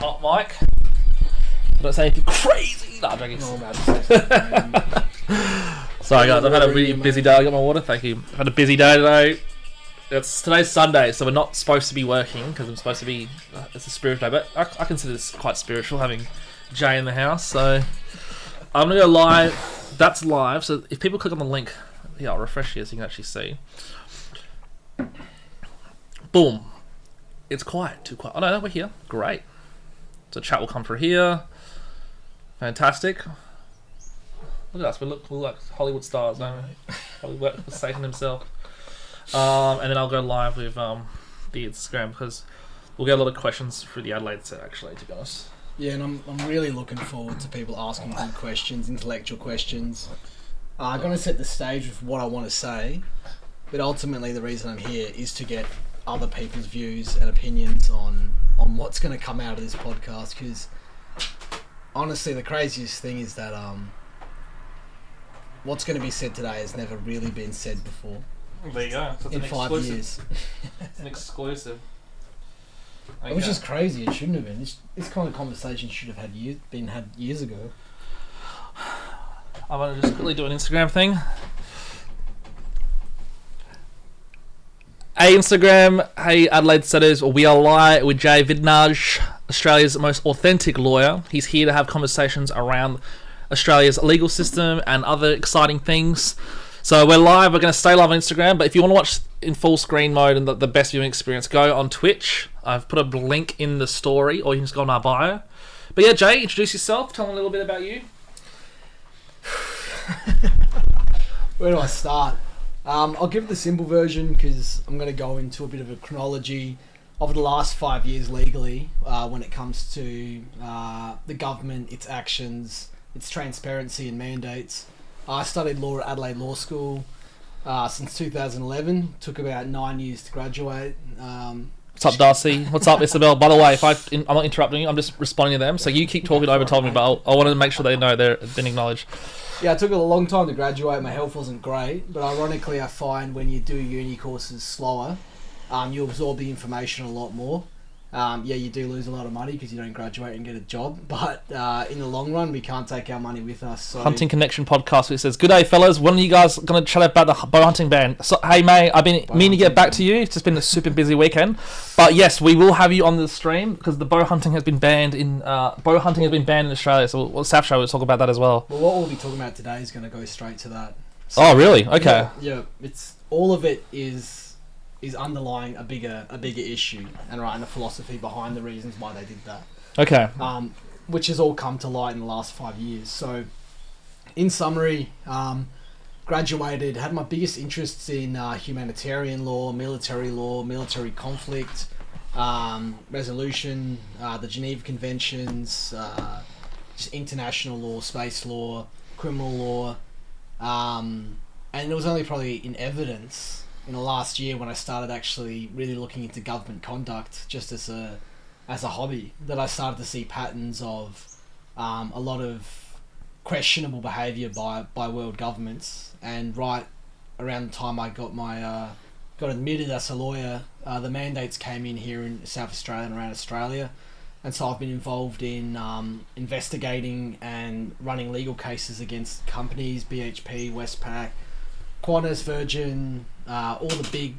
hot mic. Don't say anything crazy. No, I'm joking. Sorry guys, I've had a really busy day. I got my water, thank you. I've had a busy day today. Today's Sunday, so we're not supposed to be working because I'm supposed to be. It's a spiritual day, but I consider this quite spiritual having Jay in the house. So I'm gonna go live. That's live. So if people click on the link, yeah, I'll refresh here so you can actually see. Boom. It's quiet. Too quiet. Oh no, we're here. Great. So chat will come through here. Fantastic. Look at us. We're like Hollywood stars, don't we? Hollywood Satan himself. And then I'll go live with the Instagram because we'll get a lot of questions through the Adelaide set, actually, to be honest. Yeah, and I'm really looking forward to people asking good questions, intellectual questions. I'm going to set the stage with what I want to say, but ultimately the reason I'm here is to get other people's views and opinions on what's going to come out of this podcast, because honestly the craziest thing is that what's going to be said today has never really been said before. There you go. So in 5 years. It's an exclusive. Okay. Which is crazy. It shouldn't have been. This kind of conversation should have been had years ago. I want to just quickly do an Instagram thing. Hey Instagram, hey Adelaide Setters, we are live with JAY VIDANAGE, Australia's most authentic lawyer. He's here to have conversations around Australia's legal system and other exciting things. So we're live, we're going to stay live on Instagram, but if you want to watch in full screen mode and the best viewing experience, go on Twitch. I've put a link in the story, or you can just go on our bio. But yeah, Jay, introduce yourself, tell them a little bit about you. Where do I start? I'll give the simple version because I'm going to go into a bit of a chronology of the last 5 years legally when it comes to the government, its actions, its transparency and mandates. I studied law at Adelaide Law School since 2011. Took about 9 years to graduate. What's up, Darcy? What's up, Isabel? By the way, I'm not interrupting you, I'm just responding to them. So you keep talking over top of me, but I want to make sure they know they've been acknowledged. Yeah, it took a long time to graduate. My health wasn't great, but ironically I find when you do uni courses slower, you absorb the information a lot more. Yeah, you do lose a lot of money because you don't graduate and get a job, but in the long run, we can't take our money with us. So. Hunting Connection podcast, which says, "Good day, fellas. When are you guys going to chat about the bow hunting ban?" So, hey, mate, I've been meaning to get back to you. It's just been a super busy weekend, but yes, we will have you on the stream because the bow hunting has been banned in Australia. So, South Show will talk about that as well. Well, what we'll be talking about today is going to go straight to that. So, oh, really? Okay. Yeah, it's all of it is underlying a bigger issue and the philosophy behind the reasons why they did that. Okay. Which has all come to light in the last 5 years. So, in summary, graduated, had my biggest interests in humanitarian law, military conflict, resolution, the Geneva Conventions, just international law, space law, criminal law, and it was only probably in evidence in the last year when I started actually really looking into government conduct just as a hobby that I started to see patterns of a lot of questionable behaviour by world governments. And right around the time I got got admitted as a lawyer, the mandates came in here in South Australia and around Australia, and so I've been involved in investigating and running legal cases against companies, BHP, Westpac, Qantas, Virgin, all the big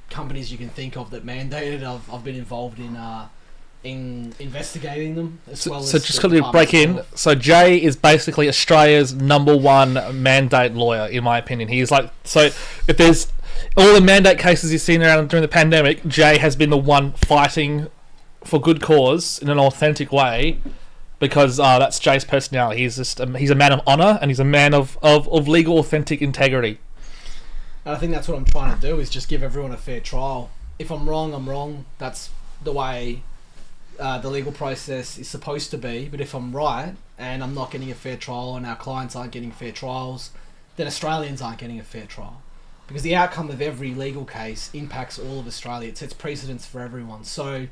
companies you can think of that mandated. I've been involved in investigating them as well. So just quickly break in. So Jay is basically Australia's #1 mandate lawyer, in my opinion. He's like, so if there's all the mandate cases you've seen around during the pandemic, Jay has been the one fighting for good cause in an authentic way. Because that's Jay's personality. He's just he's a man of honour and he's a man of legal authentic integrity. And I think that's what I'm trying to do, is just give everyone a fair trial. If I'm wrong, I'm wrong. That's the way the legal process is supposed to be. But if I'm right and I'm not getting a fair trial and our clients aren't getting fair trials, then Australians aren't getting a fair trial. Because the outcome of every legal case impacts all of Australia. It sets precedents for everyone. So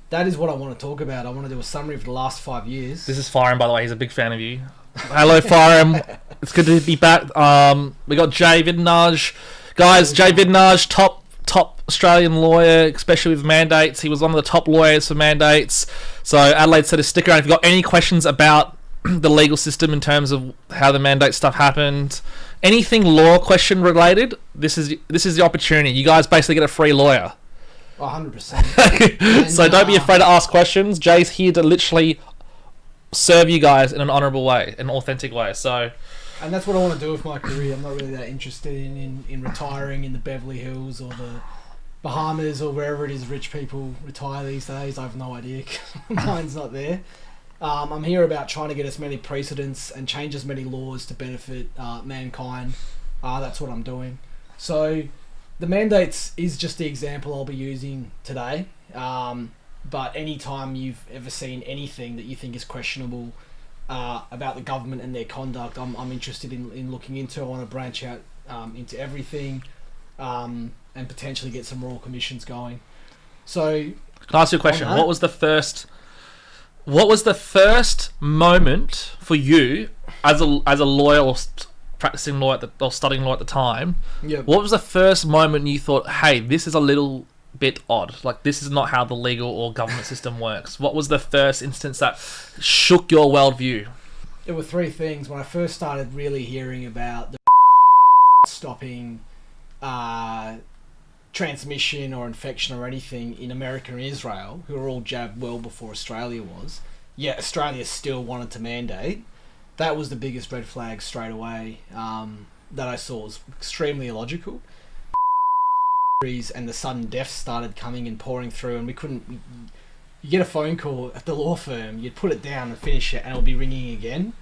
that is what I want to talk about. I want to do a summary of the last 5 years. This is Firearm, by the way. He's a big fan of you. Hello, Firearm. It's good to be back. We got JAY VIDANAGE. Guys, JAY VIDANAGE, top Australian lawyer, especially with mandates. He was one of the top lawyers for mandates. So Adelaide said to stick around if you've got any questions about the legal system in terms of how the mandate stuff happened, anything law question related, this is the opportunity. You guys basically get a free lawyer. 100%. So don't be afraid to ask questions. Jay's here to literally serve you guys in an honourable way, an authentic way. So, and that's what I want to do with my career. I'm not really that interested in retiring in the Beverly Hills or the Bahamas or wherever it is rich people retire these days. I have no idea. Mine's not there. I'm here about trying to get as many precedents and change as many laws to benefit mankind. That's what I'm doing. So the mandates is just the example I'll be using today. But anytime you've ever seen anything that you think is questionable about the government and their conduct, I'm interested in looking into. I want to branch out into everything and potentially get some royal commissions going. So, can I ask you a question? What was the first moment for you as a lawyer or practicing law or studying law at the time? Yep. What was the first moment you thought, hey, this is a little bit odd, like this is not how the legal or government system works? What was the first instance that shook your worldview? There were three things. When I first started really hearing about the stopping transmission or infection or anything in America and Israel, who were all jabbed well before Australia was, yet Australia still wanted to mandate, that was the biggest red flag straight away that I saw. Was extremely illogical. And the sudden deaths started coming and pouring through, and we couldn't. You get a phone call at the law firm, you'd put it down and finish it, and it'll be ringing again.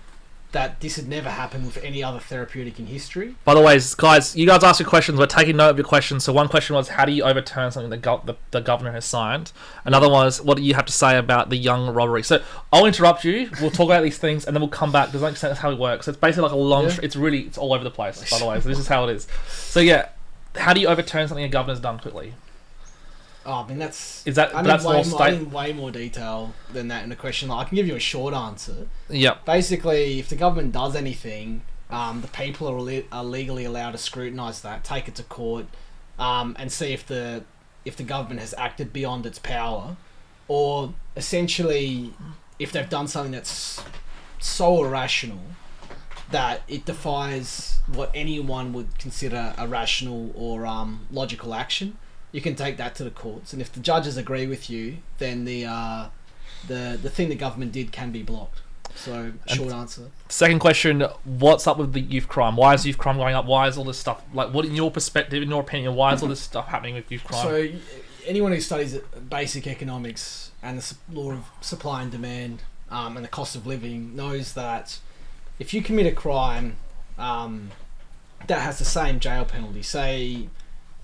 That this had never happened with any other therapeutic in history. By the way, guys, you guys ask your questions. We're taking note of your questions. So one question was, how do you overturn something the governor has signed? Another one is, what do you have to say about the young robbery? So I'll interrupt you. We'll talk about these things, and then we'll come back. Does that make sense? That's how it works. So it's basically like a long. Yeah. It's all over the place. By the way, so this is how it is. So yeah. How do you overturn something a governor's done quickly? Oh, I mean, I need way more detail than that in the question. I can give you a short answer. Yep. Basically, if the government does anything, the people are legally allowed to scrutinise that, take it to court, and see if the government has acted beyond its power, or essentially if they've done something that's so irrational that it defies what anyone would consider a rational or logical action. You can take that to the courts, and if the judges agree with you, then the thing the government did can be blocked. So, short answer. Second question: what's up with the youth crime? Why is youth crime going up? Why is all this stuff what, in your perspective, in your opinion, why is all this stuff happening with youth crime? So, anyone who studies basic economics and the law of supply and demand and the cost of living knows that if you commit a crime that has the same jail penalty, say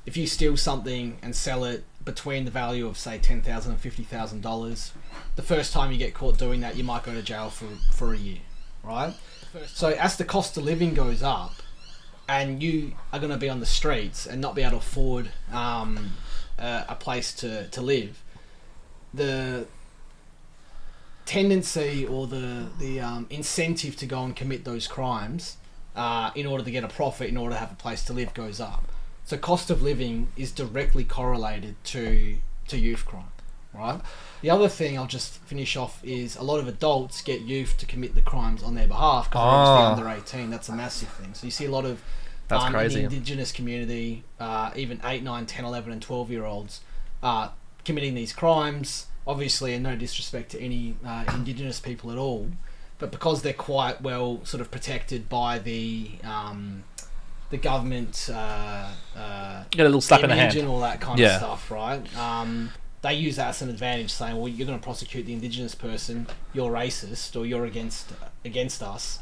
if you steal something and sell it between the value of say $10,000 and $50,000, the first time you get caught doing that, you might go to jail for a year, right? So as the cost of living goes up, and you are going to be on the streets and not be able to afford a place to live, the tendency or the incentive to go and commit those crimes in order to get a profit, in order to have a place to live, goes up. So cost of living is directly correlated to youth crime, right? The other thing I'll just finish off is a lot of adults get youth to commit the crimes on their behalf because they're obviously under 18. That's a massive thing. So you see a lot of in the Indigenous community, even 8, 9, 10, 11 and 12-year-olds committing these crimes. Obviously, and no disrespect to any Indigenous people at all, but because they're quite well sort of protected by the government, get a little slap in the hand and all that kind of stuff, right? They use that as an advantage, saying, "Well, you're going to prosecute the Indigenous person, you're racist, or you're against us."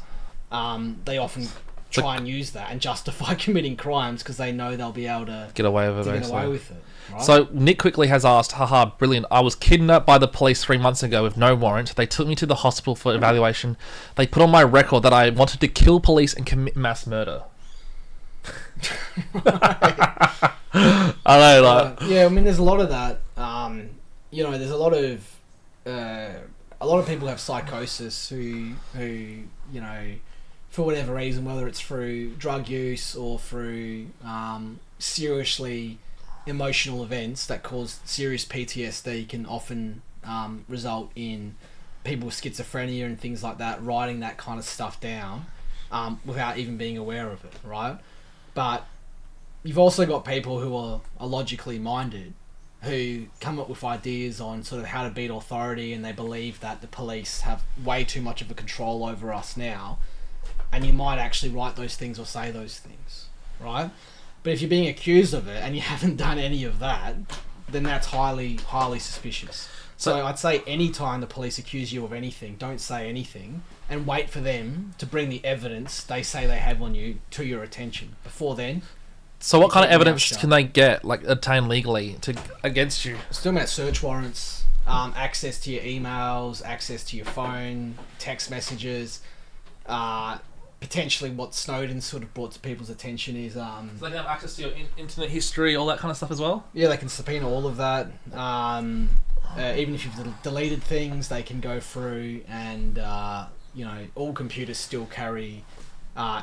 They often try and use that and justify committing crimes because they know they'll be able to get away with it. Right? So Nick quickly has asked, haha, brilliant. I was kidnapped by the police 3 months ago with no warrant. They took me to the hospital for evaluation. They put on my record that I wanted to kill police and commit mass murder. I know, yeah, I mean, there's a lot of that. There's a lot of people have psychosis who for whatever reason, whether it's through drug use or through seriously emotional events that cause serious PTSD can often result in people with schizophrenia and things like that writing that kind of stuff down without even being aware of it, right? But you've also got people who are logically minded, who come up with ideas on sort of how to beat authority, and they believe that the police have way too much of a control over us now, and you might actually write those things or say those things, right? But if you're being accused of it and you haven't done any of that, then that's highly, highly suspicious. So I'd say any time the police accuse you of anything, don't say anything and wait for them to bring the evidence they say they have on you to your attention. Before then... So what kind of evidence can they get, like, obtain legally against you? Still about search warrants, access to your emails, access to your phone, text messages, potentially what Snowden sort of brought to people's attention is... So they can have access to your internet history, all that kind of stuff as well? Yeah, they can subpoena all of that. Even if you've deleted things, they can go through and, all computers still carry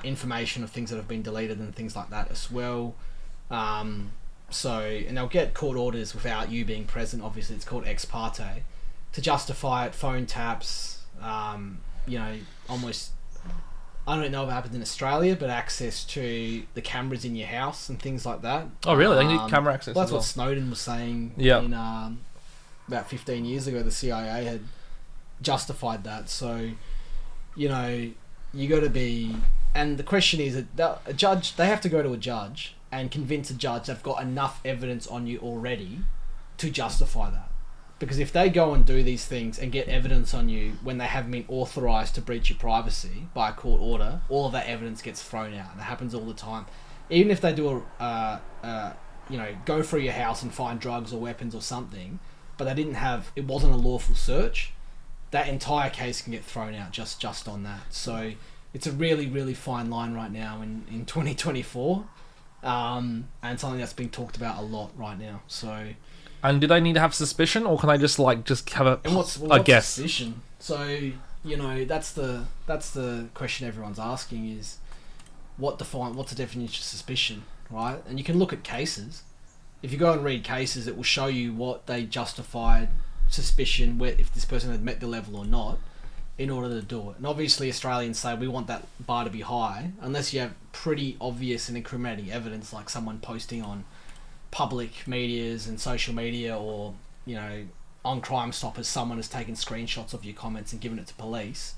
information of things that have been deleted and things like that as well. And they'll get court orders without you being present. Obviously, it's called ex parte. To justify it, phone taps, almost... I don't know if it happens in Australia, but access to the cameras in your house and things like that. Oh, really? They need camera access. Well, that's what Snowden was saying. Yeah. In about 15 years ago, the CIA had justified that. So, you got to be... And the question is, a judge, they have to go to a judge and convince a judge they've got enough evidence on you already to justify that. Because if they go and do these things and get evidence on you when they haven't been authorised to breach your privacy by a court order, all of that evidence gets thrown out. And it happens all the time. Even if they do go through your house and find drugs or weapons or something, but it wasn't a lawful search, that entire case can get thrown out just on that. So it's a really, really fine line right now in 2024, and something that's being talked about a lot right now. So... And do they need to have suspicion, or can they just have a guess? Suspicion? So, that's the question everyone's asking is, what's the definition of suspicion, right? And you can look at cases. If you go and read cases, it will show you what they justified suspicion, if this person had met the level or not, in order to do it. And obviously Australians say we want that bar to be high, unless you have pretty obvious and incriminating evidence, like someone posting on public medias and social media, or on Crime Stoppers someone has taken screenshots of your comments and given it to police.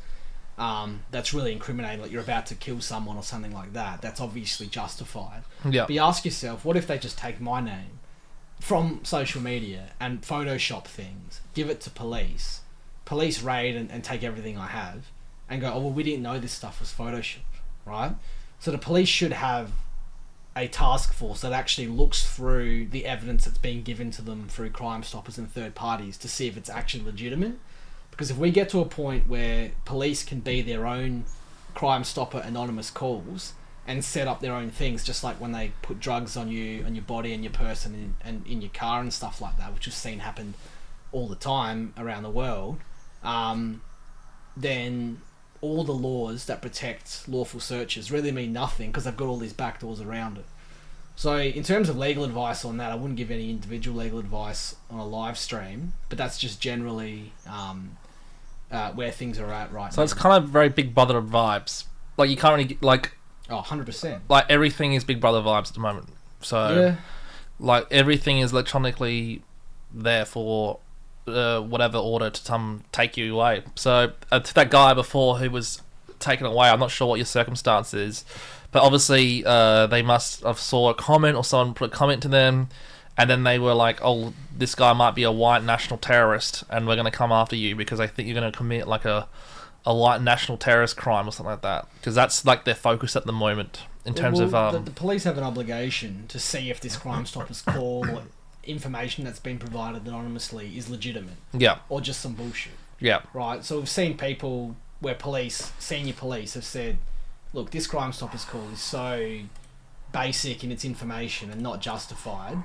That's really incriminating, like you're about to kill someone or something like that. That's obviously justified. Yeah. But you ask yourself, what if they just take my name from social media and Photoshop things, give it to police raid and take everything I have and go, oh well, we didn't know this stuff was Photoshopped, right? So the police should have a task force that actually looks through the evidence that's being given to them through Crime Stoppers and third parties to see if it's actually legitimate. Because if we get to a point where police can be their own Crime Stopper anonymous calls and set up their own things, just like when they put drugs on you, on your body and your person and in your car and stuff like that, which we've seen happen all the time around the world, then all the laws that protect lawful searches really mean nothing because they've got all these backdoors around it. So in terms of legal advice on that, I wouldn't give any individual legal advice on a live stream, but that's just generally where things are at right now. So it's kind of very Big Brother vibes. Like you can't really like... Oh, 100%. Like everything is Big Brother vibes at the moment. So yeah. Like everything is electronically there for whatever order to come take you away. So to that guy before who was taken away, I'm not sure what your circumstance is, but obviously they must have saw a comment or someone put a comment to them, and then they were like, oh, this guy might be a white national terrorist and we're going to come after you because they think you're going to commit like a white national terrorist crime or something like that, because that's like their focus at the moment in terms of the police have an obligation to see if this Crime Stoppers call or information that's been provided anonymously is legitimate, or just some bullshit, right? So we've seen people where senior police have said, look, this Crime Stoppers call is so basic in its information and not justified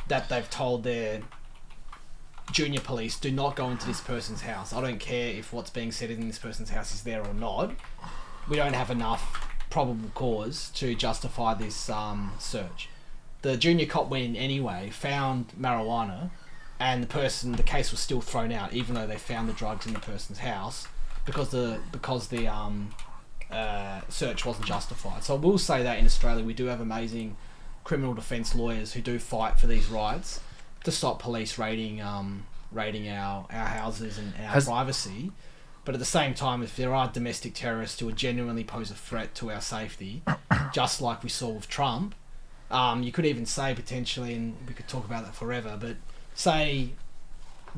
that they've told their junior police, do not go into this person's house. I don't care if what's being said in this person's house is there or not. We don't have enough probable cause to justify this search. the junior cop went in anyway, found marijuana, and the case was still thrown out, even though they found the drugs in the person's house, because the search wasn't justified. So I will say that in Australia we do have amazing criminal defence lawyers who do fight for these rights to stop police raiding our houses and our privacy. But at the same time, if there are domestic terrorists who genuinely pose a threat to our safety, just like we saw with Trump, you could even say potentially, and we could talk about that forever, but say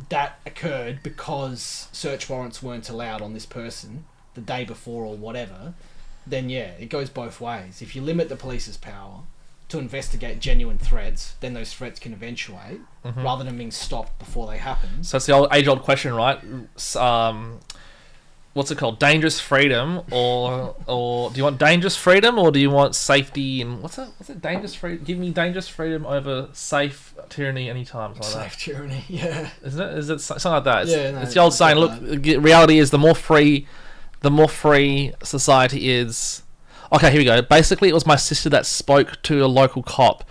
that occurred because search warrants weren't allowed on this person the day before or whatever, then yeah, it goes both ways. If you limit the police's power to investigate genuine threats, then those threats can eventuate, rather than being stopped before they happen. So it's the age-old question, right? What's it called? Dangerous freedom, or do you want dangerous freedom, or do you want safety? And what's it? Dangerous freedom. Give me dangerous freedom over safe tyranny anytime. Safe tyranny, yeah. Isn't it? Is it something like that? It's the old saying. Look, reality is the more free society is. Okay, here we go. Basically, it was my sister that spoke to the local cop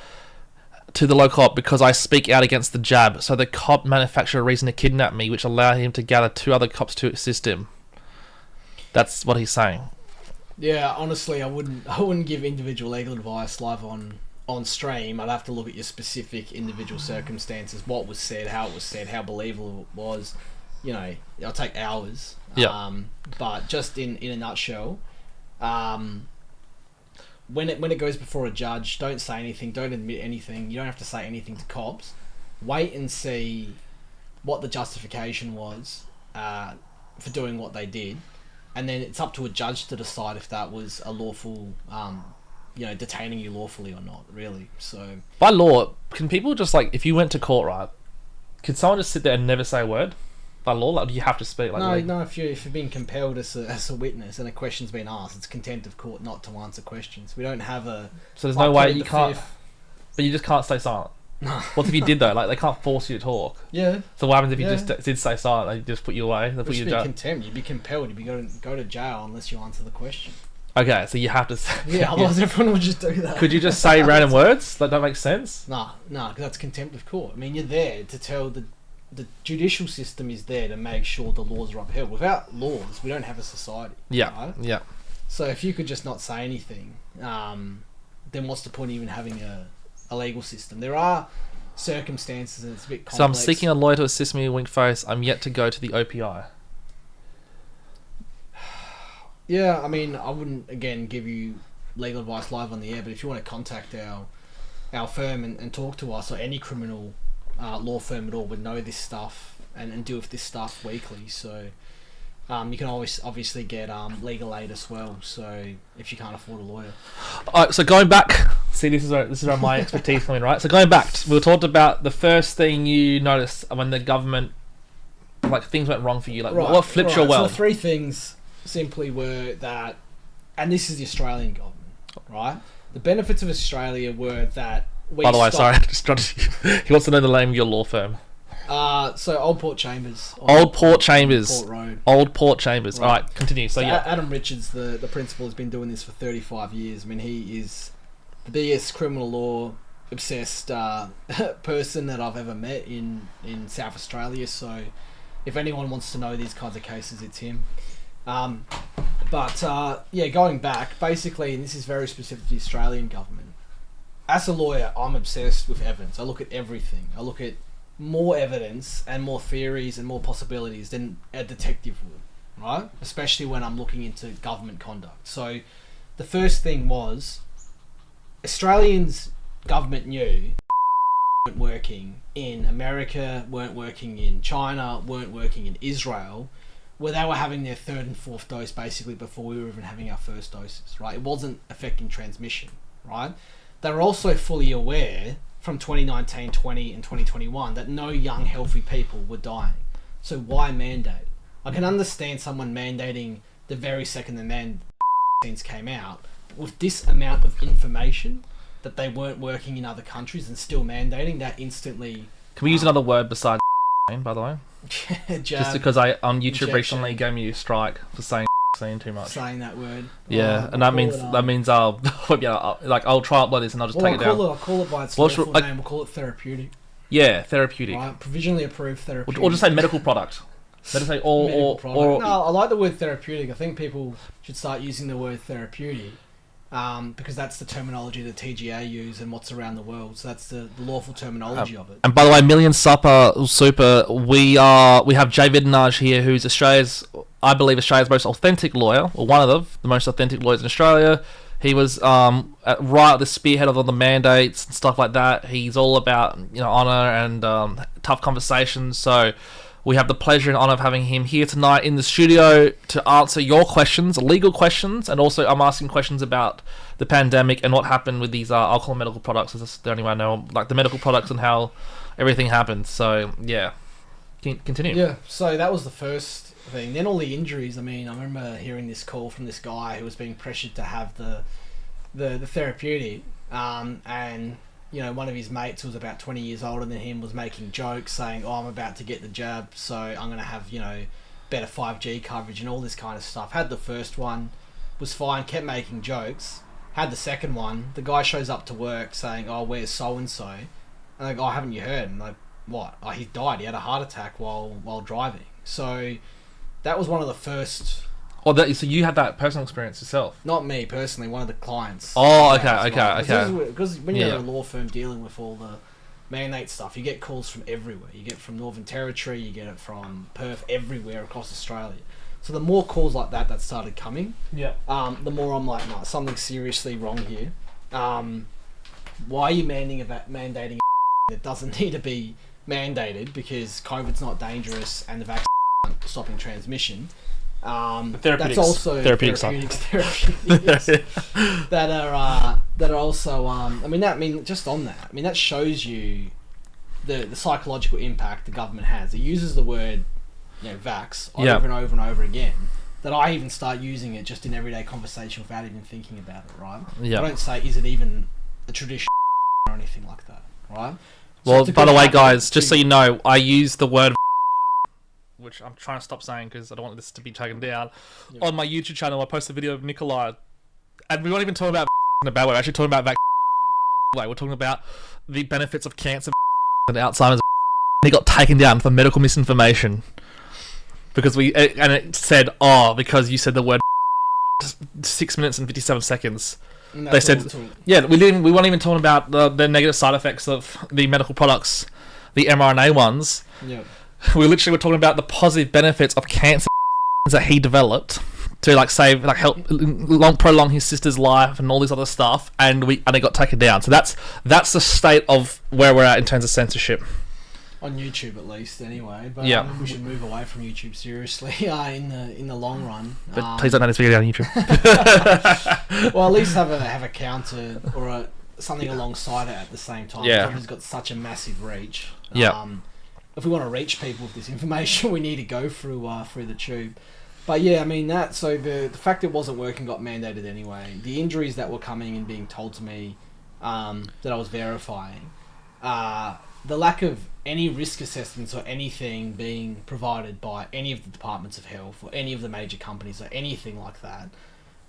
because I speak out against the jab. So the cop manufactured a reason to kidnap me, which allowed him to gather 2 other cops to assist him. That's what he's saying. Yeah, honestly, I wouldn't give individual legal advice live on stream. I'd have to look at your specific individual circumstances, what was said, how it was said, how believable it was. You know, it'll take hours. Yeah. But just in a nutshell, when it goes before a judge, don't say anything, don't admit anything. You don't have to say anything to cops. Wait and see what the justification was for doing what they did. And then it's up to a judge to decide if that was a lawful, detaining you lawfully or not, really. So by law, can people just, like, if you went to court, right, could someone just sit there and never say a word? By law, like, do you have to speak? Like, no. If you're being compelled as a witness and a question's been asked, it's contempt of court not to answer questions. We don't have a. So there's no way you can't. But you just can't stay silent. No. What if you did though? Like, they can't force you to talk. Yeah. So what happens if you just did stay silent? They just put you away. They put you in jail. Contempt. You'd be compelled. You'd be go to jail unless you answer the question. Okay, so you have to. Yeah, otherwise everyone would just do that. Could you just say random words that don't make sense? No, because that's contempt of court. I mean, you're there to tell the judicial system is there to make sure the laws are upheld. Without laws, we don't have a society. Yeah, right? Yeah. So if you could just not say anything, then what's the point of even having a legal system? There are circumstances, and it's a bit complex. So I'm seeking a lawyer to assist me, wink face. I'm yet to go to the OPI. Yeah, I mean, I wouldn't, again, give you legal advice live on the air, but if you want to contact our firm and talk to us, or any criminal law firm at all, would know this stuff and deal with this stuff weekly. So you can always obviously get legal aid as well, so if you can't afford a lawyer. So going back, see, this is where my expertise coming, right? So going back, we talked about the first thing you noticed when the government, like, things went wrong for you. Like, what flipped your world? So 3 things simply were that, and this is the Australian government, right? The benefits of Australia were that by the way, sorry, he wants to know the name of your law firm. So Old Port Chambers. Old Port Chambers. Port Road. Old Port Chambers. Right. All right, continue. So yeah, Adam Richards, the principal, has been doing this for 35 years. I mean, he is the biggest criminal law obsessed person that I've ever met in South Australia. So if anyone wants to know these kinds of cases, it's him. Going back, basically, and this is very specific to the Australian government. As a lawyer, I'm obsessed with evidence. I look at everything. I look at more evidence and more theories and more possibilities than a detective would, right? Especially when I'm looking into government conduct. So the first thing was, Australians' government knew weren't working in America, weren't working in China, weren't working in Israel, where they were having their 3rd and 4th dose basically before we were even having our first doses, right? It wasn't affecting transmission, right? They were also fully aware from 2019, 20 and 2021 that no young healthy people were dying. So why mandate? I can understand someone mandating the very second the vaccines came out. With this amount of information that they weren't working in other countries and still mandating, that instantly... Can we use another word besides by the way? Just because I on YouTube recently gave me a strike for saying saying too much. saying that word. Yeah, and that means I'll I'll try upload this and I'll just take it down. I'll call it by its lawful name. We'll call it therapeutic. Yeah, therapeutic. Right, provisionally approved therapeutic. Or just say medical product. Let us say or no, I like the word therapeutic. I think people should start using the word therapeutic. Because that's the terminology the TGA use and what's around the world. So that's the lawful terminology of it. And by the way, Million Super, we have Jay Vidinage here, who's I believe Australia's most authentic lawyer, or one of the most authentic lawyers in Australia. He was right at the spearhead of all the mandates and stuff like that. He's all about honour and tough conversations. So we have the pleasure and honour of having him here tonight in the studio to answer your questions, legal questions, and also I'm asking questions about the pandemic and what happened with these alcohol and medical products. That's the only way I know, like the medical products and how everything happened. So, yeah. Continue. Yeah, so that was the first thing. Then all the injuries. I mean, I remember hearing this call from this guy who was being pressured to have the therapeutic, and one of his mates who was about 20 years older than him was making jokes saying, I'm about to get the jab, so I'm going to have, better 5G coverage and all this kind of stuff. Had the first one, was fine, kept making jokes. Had the second one, the guy shows up to work saying, where's so-and-so? And I go, haven't you heard? And like, what? He died. He had a heart attack while driving. So that was one of the first... so you had that personal experience yourself? Not me personally, one of the clients. Oh, okay. Because when you're a law firm dealing with all the mandate stuff, you get calls from everywhere. You get it from Northern Territory, you get it from Perth, everywhere across Australia. So the more calls like that started coming, the more I'm like, no, something's seriously wrong here. Why are you mandating that doesn't need to be mandated because COVID's not dangerous and the vaccine aren't stopping transmission? That's also therapeutics that are also just on that. I mean, that shows you the psychological impact the government has. It uses the word vax over and over and over again, that I even start using it just in everyday conversation without even thinking about it, right? I don't say, is it even a tradition or anything like that, right? Well, by the way, guys, just so you know, I use the word which I'm trying to stop saying because I don't want this to be taken down. On my YouTube channel, I posted a video of Nikolai, and we weren't even talking about in a bad way. We're actually talking about vaccines in a way. We're talking about the benefits of cancer and Alzheimer's. He got taken down for medical misinformation because it said, because you said the word 6 minutes and 57 seconds. They said, we weren't even talking about the negative side effects of the medical products, the mRNA ones. Yeah. We literally were talking about the positive benefits of cancer that he developed to help prolong his sister's life and all this other stuff, and it got taken down. So that's the state of where we're at in terms of censorship. On YouTube, at least, anyway. But we should move away from YouTube seriously in the long run. But please don't let this video on YouTube. Well, at least have a counter or something alongside it at the same time. Yeah, it's got such a massive reach. If we want to reach people with this information, we need to go through the tube. But yeah, I mean so the fact it wasn't working got mandated anyway. The injuries that were coming and being told to me that I was verifying, the lack of any risk assessments or anything being provided by any of the departments of health or any of the major companies or anything like that,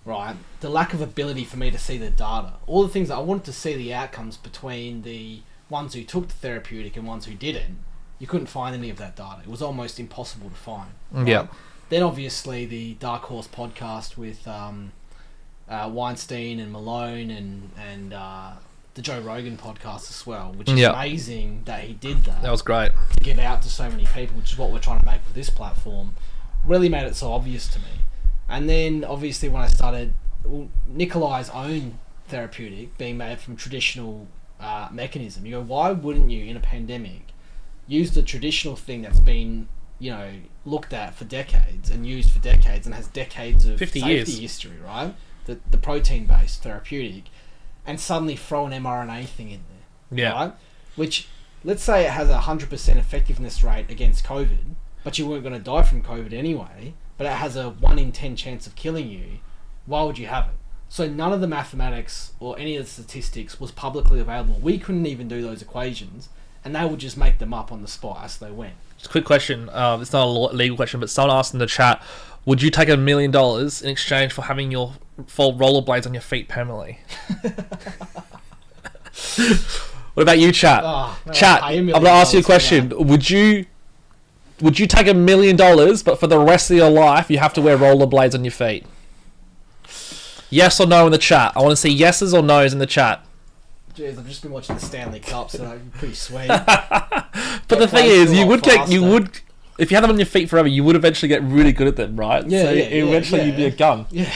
right? The lack of ability for me to see the data, all the things that I wanted to see the outcomes between the ones who took the therapeutic and ones who didn't. You couldn't find any of that data. It was almost impossible to find. Right? Yeah. Then obviously the Dark Horse podcast with Weinstein and Malone and the Joe Rogan podcast as well, which is amazing that he did that. That was great. To get out to so many people, which is what we're trying to make with this platform, really made it so obvious to me. And then obviously when I started, Nikolai's own therapeutic being made from traditional mechanism, you go, why wouldn't you in a pandemic use the traditional thing that's been, looked at for decades and used for decades and has decades of 50 safety years history, right? The protein-based therapeutic, and suddenly throw an mRNA thing in there, right? Which, let's say it has a 100% effectiveness rate against COVID, but you weren't going to die from COVID anyway, but it has a 1 in 10 chance of killing you, why would you have it? So none of the mathematics or any of the statistics was publicly available. We couldn't even do those equations. and they would just make them up on the spot as they went. Just a quick question. It's not a legal question, but someone asked in the chat, would you take $1 million in exchange for having your full rollerblades on your feet permanently? What about you, chat? Chat, I'm going to ask you a question. Would you take $1 million, but for the rest of your life, you have to wear rollerblades on your feet? Yes or no in the chat. I want to see yeses or nos in the chat. Jeez, I've just been watching the Stanley Cup, so that'd be pretty sweet. But the thing is, you would if you had them on your feet forever, you would eventually get really good at them, right? Yeah, so eventually you'd be a gun. Yeah.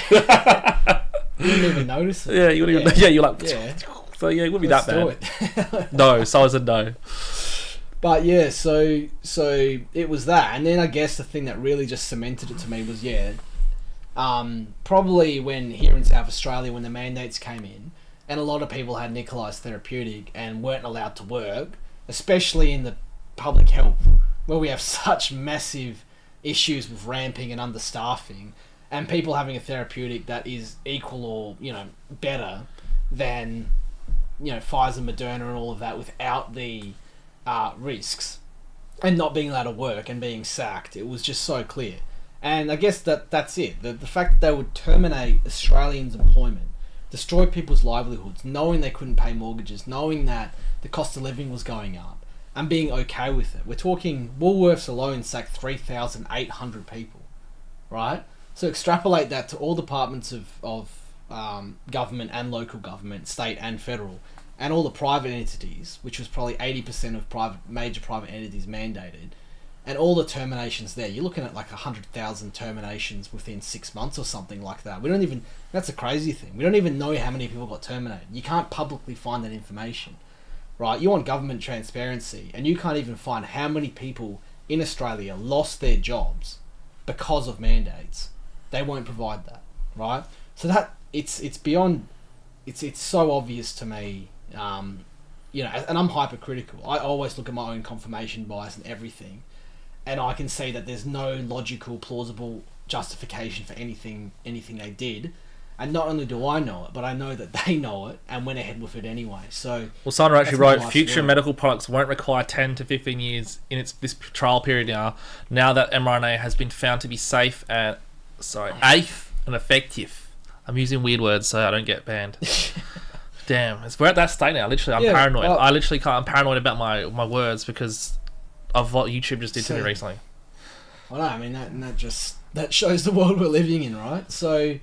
You wouldn't even notice it. Yeah, you wouldn't even. Yeah, you're like. Yeah. So yeah, it wouldn't be that bad. No, so I said no. But yeah, so it was that, and then I guess the thing that really just cemented it to me was probably when here in South Australia when the mandates came in, and a lot of people had Nicole's therapeutic and weren't allowed to work, especially in the public health, where we have such massive issues with ramping and understaffing, and people having a therapeutic that is equal or better than Pfizer, Moderna, and all of that without the risks, and not being allowed to work and being sacked. It was just so clear. And I guess that's it. The fact that they would terminate Australians' employment, destroy people's livelihoods, knowing they couldn't pay mortgages, knowing that the cost of living was going up, and being okay with it. We're talking Woolworths alone sacked 3,800 people, right? So extrapolate that to all departments of government and local government, state and federal, and all the private entities, which was probably 80% of major private entities mandated, and all the terminations there. You're looking at like 100,000 terminations within 6 months or something like that. That's a crazy thing. We don't even know how many people got terminated. You can't publicly find that information, right? You want government transparency, and you can't even find how many people in Australia lost their jobs because of mandates. They won't provide that, right? So that it's beyond, it's so obvious to me, and I'm hypercritical. I always look at my own confirmation bias and everything, and I can see that there's no logical, plausible justification for anything they did. And not only do I know it, but I know that they know it and went ahead with it anyway. So, well, Sandra actually wrote, future medical products won't require 10 to 15 years in this trial period now that mRNA has been found to be safe and effective. I'm using weird words so I don't get banned. Damn, we're at that state now. Literally, I'm paranoid. Well, I'm paranoid about my words because of what YouTube just did to me recently. Well, no, I mean that shows the world we're living in, right? So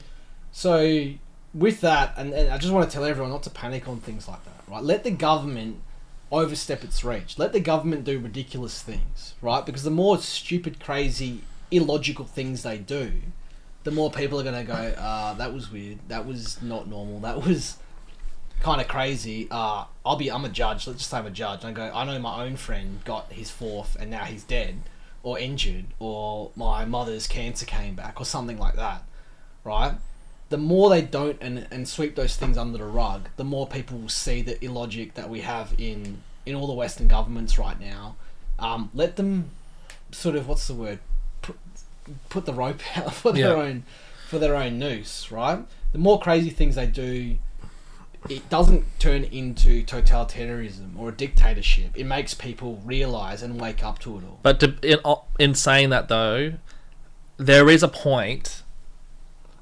with that, and I just want to tell everyone not to panic on things like that, right? Let the government overstep its reach. Let the government do ridiculous things, right? Because the more stupid, crazy, illogical things they do, the more people are going to go, that was weird, that was not normal, that was kind of crazy. I'm a judge, let's just say I'm a judge, and I go, I know my own friend got his fourth and now he's dead or injured, or my mother's cancer came back or something like that, right? The more they don't and sweep those things under the rug, the more people will see the illogic that we have in all the Western governments right now. Let them sort of, what's the word, put the rope out for their own noose, right? The more crazy things they do, it doesn't turn into totalitarianism or a dictatorship. It makes people realise and wake up to it all. But in saying that though, there is a point,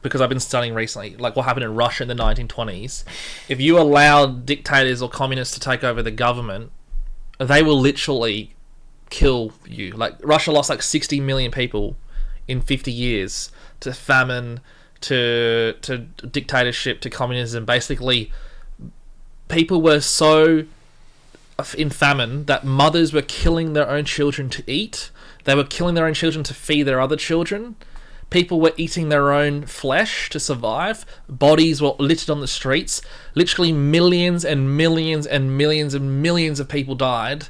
because I've been studying recently, like what happened in Russia in the 1920s. If you allow dictators or communists to take over the government, they will literally kill you. Like Russia lost like 60 million people in 50 years to famine, to dictatorship, to communism. Basically, people were so in famine that mothers were killing their own children to eat. They were killing their own children to feed their other children. People were eating their own flesh to survive. Bodies were littered on the streets. Literally millions and millions and millions and millions of people died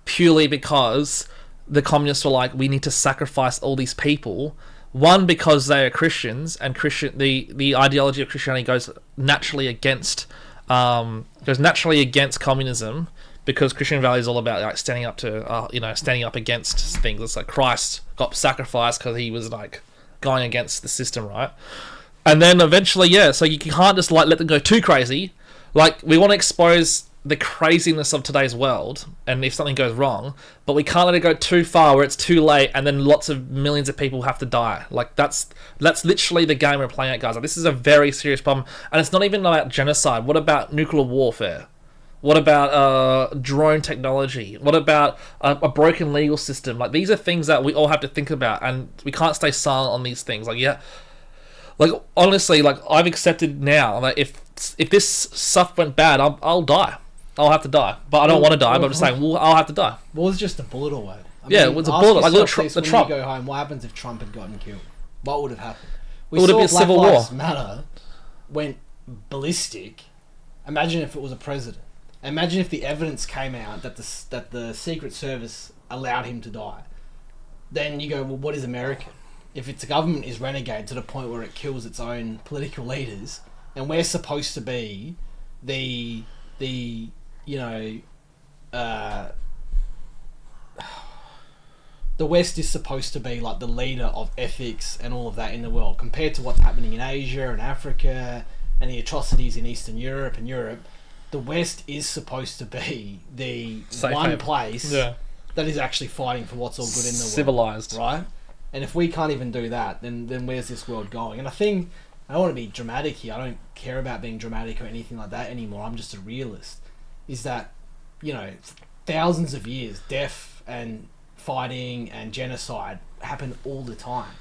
purely because the communists were like, we need to sacrifice all these people. One, because they are Christians, and the ideology of Christianity goes naturally against communism, because Christian value is all about like standing up against things. It's like Christ got sacrificed because he was like going against the system, right? And then eventually, so you can't just like let them go too crazy. Like, we want to expose the craziness of today's world, and if something goes wrong, but we can't let it go too far where it's too late, and then lots of millions of people have to die. Like that's literally the game we're playing at, guys. Like, this is a very serious problem, and it's not even about genocide. What about nuclear warfare? What about drone technology? What about a broken legal system? Like, these are things that we all have to think about, and we can't stay silent on these things. Like, yeah, like honestly, like I've accepted now that if this stuff went bad, I'll die. I'll have to die, but I don't want to die. But I'm just saying, well, I'll have to die. Well, it's just a bullet away. It was a bullet. Like the Trump. You go home, what happens if Trump had gotten killed? What would have happened? It would have been a civil war. Black Lives Matter went ballistic. Imagine if it was a president. Imagine if the evidence came out that the Secret Service allowed him to die. Then you go, well, what is America? If its government is renegade to the point where it kills its own political leaders, and we're supposed to be the West is supposed to be like the leader of ethics and all of that in the world, compared to what's happening in Asia and Africa and the atrocities in Eastern Europe and Europe. The West is supposed to be the one place that is actually fighting for what's all good in the world. Civilized. Right? And if we can't even do that, then where's this world going? And I think, I don't want to be dramatic here. I don't care about being dramatic or anything like that anymore. I'm just a realist. Is that, thousands of years, death and fighting and genocide happen all the time.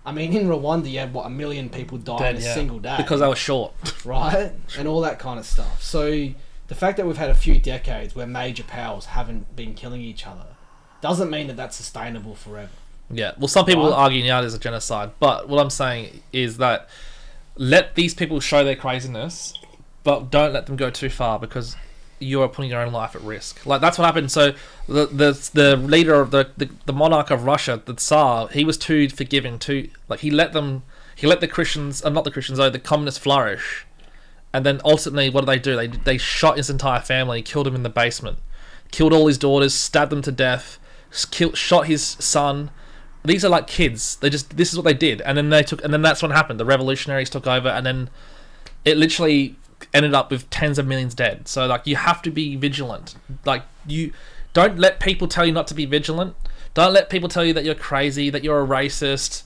I mean, in Rwanda, you had, 1 million people die in a single day. Because they were short. Right? And all that kind of stuff. So, the fact that we've had a few decades where major powers haven't been killing each other doesn't mean that that's sustainable forever. Yeah, well, some people will argue now there's a genocide, but what I'm saying is that let these people show their craziness, but don't let them go too far, because you are putting your own life at risk. Like, that's what happened. So the leader of the monarch of Russia, the Tsar, he was too forgiving. He let the Christians, not the Christians though, the communists flourish, and then ultimately what do? They shot his entire family, killed him in the basement, killed all his daughters, stabbed them to death, shot his son. These are like kids. This is what they did, and then that's what happened. The revolutionaries took over, and then it literally ended up with tens of millions dead. So, like, you have to be vigilant. Like, you don't let people tell you not to be vigilant. Don't let people tell you that you're crazy, that you're a racist.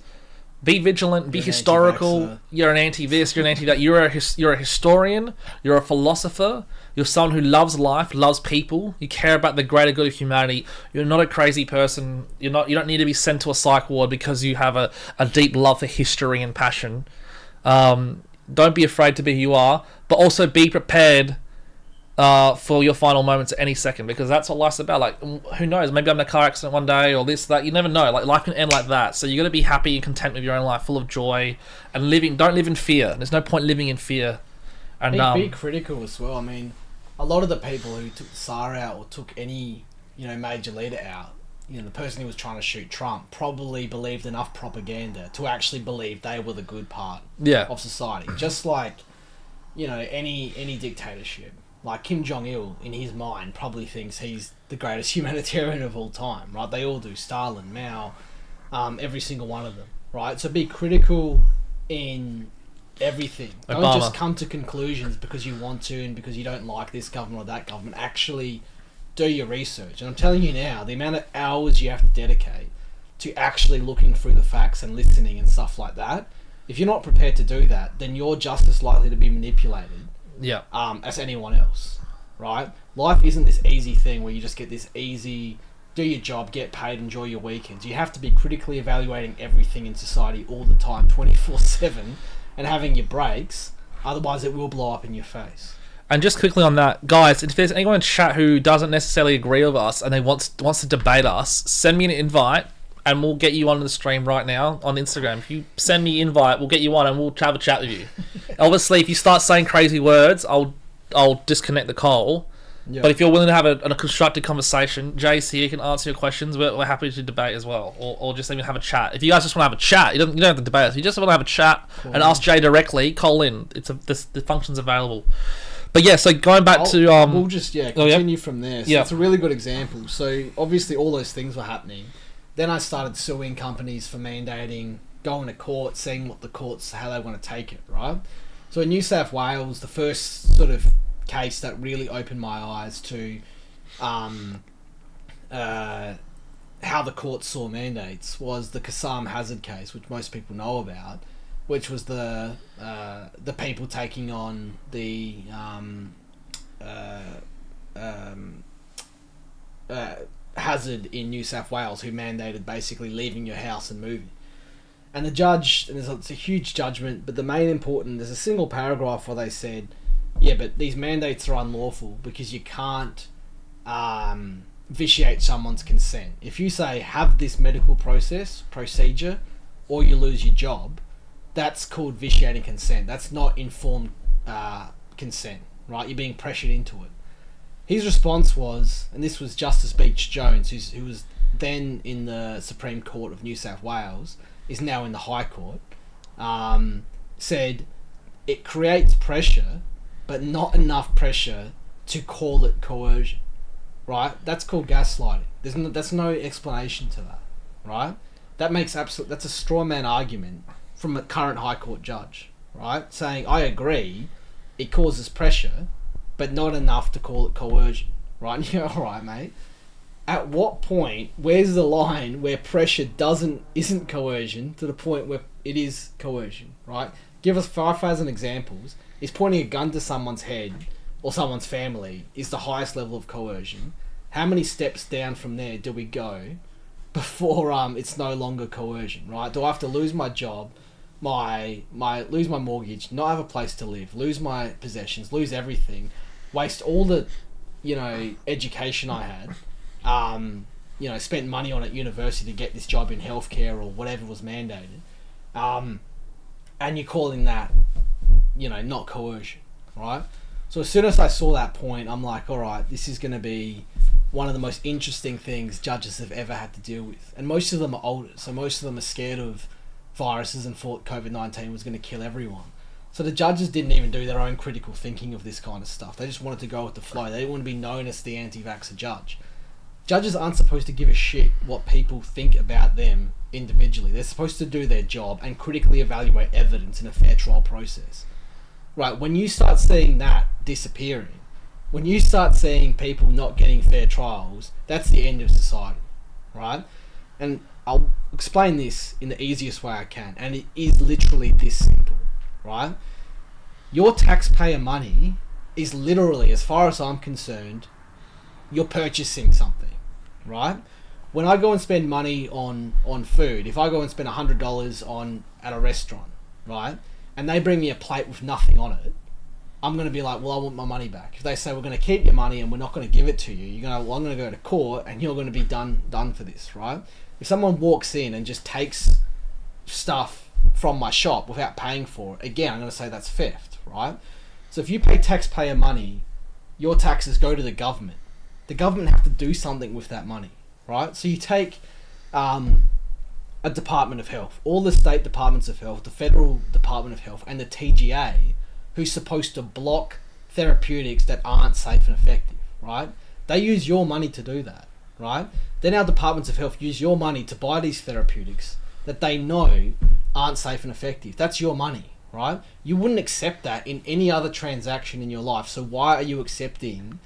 Be vigilant. Be historical. You're an anti-this. You're an anti-that. You're a historian. You're a philosopher. You're someone who loves life, loves people. You care about the greater good of humanity. You're not a crazy person. You don't need to be sent to a psych ward because you have a deep love for history and passion. Don't be afraid to be who you are, but also be prepared for your final moments at any second, because that's what life's about. Like, who knows? Maybe I'm in a car accident one day, or this, that. You never know. Like, life can end like that. So you got to be happy and content with your own life, full of joy, and don't live in fear. There's no point living in fear. And be critical as well. I mean, a lot of the people who took the Tsar out, or took any major leader out, the person who was trying to shoot Trump probably believed enough propaganda to actually believe they were the good part of society. Just like, any dictatorship. Like Kim Jong-il, in his mind, probably thinks he's the greatest humanitarian of all time, right? They all do. Stalin, Mao, every single one of them, right? So be critical in everything. Obama. Don't just come to conclusions because you want to and because you don't like this government or that government. Actually do your research. And I'm telling you now, the amount of hours you have to dedicate to actually looking through the facts and listening and stuff like that, if you're not prepared to do that, then you're just as likely to be manipulated as anyone else, right? Life isn't this easy thing where you just get this easy, do your job, get paid, enjoy your weekends. You have to be critically evaluating everything in society all the time, 24/7, and having your breaks, otherwise it will blow up in your face. And just quickly on that, guys, if there's anyone in chat who doesn't necessarily agree with us and they wants to debate us, send me an invite and we'll get you on the stream right now on Instagram. If you send me an invite, we'll get you on and we'll have a chat with you. Obviously, if you start saying crazy words, I'll disconnect the call. Yep. But if you're willing to have a constructive conversation, JC can answer your questions. We're happy to debate as well, or just even have a chat. If you guys just want to have a chat, you don't have to debate us. You just want to have a chat and ask Jay directly. Call in. The function's available. But yeah, so going back to we'll just continue from there. So it's a really good example. So obviously all those things were happening. Then I started suing companies for mandating, going to court, seeing what the courts, how they want to take it, right? So in New South Wales, the first sort of case that really opened my eyes to how the court saw mandates was the Qassam Hazard case, which most people know about, which was the people taking on the hazard in New South Wales who mandated basically leaving your house and moving. And the judge, and it's a huge judgment, but the main important, there's a single paragraph where they said, yeah, but these mandates are unlawful because you can't vitiate someone's consent. If you say, have this medical procedure, or you lose your job, that's called vitiating consent. That's not informed consent, right? You're being pressured into it. His response was, and this was Justice Beach Jones, who was then in the Supreme Court of New South Wales, is now in the High Court, said, it creates pressure, but not enough pressure to call it coercion, right? That's called gaslighting. That's no explanation to that, right? That's a straw man argument from a current High Court judge, right? Saying, I agree, it causes pressure, but not enough to call it coercion, right? And you're alright, mate. At what point, where's the line where pressure isn't coercion to the point where it is coercion, right? Give us 5,000 examples. Is pointing a gun to someone's head or someone's family is the highest level of coercion? How many steps down from there do we go before it's no longer coercion, right? Do I have to lose my job, lose my mortgage, not have a place to live, lose my possessions, lose everything, waste all the, education I had, spent money on at university to get this job in healthcare or whatever was mandated, and you're calling that, not coercion, right? So as soon as I saw that point, I'm like, all right, this is going to be one of the most interesting things judges have ever had to deal with. And most of them are older, so most of them are scared of viruses and thought COVID-19 was going to kill everyone. So the judges didn't even do their own critical thinking of this kind of stuff. They just wanted to go with the flow. They didn't want to be known as the anti-vaxxer judge. Judges aren't supposed to give a shit what people think about them individually. They're supposed to do their job and critically evaluate evidence in a fair trial process. Right, when you start seeing that disappearing, when you start seeing people not getting fair trials, that's the end of society, right? And I'll explain this in the easiest way I can, and it is literally this simple, right? Your taxpayer money is literally, as far as I'm concerned, you're purchasing something, right? When I go and spend money on food, if I go and spend $100 at a restaurant, right, and they bring me a plate with nothing on it, I'm going to be like, well, I want my money back. If they say, we're going to keep your money and we're not going to give it to you, you're going to, well, I'm going to go to court and you're going to be done for this, right? If someone walks in and just takes stuff from my shop without paying for it, again, I'm going to say that's theft, right? So if you pay taxpayer money, your taxes go to the government. The government have to do something with that money, right? So you take a Department of Health, all the state departments of health, the federal Department of Health, and the TGA, who's supposed to block therapeutics that aren't safe and effective, right? They use your money to do that, right? Then our departments of health use your money to buy these therapeutics that they know aren't safe and effective. That's your money, right? You wouldn't accept that in any other transaction in your life. So why are you accepting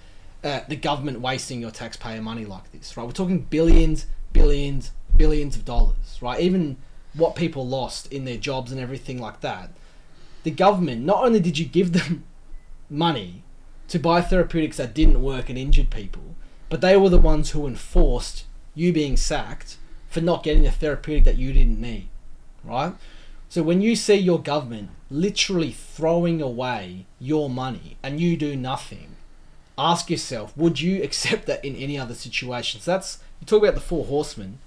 the government wasting your taxpayer money like this, right? We're talking billions of dollars, right? Even what people lost in their jobs and everything like that. The government, not only did you give them money to buy therapeutics that didn't work and injured people, but they were the ones who enforced you being sacked for not getting a therapeutic that you didn't need, right? So when you see your government literally throwing away your money and you do nothing, ask yourself, would you accept that in any other situation? So that's, you talk about the four horsemen.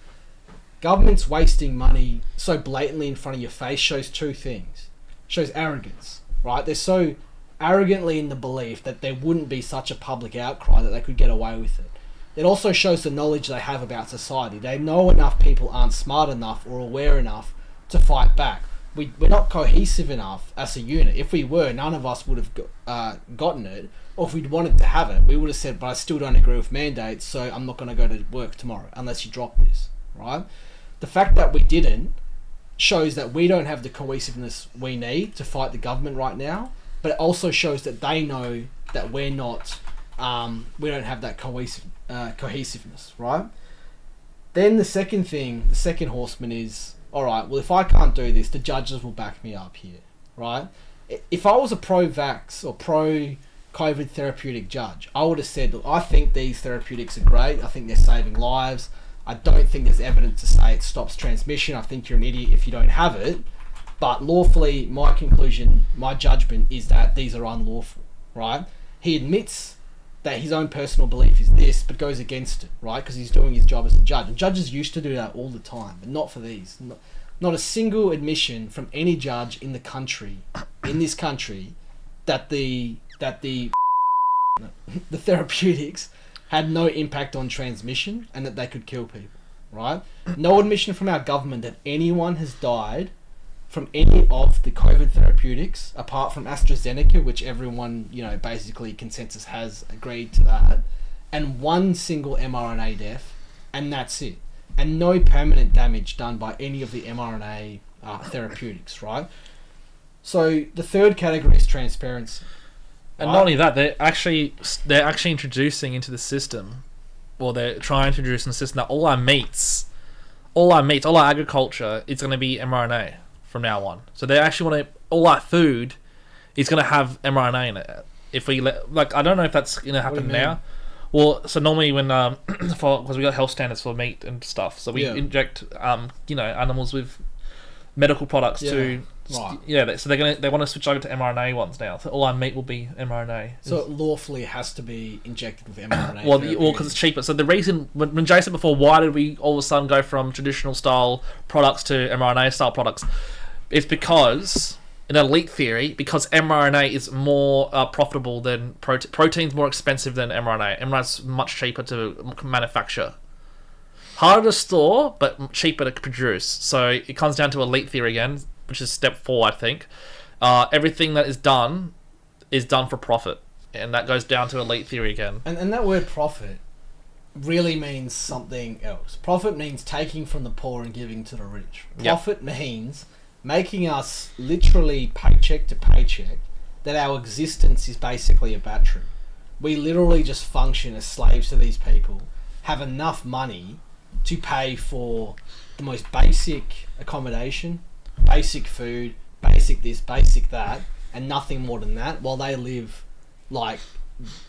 Governments wasting money so blatantly in front of your face shows two things. Shows arrogance, right? They're so arrogantly in the belief that there wouldn't be such a public outcry that they could get away with it. It also shows the knowledge they have about society. They know enough people aren't smart enough or aware enough to fight back. We're not cohesive enough as a unit. If we were, none of us would have gotten it. Or if we'd wanted to have it, we would have said, but I still don't agree with mandates, so I'm not going to go to work tomorrow unless you drop this, right? The fact that we didn't shows that we don't have the cohesiveness we need to fight the government right now, but it also shows that they know that we're not, we don't have that cohesiveness, right? Then the second horseman is, all right, well, if I can't do this, the judges will back me up here, right? If I was a pro-vax or pro-COVID therapeutic judge, I would have said, look, I think these therapeutics are great. I think they're saving lives. I don't think there's evidence to say it stops transmission. I think you're an idiot if you don't have it. But lawfully, my conclusion, my judgment is that these are unlawful, right? He admits that his own personal belief is this, but goes against it, right? Because he's doing his job as a judge. And judges used to do that all the time, but not for these. Not a single admission from any judge in the country, that the therapeutics had no impact on transmission and that they could kill people, right? No admission from our government that anyone has died from any of the COVID therapeutics, apart from AstraZeneca, which everyone, basically consensus has agreed to that, and one single mRNA death, and that's it. And no permanent damage done by any of the mRNA therapeutics, right? So the third category is transparency. And not only that, they're actually introducing into the system, or they're trying to introduce in the system, that all our agriculture is going to be mRNA from now on. So they actually want all our food is going to have mRNA in it. If we I don't know if that's going to happen now. Well, so normally when because we got health standards for meat and stuff, so we inject animals with medical products to. Right. So they want to switch over to mRNA ones now. So all our meat will be mRNA. So it lawfully has to be injected with mRNA. well, because it's cheaper. So the reason when Jay said before, why did we all of a sudden go from traditional style products to mRNA style products? It's because, in elite theory, because mRNA is more profitable than protein's more expensive than mRNA. mRNA's much cheaper to manufacture. Harder to store, but cheaper to produce. So it comes down to elite theory again, which is step 4, I think. Everything that is done for profit. And that goes down to elite theory again. And that word profit really means something else. Profit means taking from the poor and giving to the rich. Profit means making us literally paycheck to paycheck, that our existence is basically a battery. We literally just function as slaves to these people, have enough money to pay for the most basic accommodation, basic food, basic this, basic that, and nothing more than that, while they live like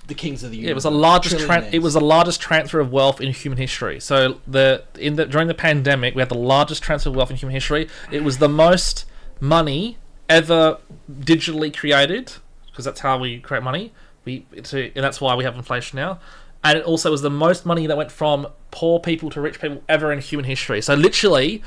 the kings of the universe. It was the largest transfer of wealth in human history. So during the pandemic, we had the largest transfer of wealth in human history. It was the most money ever digitally created, because that's how we create money. And that's why we have inflation now. And it also was the most money that went from poor people to rich people ever in human history. So literally,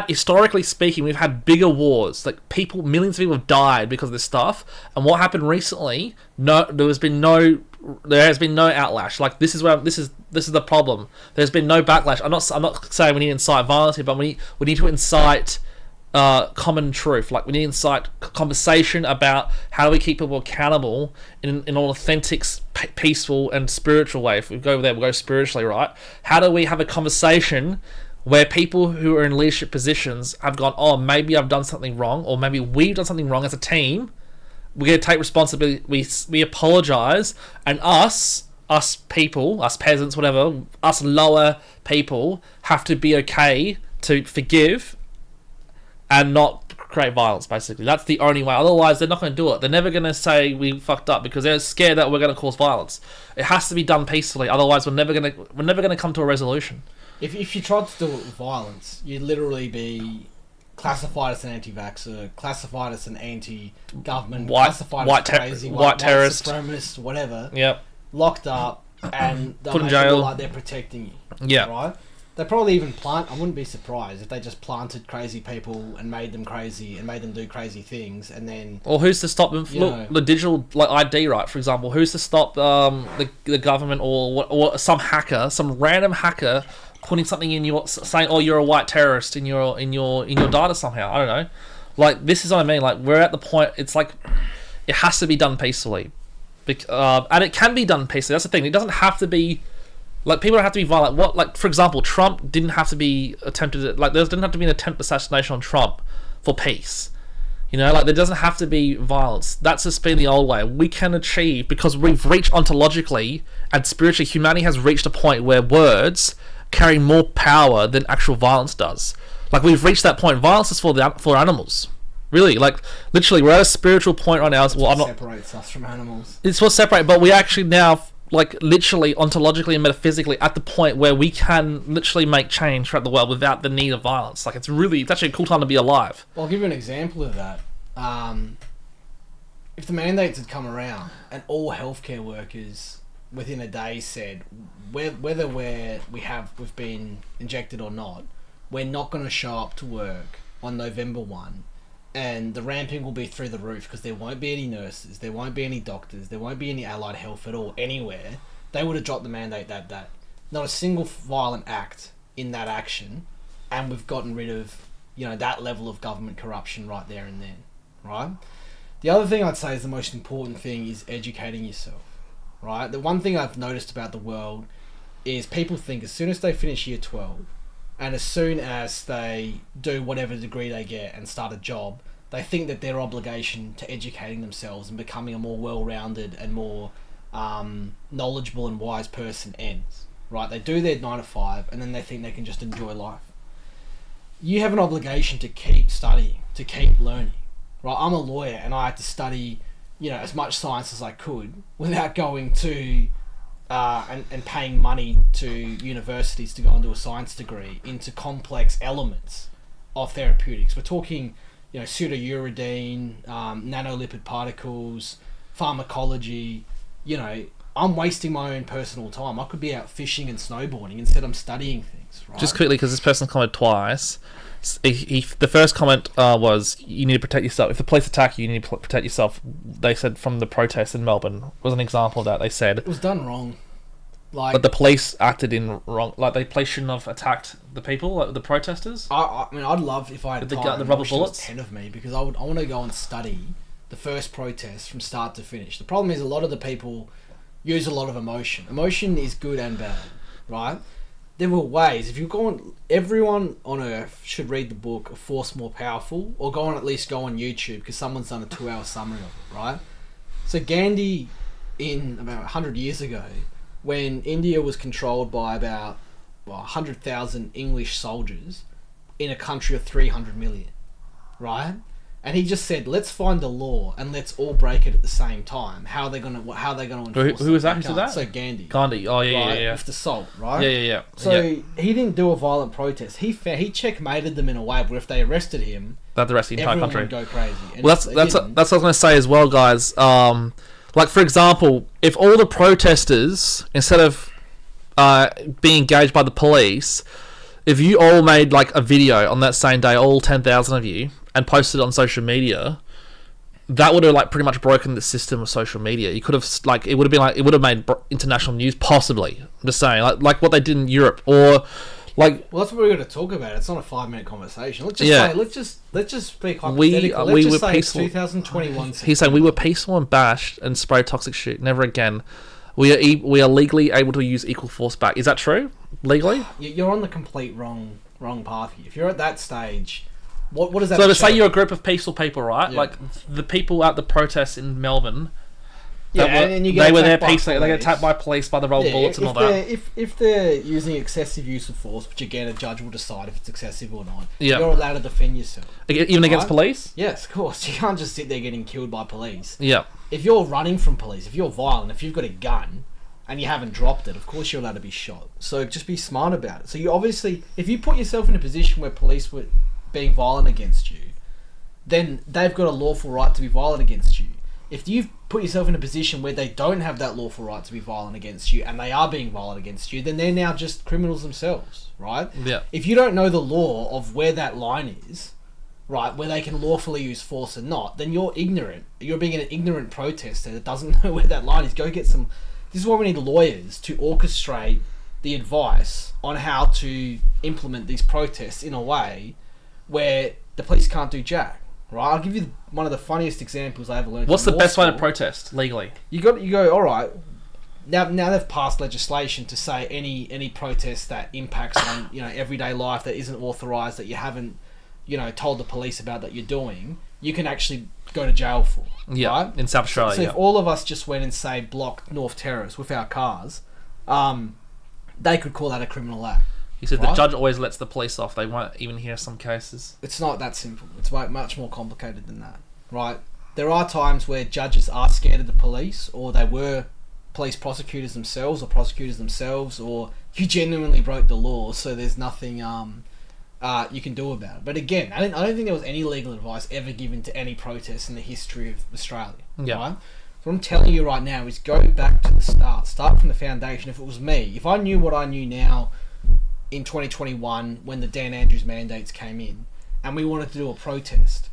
historically speaking, we've had bigger wars. Like millions of people have died because of this stuff. And what happened recently? There has been no outlash. Like this is the problem. There's been no backlash. I'm not saying we need to incite violence here, but we need to incite common truth. Like we need to incite conversation about how do we keep people accountable in an authentic, peaceful, and spiritual way. If we go there, we'll go spiritually, right? How do we have a conversation where people who are in leadership positions have gone, oh, maybe I've done something wrong, or maybe we've done something wrong as a team. We're going to take responsibility. We apologise, and us people, us peasants, whatever, us lower people have to be okay to forgive and not create violence, basically. That's the only way. Otherwise, they're not going to do it. They're never going to say we fucked up because they're scared that we're going to cause violence. It has to be done peacefully. Otherwise, we're never going to come to a resolution. If you tried to do it with violence, you'd literally be classified as an anti-vaxxer, classified as an anti-government, classified as crazy, white terrorist, supremacist, whatever. Yep. Locked up, and they'll put in make jail. it look like they're protecting you. Yeah. Right? They probably even I wouldn't be surprised if they just planted crazy people and made them crazy and made them do crazy things, and then... Or who's to stop them? Look, the digital ID, right, for example, who's to stop the government or some random hacker putting something in your, saying, oh, you're a white terrorist in your data somehow? I don't know. Like, this is what I mean. Like, we're at the point, it's like, it has to be done peacefully. And it can be done peacefully. That's the thing. It doesn't have to be... Like, people don't have to be violent. Like, for example, Trump didn't have to be attempted... Like, there didn't have to be an attempt assassination on Trump for peace. You know, like there doesn't have to be violence. That's just been the old way. We can achieve, because we've reached ontologically and spiritually, humanity has reached a point where words carry more power than actual violence does. Like we've reached that point. Violence is for animals. Really, like literally, we're at a spiritual point right now. Well, separates us from animals. It's what separates, but we actually now, like literally, ontologically and metaphysically, at the point where we can literally make change throughout the world without the need of violence. Like it's actually a cool time to be alive. Well, I'll give you an example of that. If the mandates had come around and all healthcare workers within a day said, whether we've been injected or not, we're not going to show up to work on November 1, and the ramping will be through the roof because there won't be any nurses, there won't be any doctors, there won't be any allied health at all anywhere, they would have dropped the mandate that day. Not a single violent act in that action, and we've gotten rid of, you know, that level of government corruption right there and then, right? The other thing I'd say is the most important thing is educating yourself, right? The one thing I've noticed about the world is people think as soon as they finish year 12 and as soon as they do whatever degree they get and start a job, they think that their obligation to educating themselves and becoming a more well-rounded and more knowledgeable and wise person ends, right? They do their 9 to 5 and then they think they can just enjoy life. You have an obligation to keep studying, to keep learning, right? I'm a lawyer and I had to study, you know, as much science as I could without going to and paying money to universities to go and do a science degree into complex elements of therapeutics. We're talking, you know, pseudouridine, nanolipid particles, pharmacology. You know, I'm wasting my own personal time. I could be out fishing and snowboarding. Instead, I'm studying things, right? Just quickly, because this person commented twice. The first comment was, you need to protect yourself. If the police attack you, you need to protect yourself. They said from the protests in Melbourne was an example of that. They said it was done wrong. Like, but the police acted in wrong. Like the police shouldn't have attacked the people, like the protesters. I mean, I'd love if I had the time, rubber bullets. 10 of me, because I want to go and study the first protest from start to finish. The problem is a lot of the people use a lot of emotion. Emotion is good and bad, right? There were ways. If you go on, everyone on Earth should read the book A Force More Powerful, or at least go on YouTube because someone's done a 2-hour summary of it, right? So Gandhi, in about 100 years ago, when India was controlled by about 100,000 English soldiers in a country of 300 million, right? And he just said, let's find a law and let's all break it at the same time. How are they going to enforce it? Who was that? Who said that? So Gandhi. Gandhi. Oh, yeah, right? yeah. With the salt, right? Yeah. So he didn't do a violent protest. He checkmated them in a way where if they arrested him, that the rest of the entire country would go crazy. And well, that's what I was going to say as well, guys. Like, for example, if all the protesters, instead of being engaged by the police, if you all made like a video on that same day, all 10,000 of you, and posted it on social media, that would have like pretty much broken the system of social media. You could have like it would have made international news, possibly. I'm just saying, like what they did in Europe, or like. Well, that's what we're going to talk about. It's not a 5-minute conversation. Let's just speak hypothetically. We were say peaceful. 2021. He's saying we were peaceful and bashed and sprayed toxic shit. Never again. We are legally able to use equal force back. Is that true? Legally? You're on the complete wrong path here. If you're at that stage, what does that? So to say you're a group of peaceful people, right? Yeah. Like the people at the protests in Melbourne. Yeah, and you get they were there peacefully. They get attacked by police, by the rubber bullets and all that. If they're using excessive use of force, which again a judge will decide if it's excessive or not, yeah. You're allowed to defend yourself. Even against police? Yes, of course. You can't just sit there getting killed by police. Yeah. If you're running from police, if you're violent, if you've got a gun and you haven't dropped it, of course you're allowed to be shot. So just be smart about it. So you obviously, if you put yourself in a position where police were being violent against you, then they've got a lawful right to be violent against you. If you've put yourself in a position where they don't have that lawful right to be violent against you and they are being violent against you, then they're now just criminals themselves, right? Yeah. If you don't know the law of where that line is, right, where they can lawfully use force or not, then you're ignorant. You're being an ignorant protester that doesn't know where that line is. Go get some... This is why we need lawyers to orchestrate the advice on how to implement these protests in a way where the police can't do jack. Right, I'll give you one of the funniest examples I ever learned. What's the best way to protest legally? You go. All right. Now they've passed legislation to say any protest that impacts on everyday life that isn't authorised, that you haven't told the police about that you're doing, you can actually go to jail for. Yeah, right? in South Australia. So if all of us just went and say blocked North Terrace with our cars, they could call that a criminal act. He said right? the judge always lets the police off. They won't even hear some cases. It's not that simple. It's much more complicated than that, right? There are times where judges are scared of the police, or they were police prosecutors themselves, or you genuinely broke the law, so there's nothing you can do about it. But again, I don't think there was any legal advice ever given to any protests in the history of Australia. Yeah. Right? What I'm telling you right now is go back to the start. Start from the foundation. If it was me, if I knew what I knew now in 2021 when the Dan Andrews mandates came in and we wanted to do a protest,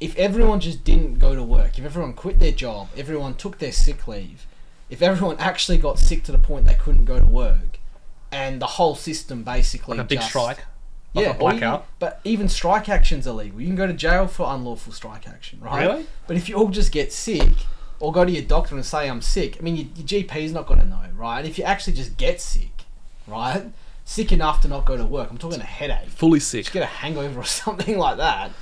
if everyone just didn't go to work, if everyone quit their job, everyone took their sick leave, if everyone actually got sick to the point they couldn't go to work, and the whole system basically like a big just, strike, like yeah, a blackout. but even strike action's illegal. You can go to jail for unlawful strike action, right? Really? But if you all just get sick or go to your doctor and say I'm sick, I mean your GP's not going to know, right? And if you actually just get sick, right, sick enough to not go to work, I'm talking a headache, Fully sick. just get a hangover or something like that,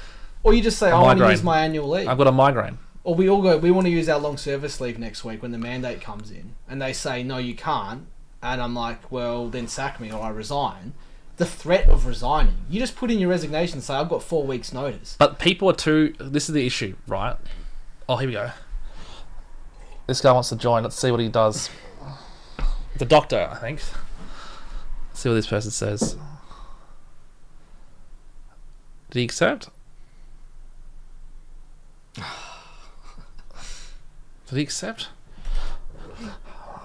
or you just say A I want to migraine. use my annual leave. I've got a migraine. Or we all go, we want to use our long service leave next week when the mandate comes in. And they say, no, you can't. And I'm like, well, then sack me or I resign. The threat of resigning. You just put in your resignation and say, I've got 4 weeks notice. But people are too... This is the issue, right? Oh, here we go. This guy wants to join. Let's see what he does. The doctor, I think. Let's see what this person says. Did he accept? Did he accept?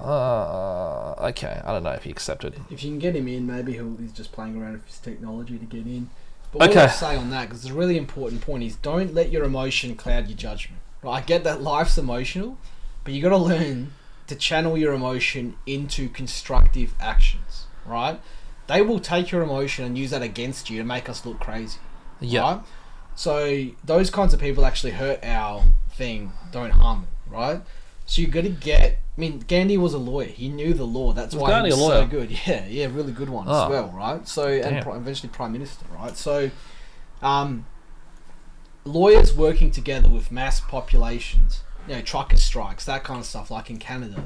Okay, I don't know if he accepted. If you can get him in, maybe he's just playing around with his technology to get in. But what Okay. I'll say on that, because it's a really important point, is don't let your emotion cloud your judgment. Right? I get that life's emotional, but you got to learn to channel your emotion into constructive actions. Right? They will take your emotion and use that against you to make us look crazy. Yeah. Right? So those kinds of people actually hurt our thing, don't harm it, right? So you got to get... I mean, Gandhi was a lawyer. He knew the law. That's Was why Gandhi he was a lawyer? so good. Yeah, really good one Oh. as well, right? So and Damn. eventually Prime Minister, right? So lawyers working together with mass populations, trucker strikes, that kind of stuff, like in Canada,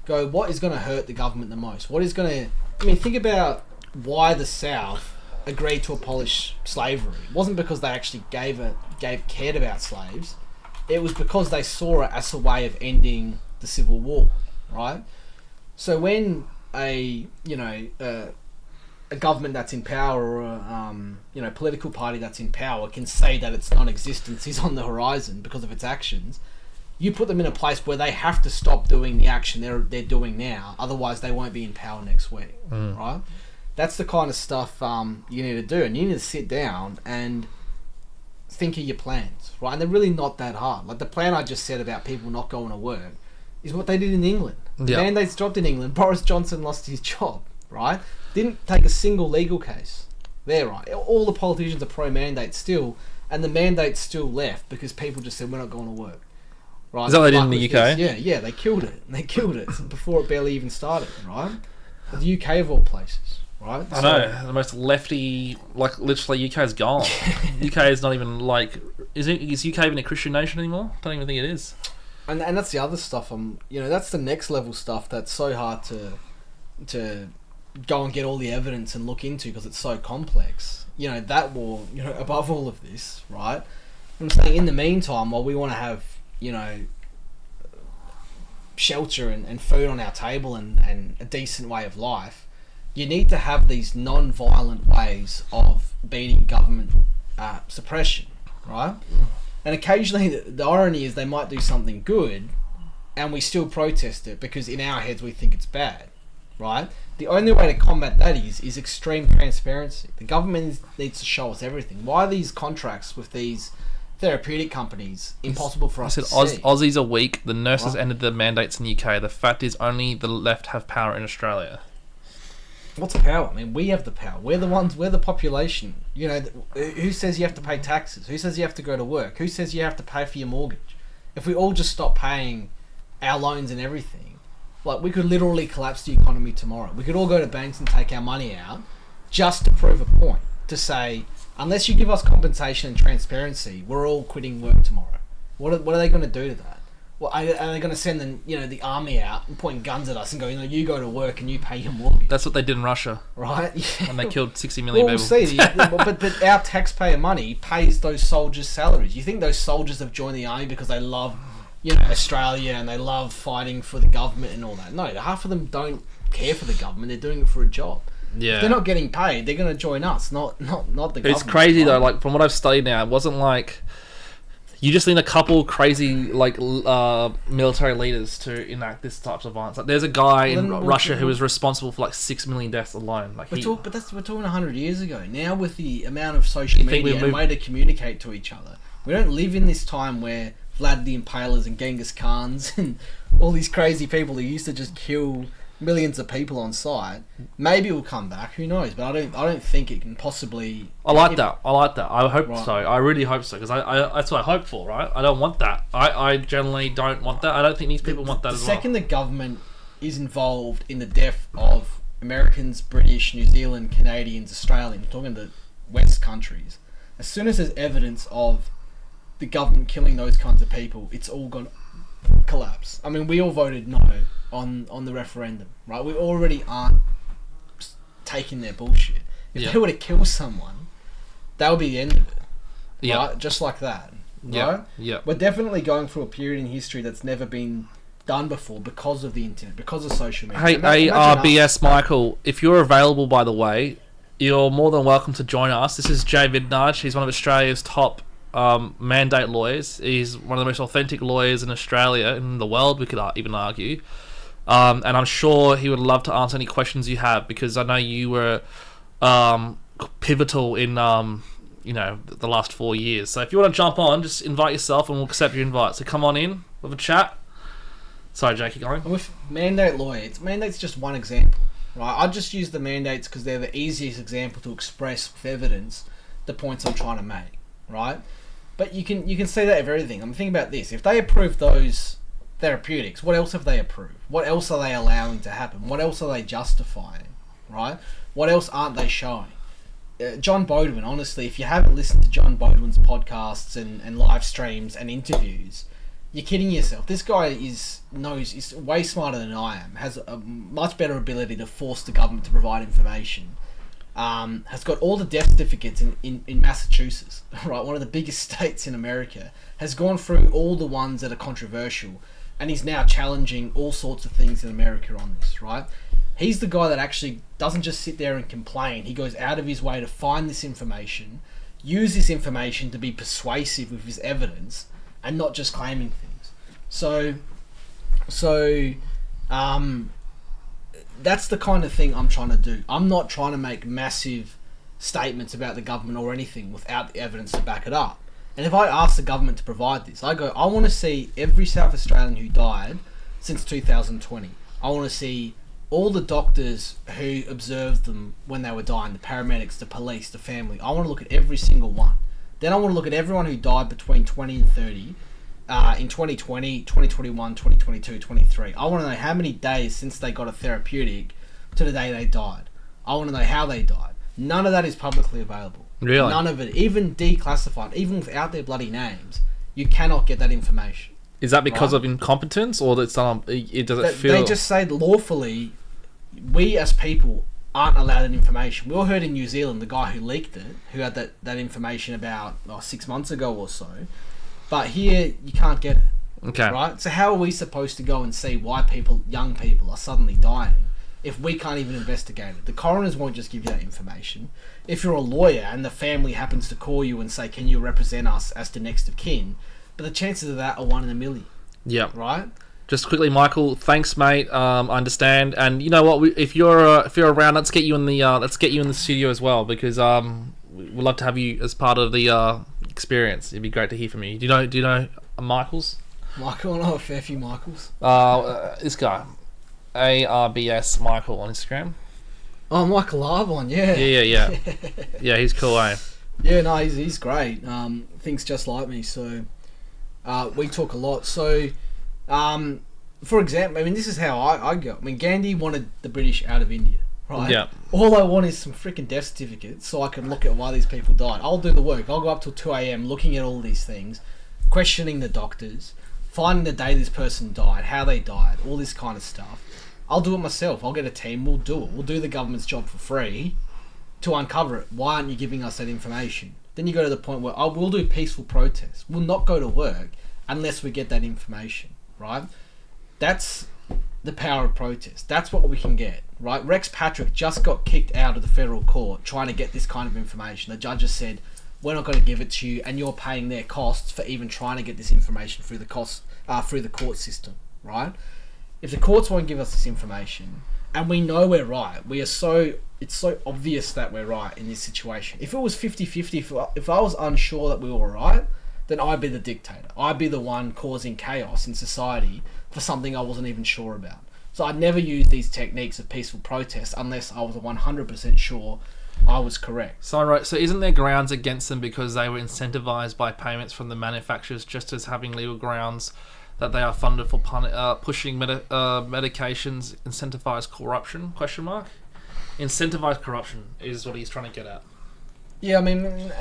go, what is going to hurt the government the most? What is going to... I mean, think about why the South agreed to abolish slavery. It wasn't because they actually cared about slaves. It was because they saw it as a way of ending the Civil War, right? So when a government that's in power or a political party that's in power can say that its non-existence is on the horizon because of its actions, you put them in a place where they have to stop doing the action they're doing now, otherwise they won't be in power next week, right? That's the kind of stuff you need to do, and you need to sit down and think of your plans, right? And they're really not that hard. Like the plan I just said about people not going to work is what they did in England. The Yeah. mandates dropped in England. Boris Johnson lost his job, right? Didn't take a single legal case there, right? All the politicians are pro-mandate still, and the mandates still left because people just said, we're not going to work. Right? Is that what they did in Like the with UK? this. Yeah, they killed it. They killed it before it barely even started, right? The UK of all places, right? I know, the most lefty, like literally UK's gone. UK is not even like... Is UK even a Christian nation anymore? I don't even think it is. And that's the other stuff. That's the next level stuff that's so hard to go and get all the evidence and look into because it's so complex. That war, above all of this, right? I'm saying in the meantime, while we want to have, shelter and food on our table and a decent way of life, you need to have these non-violent ways of beating government suppression, right? And occasionally the irony is they might do something good and we still protest it because in our heads we think it's bad, right? The only way to combat that is extreme transparency. The government needs to show us everything. Why are these contracts with these therapeutic companies impossible for us to see? Aussies are weak. The nurses ended the mandates in the UK. The fact is only the left have power in Australia. What's power? I mean, we have the power. We're the population. Who says you have to pay taxes? Who says you have to go to work? Who says you have to pay for your mortgage? If we all just stop paying our loans and everything, like we could literally collapse the economy tomorrow. We could all go to banks and take our money out just to prove a point. To say, unless you give us compensation and transparency, we're all quitting work tomorrow. What are they going to do to that? Well, are they going to send the army out and pointing guns at us and go, you go to work and you pay your mortgage? That's what they did in Russia, right? Yeah. When they killed 60 million people. We'll see. but our taxpayer money pays those soldiers' salaries. You think those soldiers have joined the army because they love, Australia and they love fighting for the government and all that? No, half of them don't care for the government. They're doing it for a job. Yeah. If they're not getting paid, they're going to join us, not the government. It's crazy though. Like from what I've studied now, it wasn't like. You just need a couple crazy military leaders to enact this types of violence. Like, there's a guy in Russia who was responsible for 6 million deaths alone. Like we're talking 100 years ago. Now with the amount of social media and way to communicate to each other, we don't live in this time where Vlad the Impalers and Genghis Khans and all these crazy people who used to just kill millions of people on sight. Maybe it will come back. Who knows? But I don't think it can possibly. I like that. I hope so. I really hope so because I that's what I hope for. Right? I don't want that. I generally don't want that. I don't think these people want that as well. The second the government is involved in the death of Americans, British, New Zealand, Canadians, Australians, talking the West countries, as soon as there's evidence of the government killing those kinds of people, it's all gonna collapse. I mean, we all voted no on the referendum, right? We already aren't taking their bullshit. If they were to kill someone, that would be the end of it, right? Just like that, right? Yeah. We're definitely going through a period in history that's never been done before because of the internet, because of social media. Hey, RBS Michael, if you're available, by the way, you're more than welcome to join us. This is Jay Vidanage. He's one of Australia's top mandate lawyers. He's one of the most authentic lawyers in Australia, in the world, we could even argue. And I'm sure he would love to answer any questions you have because I know you were pivotal in the last 4 years. So if you want to jump on, just invite yourself and we'll accept your invite. So come on in, we'll have a chat. Sorry, Jake, keep going. With mandate lawyers, mandate's just one example, right? I just use the mandates because they're the easiest example to express with evidence the points I'm trying to make, right? But you can say that of everything. I'm thinking about this. If they approve those therapeutics, what else have they approved? What else are they allowing to happen? What else are they justifying, right? What else aren't they showing? John Bodwin, honestly, if you haven't listened to John Bodwin's podcasts and live streams and interviews, you're kidding yourself. This guy is way smarter than I am, has a much better ability to force the government to provide information, has got all the death certificates in Massachusetts, right, one of the biggest states in America, has gone through all the ones that are controversial, and he's now challenging all sorts of things in America on this, right? He's the guy that actually doesn't just sit there and complain. He goes out of his way to find this information, use this information to be persuasive with his evidence, and not just claiming things. So that's the kind of thing I'm trying to do. I'm not trying to make massive statements about the government or anything without the evidence to back it up. And if I ask the government to provide this, I want to see every South Australian who died since 2020. I want to see all the doctors who observed them when they were dying, the paramedics, the police, the family. I want to look at every single one. Then I want to look at everyone who died between 20 and 30 in 2020, 2021, 2022, 23. I want to know how many days since they got a therapeutic to the day they died. I want to know how they died. None of that is publicly available. Really? None of it. Even declassified, even without their bloody names, you cannot get that information. Is that because of incompetence, or that They just say lawfully, we as people aren't allowed that information. We all heard in New Zealand the guy who leaked it, who had that information about 6 months ago or so. But here, you can't get it. Okay. Right? So how are we supposed to go and see why young people are suddenly dying if we can't even investigate it? The coroners won't just give you that information. If you're a lawyer and the family happens to call you and say, can you represent us as the next of kin? But the chances of that are 1 in a million. Yeah. Right? Just quickly, Michael. Thanks, mate. I understand. And you know what? If you're around, let's get you in the studio as well, because we'd love to have you as part of the experience. It'd be great to hear from you. Do you know Michaels? Michael, I know a fair few Michaels. This guy, ARBS Michael on Instagram. Oh, Michael Arbon, yeah. Yeah. Yeah, he's cool, eh? Yeah, no, he's great. Thinks just like me, so we talk a lot. So, for example, I mean, this is how I go. I mean, Gandhi wanted the British out of India, right? Yeah. All I want is some freaking death certificates so I can look at why these people died. I'll do the work. I'll go up till 2 a.m. looking at all these things, questioning the doctors, finding the day this person died, how they died, all this kind of stuff. I'll do it myself. I'll get a team. We'll do it. We'll do the government's job for free to uncover it. Why aren't you giving us that information? Then you go to the point where we'll do peaceful protests. We'll not go to work unless we get that information, right? That's the power of protest. That's what we can get, right? Rex Patrick just got kicked out of the federal court trying to get this kind of information. The judges said, we're not going to give it to you, and you're paying their costs for even trying to get this information through the court system, right? If the courts won't give us this information, and we know we're right, it's so obvious that we're right in this situation. If it was 50-50, if I was unsure that we were right, then I'd be the dictator. I'd be the one causing chaos in society for something I wasn't even sure about. So I'd never use these techniques of peaceful protest unless I was 100% sure I was correct. So right. So isn't there grounds against them because they were incentivized by payments from the manufacturers, just as having legal grounds that they are funded for pushing medications incentivize corruption? Question mark. Incentivize corruption is what he's trying to get at. Yeah, I mean,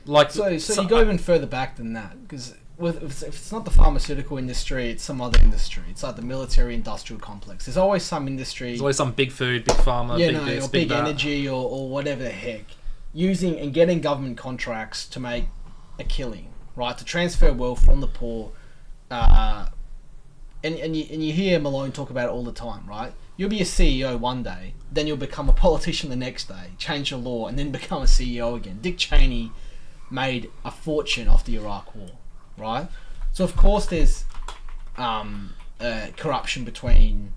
like so you go even further back than that, because if it's not the pharmaceutical industry, it's some other industry. It's like the military-industrial complex. There's always some industry. There's always some big food, big pharma, big this, or big that. energy, or whatever the heck, using and getting government contracts to make a killing, right? To transfer wealth from the poor. And you hear Malone talk about it all the time, right? You'll be a CEO one day, then you'll become a politician the next day, change the law, and then become a CEO again. Dick Cheney made a fortune off the Iraq War, right? So of course there's corruption between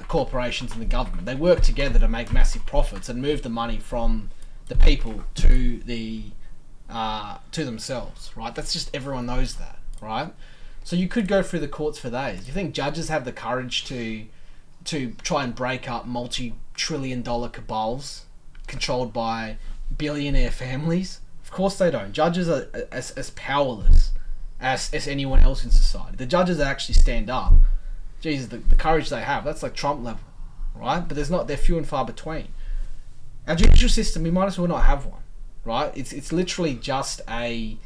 corporations and the government. They work together to make massive profits and move the money from the people to themselves, right? That's just, everyone knows that, right? So you could go through the courts for days. Do you think judges have the courage to try and break up multi-trillion-dollar cabals controlled by billionaire families? Of course they don't. Judges are as powerless as anyone else in society. The judges that actually stand up, Jesus, the courage they have, that's like Trump level, right? But they're few and far between. Our judicial system, we might as well not have one, right? It's literally just a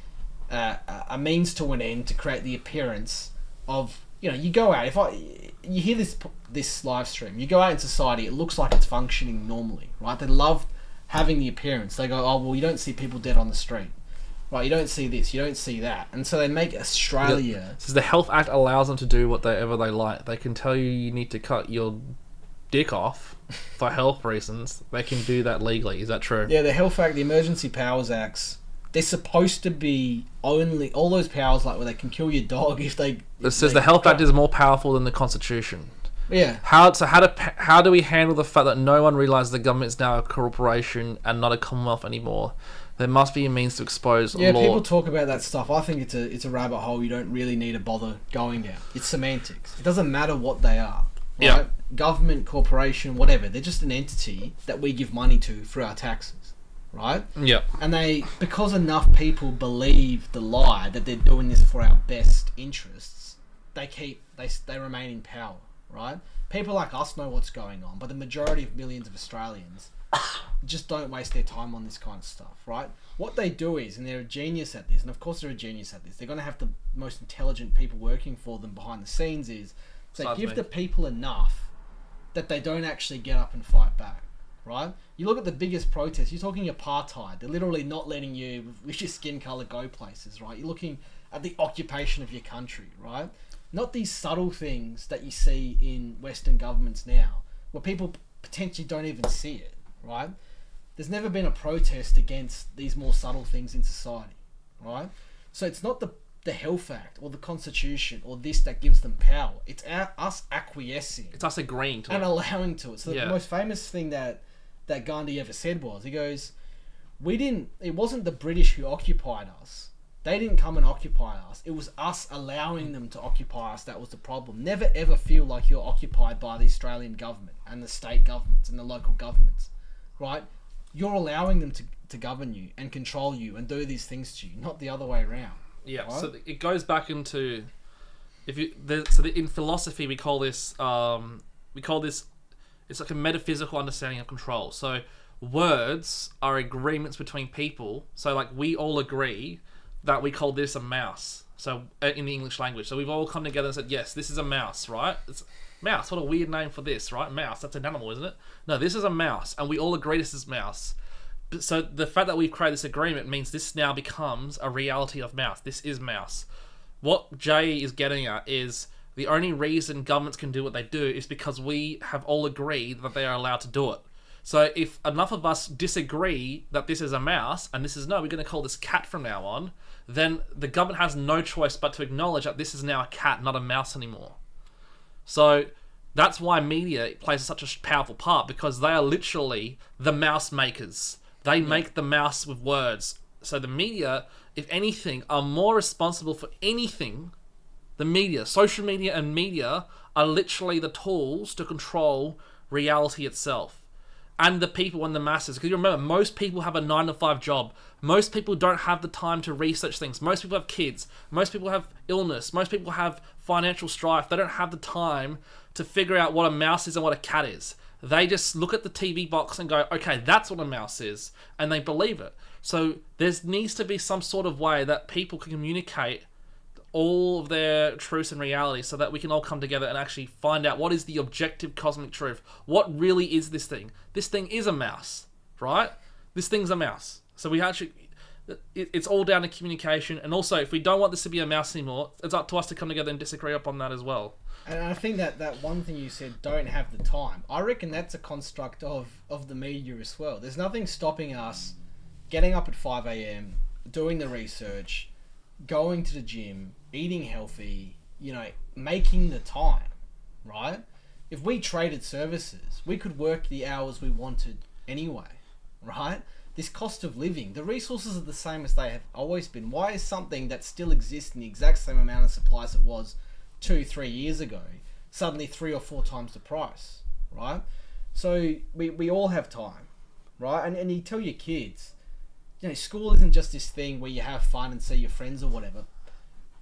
means to an end to create the appearance of, you go out, you hear this live stream, you go out in society, it looks like it's functioning normally, right? They love having the appearance. They go, oh, well, you don't see people dead on the street, right? You don't see this, you don't see that. And so they make Australia... So the Health Act allows them to do whatever they like. They can tell you need to cut your dick off for health reasons. They can do that legally. Is that true? Yeah, the Health Act, the Emergency Powers Acts, they're supposed to be only... All those powers, like where they can kill your dog if they... It says the Health Act is more powerful than the Constitution. Yeah. How do we handle the fact that no one realises the government is now a corporation and not a commonwealth anymore? There must be a means to expose law. People talk about that stuff. I think it's a rabbit hole you don't really need to bother going down. It's semantics. It doesn't matter what they are. Right? Yeah. Government, corporation, whatever. They're just an entity that we give money to through our taxes. Right? Yeah. And because enough people believe the lie that they're doing this for our best interests, they remain in power. Right? People like us know what's going on, but the majority of millions of Australians just don't waste their time on this kind of stuff, right? What they do is, and they're a genius at this, and of course they're a genius at this, they're going to have the most intelligent people working for them behind the scenes, is they give the people enough that they don't actually get up and fight back, right? You look at the biggest protests, you're talking apartheid. They're literally not letting you, with your skin colour, go places, right? You're looking at the occupation of your country, right? Not these subtle things that you see in Western governments now, where people potentially don't even see it, right? There's never been a protest against these more subtle things in society, right? So it's not the Health Act or the Constitution or this that gives them power. It's us acquiescing. It's us agreeing to and it. allowing to it. So the most famous thing that Gandhi ever said was, he goes, it wasn't the British who occupied us. They didn't come and occupy us. It was us allowing them to occupy us that was the problem. Never ever feel like you're occupied by the Australian government and the state governments and the local governments, right? You're allowing them to govern you and control you and do these things to you, not the other way around. Yeah, right? so it goes back into... in philosophy, we call this It's like a metaphysical understanding of control. So words are agreements between people. So like we all agree that we call this a mouse. So in the English language, so we've all come together and said, yes, this is a mouse, right? It's mouse. What a weird name for this, right? Mouse. That's an animal, isn't it? No, this is a mouse, and we all agree this is mouse. So the fact that we've created this agreement means this now becomes a reality of mouse. This is mouse. What Jay is getting at is the only reason governments can do what they do is because we have all agreed that they are allowed to do it. So if enough of us disagree that this is a mouse and this is no, we're going to call this cat from now on, then the government has no choice but to acknowledge that this is now a cat, not a mouse anymore. So that's why media plays such a powerful part, because they are literally the mouse makers. They make the mouse with words. So the media, if anything, are more responsible for anything. The media, social media and media are literally the tools to control reality itself. And the people and the masses. Because you remember, most people have a 9-to-5 job. Most people don't have the time to research things. Most people have kids. Most people have illness. Most people have financial strife. They don't have the time to figure out what a mouse is and what a cat is. They just look at the TV box and go, okay, that's what a mouse is. And they believe it. So there needs to be some sort of way that people can communicate all of their truths and reality so that we can all come together and actually find out what is the objective cosmic truth. What really is this thing? This thing is a mouse, right? This thing's a mouse. So we actually, it's all down to communication. And also, if we don't want this to be a mouse anymore, it's up to us to come together and disagree upon that as well. And I think that one thing you said, don't have the time, I reckon that's a construct of the media as well. There's nothing stopping us getting up at 5 a.m, doing the research, going to the gym, eating healthy, making the time, right? If we traded services, we could work the hours we wanted anyway, right? This cost of living, the resources are the same as they have always been. Why is something that still exists in the exact same amount of supply as it was 2-3 years ago suddenly 3 or 4 times the price, right? So we all have time, right? And you tell your kids, school isn't just this thing where you have fun and see your friends or whatever.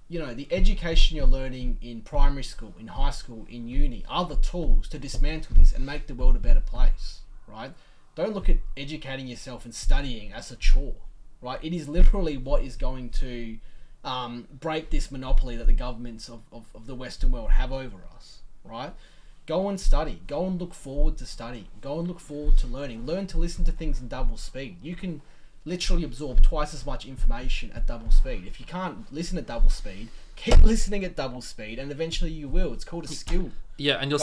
The education you're learning in primary school, in high school, in uni are the tools to dismantle this and make the world a better place, right? Don't look at educating yourself and studying as a chore, right? It is literally what is going to break this monopoly that the governments of the Western world have over us, right? Go and study. Go and look forward to studying. Go and look forward to learning. Learn to listen to things in double speed. You can literally absorb twice as much information at double speed. If you can't listen at double speed, keep listening at double speed, and eventually you will. It's called a skill. Yeah, and your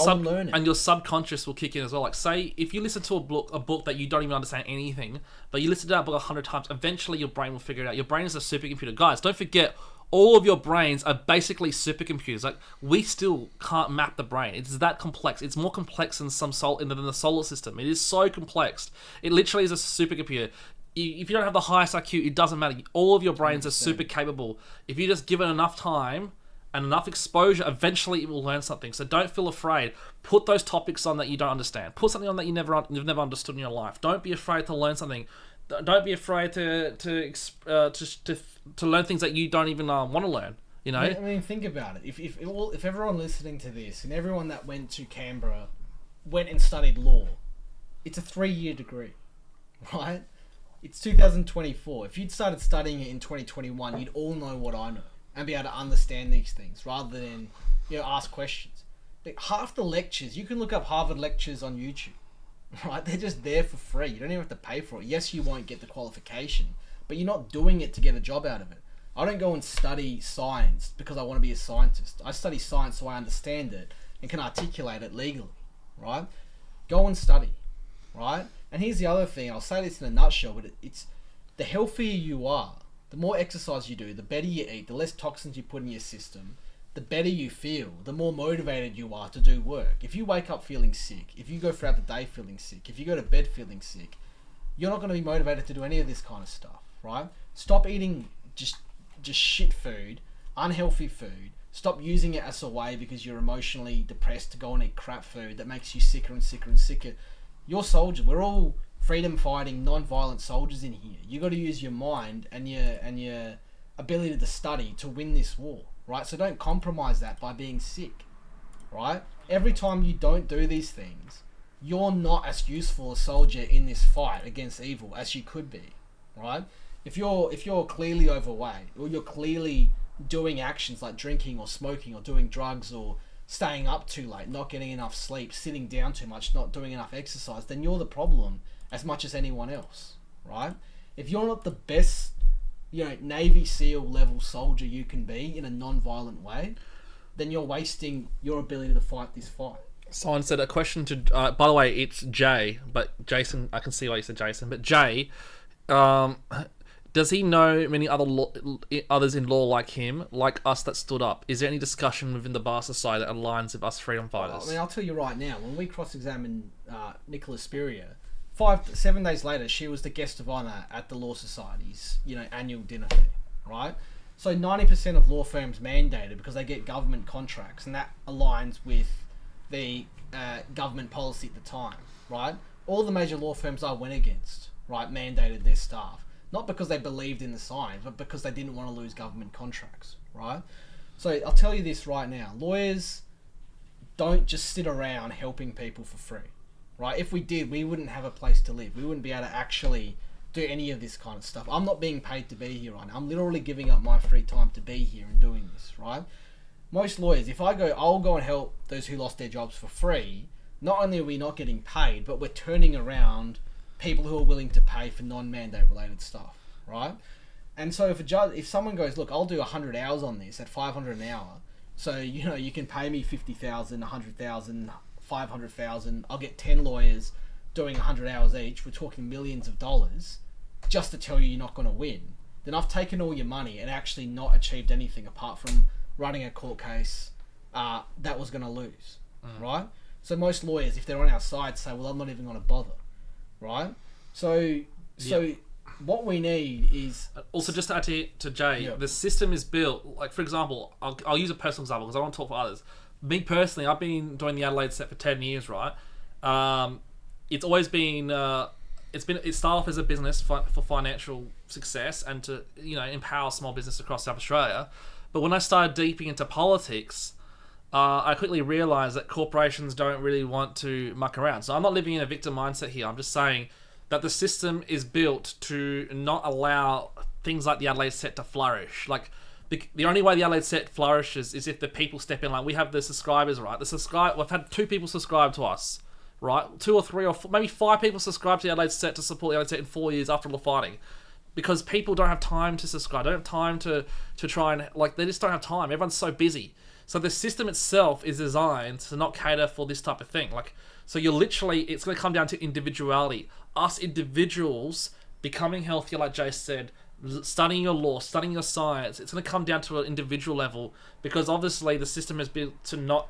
your subconscious will kick in as well. Like, say if you listen to a book that you don't even understand anything, but you listen to that book 100 times, eventually your brain will figure it out. Your brain is a supercomputer. Guys, don't forget, all of your brains are basically supercomputers. Like, we still can't map the brain. It's that complex. It's more complex than than the solar system. It is so complex. It literally is a supercomputer. If you don't have the highest IQ, it doesn't matter. All of your brains are super capable. If you just give it enough time and enough exposure, eventually it will learn something. So don't feel afraid. Put those topics on that you don't understand. Put something on that you've never understood in your life. Don't be afraid to learn something. Don't be afraid to learn things that you don't even want to learn. I mean, think about it. If everyone listening to this and everyone that went to Canberra went and studied law, it's a 3-year degree, right? It's 2024. If you'd started studying it in 2021, you'd all know what I know and be able to understand these things rather than, ask questions. Like, half the lectures, you can look up Harvard lectures on YouTube, right? They're just there for free. You don't even have to pay for it. Yes, you won't get the qualification, but you're not doing it to get a job out of it. I don't go and study science because I want to be a scientist. I study science so I understand it and can articulate it legally, right? Go and study, right? And here's the other thing, I'll say this in a nutshell, but it's the healthier you are, the more exercise you do, the better you eat, the less toxins you put in your system, the better you feel, the more motivated you are to do work. If you wake up feeling sick, if you go throughout the day feeling sick, if you go to bed feeling sick, you're not going to be motivated to do any of this kind of stuff, right? Stop eating just shit food, unhealthy food. Stop using it as a way because you're emotionally depressed to go and eat crap food that makes you sicker and sicker and sicker. You're soldiers. We're all freedom-fighting, non-violent soldiers in here. You got to use your mind and your ability to study to win this war, right? So don't compromise that by being sick, right? Every time you don't do these things, you're not as useful a soldier in this fight against evil as you could be, right? If you're clearly overweight, or you're clearly doing actions like drinking or smoking or doing drugs or staying up too late, not getting enough sleep, sitting down too much, not doing enough exercise, then you're the problem as much as anyone else, right? If you're not the best, Navy SEAL level soldier you can be in a non-violent way, then you're wasting your ability to fight this fight. Someone said a question to. By the way, it's Jay, but Jason. I can see why you said Jason, but Jay. Does he know many others in law like him, like us that stood up? Is there any discussion within the bar society that aligns with us freedom fighters? I mean, I'll tell you right now, when we cross-examined Nicola Spurrier, 7 days later, she was the guest of honour at the Law Society's, annual dinner thing, right? So 90% of law firms mandated because they get government contracts, and that aligns with the government policy at the time, right? All the major law firms I went against, right, mandated their staff. Not because they believed in the science, but because they didn't want to lose government contracts, right? So I'll tell you this right now. Lawyers don't just sit around helping people for free, right? If we did, we wouldn't have a place to live. We wouldn't be able to actually do any of this kind of stuff. I'm not being paid to be here right now. I'm literally giving up my free time to be here and doing this, right? Most lawyers, if I go, I'll go and help those who lost their jobs for free. Not only are we not getting paid, but we're turning around people who are willing to pay for non-mandate related stuff, right? And so if someone goes, look, I'll do 100 hours on this at $500 an hour, so you can pay me 50,000, 100,000, 500,000. I'll get 10 lawyers doing 100 hours each. We're talking millions of dollars, just to tell you you're not going to win. Then I've taken all your money and actually not achieved anything apart from running a court case that was going to lose, right? So most lawyers, if they're on our side, say, well, I'm not even going to bother. Right, so what we need is also, just to add to Jay, the system is built. Like, for example, I'll use a personal example because I want to talk for others. Me personally, I've been doing the Adelaide set for 10 years. Right, it's always been it started off as a business for financial success and to empower small business across South Australia. But when I started deeping into politics, I quickly realised that corporations don't really want to muck around. So I'm not living in a victim mindset here. I'm just saying that the system is built to not allow things like the Adelaide set to flourish. Like, the only way the Adelaide set flourishes is if the people step in. Like, we have the subscribers, right? We've had 2 people subscribe to us, right? 2 or 3 or 4, maybe 5 people subscribe to the Adelaide set to support the Adelaide set in 4 years after all the fighting. Because people don't have time to subscribe, don't have time to try and, they just don't have time. Everyone's so busy. So the system itself is designed to not cater for this type of thing. So you're literally, it's going to come down to individuality. Us individuals becoming healthier, like Jay said, studying your law, studying your science. It's going to come down to an individual level because obviously the system is built to not,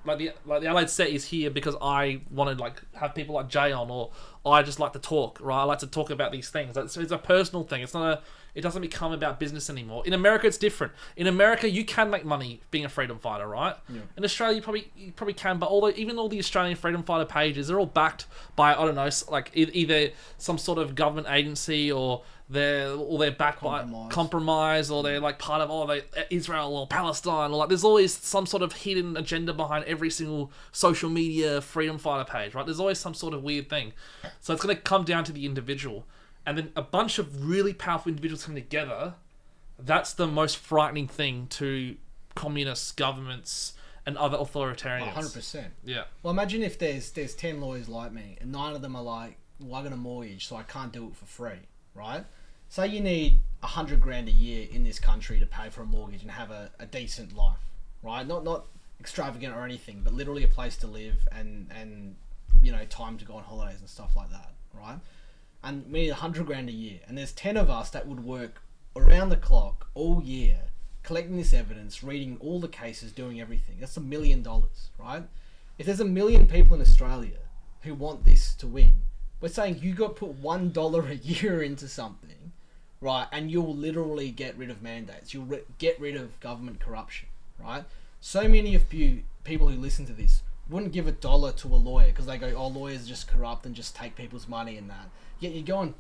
the Adelaide set is here because I want to have people like Jay on, or I just like to talk, right? I like to talk about these things. It's a personal thing. It doesn't become about business anymore. In America, it's different. In America, you can make money being a freedom fighter, right? Yeah. In Australia, you probably can, but even all the Australian freedom fighter pages, they're all backed by, I don't know, either some sort of government agency, or they're backed by compromise, or they're part of Israel or Palestine, or there's always some sort of hidden agenda behind every single social media freedom fighter page, right? There's always some sort of weird thing. So it's going to come down to the individual. And then a bunch of really powerful individuals come together. That's the most frightening thing to communist governments and other authoritarians. 100%. Yeah. Well, imagine if there's 10 lawyers like me, and 9 of them are like, well, I got a mortgage, so I can't do it for free, right? Say you need $100,000 a year in this country to pay for a mortgage and have a decent life, right? Not extravagant or anything, but literally a place to live and time to go on holidays and stuff like that, right? And we need $100,000 a year, and there's 10 of us that would work around the clock all year, collecting this evidence, reading all the cases, doing everything. That's $1 million, right? If there's 1 million people in Australia who want this to win, we're saying you got to put $1 a year into something, right? And you'll literally get rid of mandates. You'll get rid of government corruption, right? So many of you people who listen to this wouldn't give $1 to a lawyer because they go, oh, lawyers are just corrupt and just take people's money and that. Yet you go and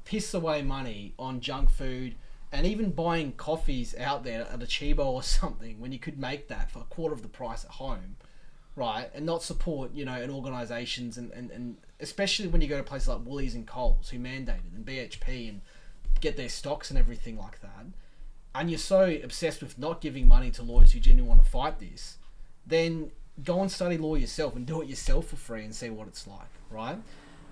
piss away money on junk food and even buying coffees out there at a Chibo or something when you could make that for a quarter of the price at home. right, and not support, and organisations and especially when you go to places like Woolies and Coles who mandated and BHP and get their stocks and everything like that, and you're so obsessed with not giving money to lawyers who genuinely want to fight this, then go and study law yourself and do it yourself for free and see what it's like, right?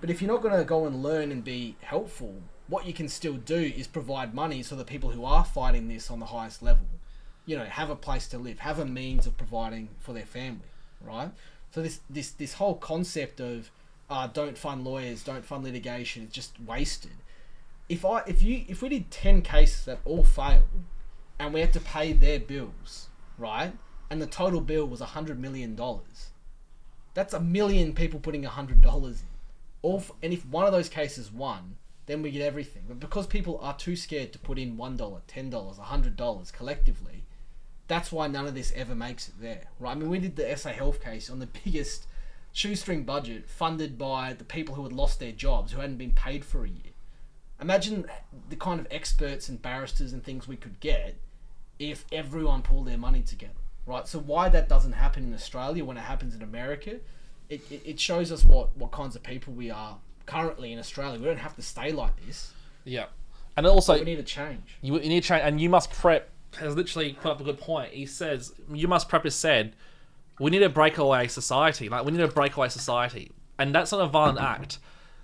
But if you're not going to go and learn and be helpful, what you can still do is provide money so that people who are fighting this on the highest level, have a place to live, have a means of providing for their family, right? So this whole concept of don't fund lawyers, don't fund litigation, is just wasted. If we did 10 cases that all failed, and we had to pay their bills, right? And the total bill was $100 million. That's 1 million people putting $100 in. And if one of those cases won, then we get everything. But because people are too scared to put in $1, $10, $100 collectively, that's why none of this ever makes it there, right? I mean, we did the SA Health case on the biggest shoestring budget funded by the people who had lost their jobs, who hadn't been paid for a year. Imagine the kind of experts and barristers and things we could get if everyone pulled their money together, right? So why that doesn't happen in Australia when it happens in America, it shows us what kinds of people we are currently in Australia. We don't have to stay like this. Yeah. And also, but we need to change. You need to change, and You Must Prep has literally put up a good point. He says, You Must Prep has said, we need a breakaway society. Like, we need a breakaway society. And that's not a violent act.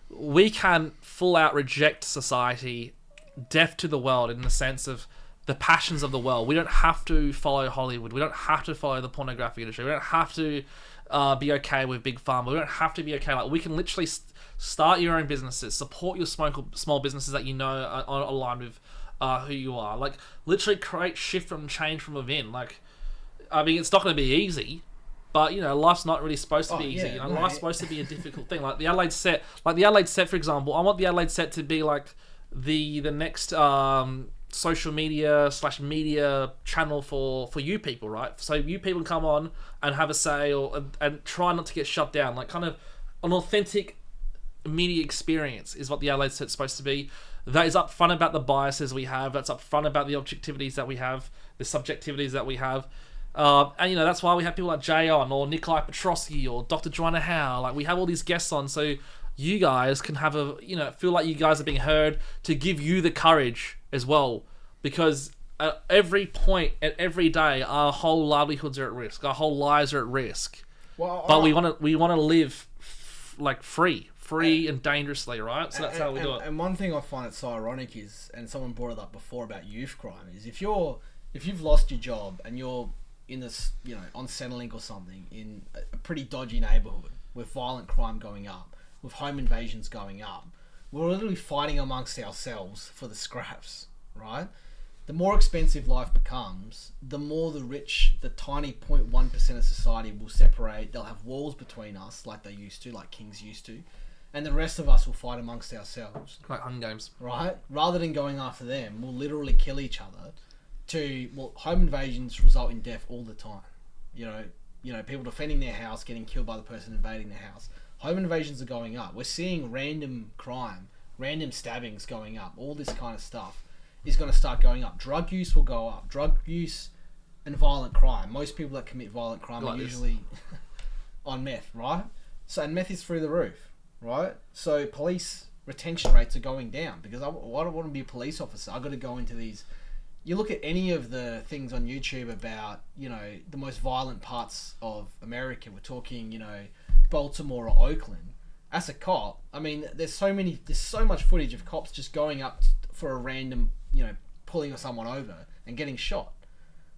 We can full out reject society, deaf to the world in the sense of the passions of the world. We don't have to follow Hollywood. We don't have to follow the pornographic industry. We don't have to be okay with big pharma. We don't have to be okay. Like, we can literally start your own businesses, support your small businesses that are aligned with who you are. Like, literally create shift and change from within. Like, I mean, it's not going to be easy, but life's not really supposed to be easy. Yeah, life's supposed to be a difficult thing. Like the Adelaide set, for example. I want the Adelaide set to be like the next social media channel for you people, right? So you people come on and have a say, and try not to get shut down. Like, kind of an authentic media experience is what the Adelaide set's supposed to be. That is upfront about the biases we have. That's upfront about the objectivities that we have, the subjectivities that we have. And that's why we have people like Jay on, or Nikolai Petrosky, or Dr. Joanna Howe. Like, we have all these guests on, so you guys can have feel like you guys are being heard, to give you the courage as well, because at every point, at every day, our whole livelihoods are at risk, our whole lives are at risk. Well, but we want to live like free and dangerously, right? So that's how we do it. And one thing I find it so ironic is, and someone brought it up before about youth crime, is if you've lost your job and you're in this, on Centrelink or something, in a pretty dodgy neighbourhood with violent crime going up, with home invasions going up, we're literally fighting amongst ourselves for the scraps, right? The more expensive life becomes, the more the rich, the tiny 0.1% of society will separate. They'll have walls between us like they used to, like kings used to, and the rest of us will fight amongst ourselves. Like Hunger Games. Right? Rather than going after them, we'll literally kill each other. Home invasions result in death all the time. People defending their house getting killed by the person invading their house. Home invasions are going up. We're seeing random crime, random stabbings going up. All this kind of stuff is going to start going up. Drug use will go up. Drug use and violent crime. Most people that commit violent crime are usually on meth, right? So, and meth is through the roof, right? So police retention rates are going down, because I don't want to be a police officer. I've got to go into these. You look at any of the things on YouTube about, the most violent parts of America. We're talking, Baltimore or Oakland. As a cop, I mean, there's so much footage of cops just going up for a random, pulling someone over and getting shot.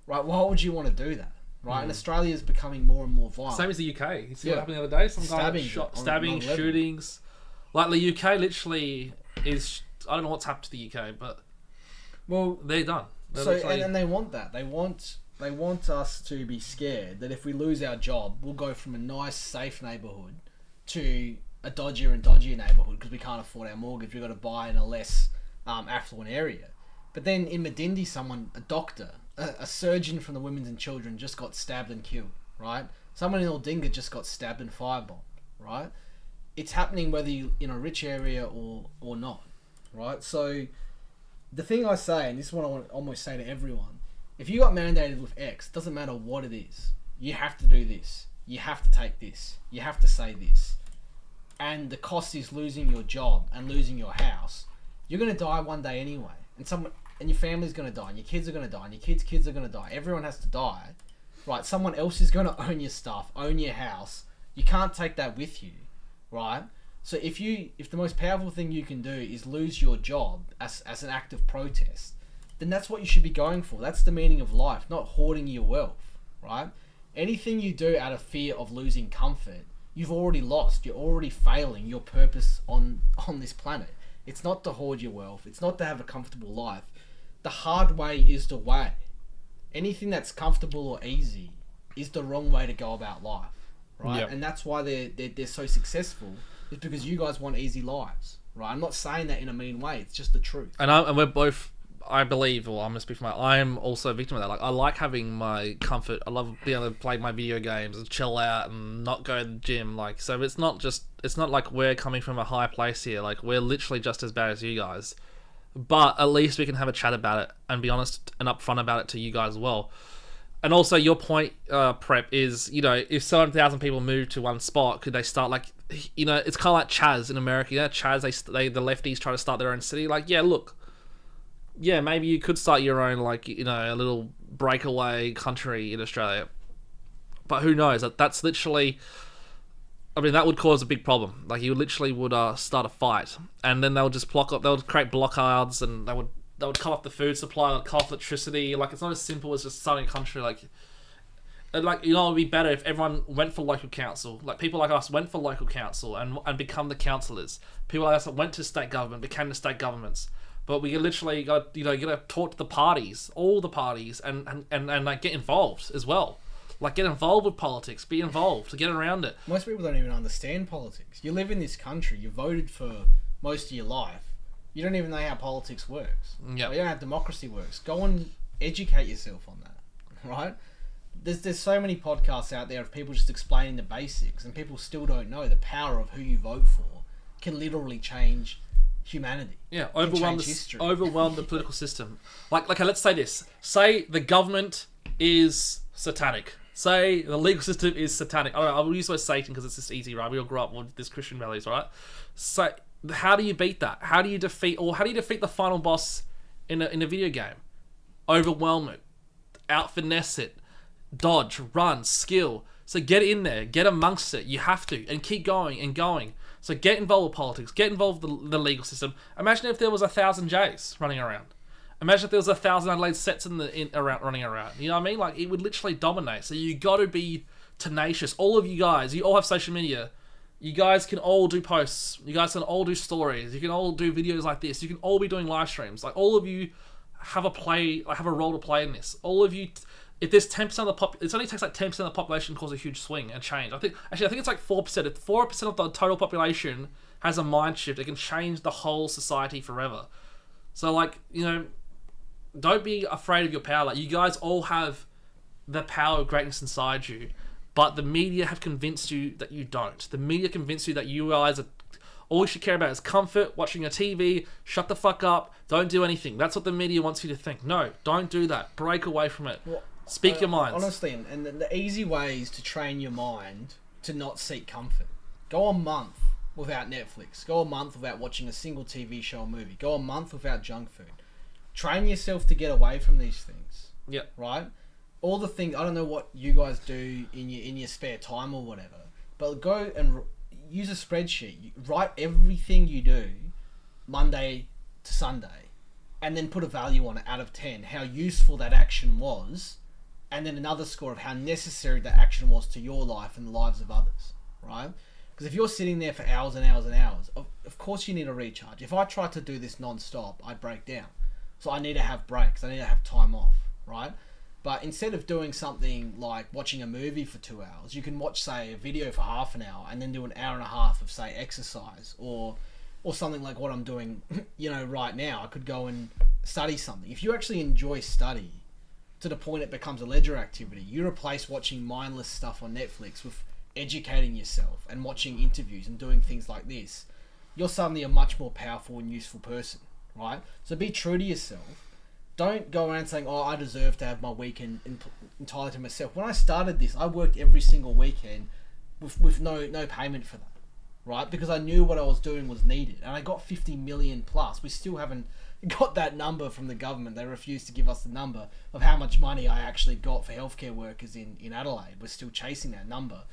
Right? Why would you want to do that? Right? And Australia is becoming more and more violent. Same as the UK. You see what happened the other day? Some guy stabbing, shootings. Like, the UK literally is. I don't know what's happened to the UK, but. Well, they're done. And they want that. They want us to be scared that if we lose our job, we'll go from a nice, safe neighbourhood to a dodgier and dodgier neighbourhood because we can't afford our mortgage. We've got to buy in a less affluent area. But then in Medindi, a doctor, a surgeon from the Women's and Children just got stabbed and killed, right? Someone in Aldinga just got stabbed and firebombed, right? It's happening whether you're in a rich area or not, right? So the thing I say, and this is what I want to almost say to everyone, if you got mandated with X, doesn't matter what it is, you have to do this. you have to take this, you have to say this, and the cost is losing your job and losing your house, you're going to die one day anyway. And your family's going to die, and your kids are going to die, and your kids' kids are going to die. Everyone has to die, right? Someone else is going to own your stuff, own your house. You can't take that with you, right? So if the most powerful thing you can do is lose your job as an act of protest, then that's what you should be going for. That's the meaning of life, not hoarding your wealth, right? Anything you do out of fear of losing comfort, you've already lost. You're already failing your purpose on this planet. It's not to hoard your wealth. It's not to have a comfortable life. The hard way is the way. Anything that's comfortable or easy is the wrong way to go about life, right? Yep. And that's why they're so successful, is because you guys want easy lives, right? I'm not saying that in a mean way. It's just the truth. And we're both, I believe, or I'm going to speak for I'm also a victim of that. Like, I like having my comfort. I love being able to play my video games and chill out and not go to the gym. Like, so it's not like we're coming from a high place here. Like, we're literally just as bad as you guys. But at least we can have a chat about it and be honest and upfront about it to you guys as well. And also, your point, Prep, is, if 7,000 people move to one spot, could they start, like, it's kind of like Chaz in America. Chaz, the lefties try to start their own city. Like, yeah, look, yeah, maybe you could start your own, like, a little breakaway country in Australia. But who knows? That's literally... I mean, that would cause a big problem. Like, you literally would start a fight, and then they would just create blockades, and they would cut off the food supply, they'd cut off electricity. Like, it's not as simple as just starting a country. Like, it would be better if everyone went for local council. Like, people like us went for local council and become the councillors. People like us that went to state government became the state governments. But we literally got to talk to the parties, all the parties, and like, get involved as well. Like, get involved with politics, be involved to get around it. Most people don't even understand politics. You live in this country, you voted for most of your life. You don't even know how politics works. Yep. You don't know how democracy works. Go and educate yourself on that, right? There's so many podcasts out there of people just explaining the basics, and people still don't know the power of who you vote for can literally change humanity. Yeah, overwhelm the political system. Like, let's say this. Say the government is satanic. Say the legal system is satanic. I don't know, I will use the word Satan because it's just easy, right? We all grew up with this Christian values, right? So how do you beat that? How do you defeat the final boss in a video game? Overwhelm it, out finesse it, dodge, run, skill. So get in there, get amongst it. You have to, and keep going and going. So get involved with politics, get involved with the legal system. Imagine if there was 1,000 Jays running around. Imagine if there was 1,000 Adelaide sets running around. You know what I mean? Like, it would literally dominate. So you got to be tenacious. All of you guys, you all have social media. You guys can all do posts. You guys can all do stories. You can all do videos like this. You can all be doing live streams. Like, all of you have a role to play in this. All of you, if there's 10% of the it only takes like 10% of the population to cause a huge swing and change. I think it's like 4%. If 4% of the total population has a mind shift, it can change the whole society forever. So, like, don't be afraid of your power. Like, you guys all have the power of greatness inside you, but the media have convinced you that you don't. The media convinced you that you guys are... All you should care about is comfort, watching your TV, shut the fuck up, don't do anything. That's what the media wants you to think. No, don't do that. Break away from it. Well, Speak your minds. Honestly, and the easy ways to train your mind to not seek comfort. Go a month without Netflix. Go a month without watching a single TV show or movie. Go a month without junk food. Train yourself to get away from these things. Yeah. Right? All the things, I don't know what you guys do in your spare time or whatever, but go and use a spreadsheet. Write everything you do Monday to Sunday, and then put a value on it out of 10, how useful that action was, and then another score of how necessary that action was to your life and the lives of others, right? Because if you're sitting there for hours and hours and hours, of course you need a recharge. If I tried to do this non-stop, I'd break down. So I need to have breaks. I need to have time off, right? But instead of doing something like watching a movie for 2 hours, you can watch, say, a video for half an hour and then do an hour and a half of, say, exercise or something like what I'm doing, right now. I could go and study something. If you actually enjoy study to the point it becomes a leisure activity, you replace watching mindless stuff on Netflix with educating yourself and watching interviews and doing things like this. You're suddenly a much more powerful and useful person, right? So be true to yourself Don't go around saying, "Oh, I deserve to have my weekend entirely to myself." When I started this, I worked every single weekend with no payment for that, right? Because I knew what I was doing was needed, and I got 50 million plus. We still haven't got that number from the government. They refused to give us the number of how much money I actually got for healthcare workers in Adelaide. We're still chasing that number.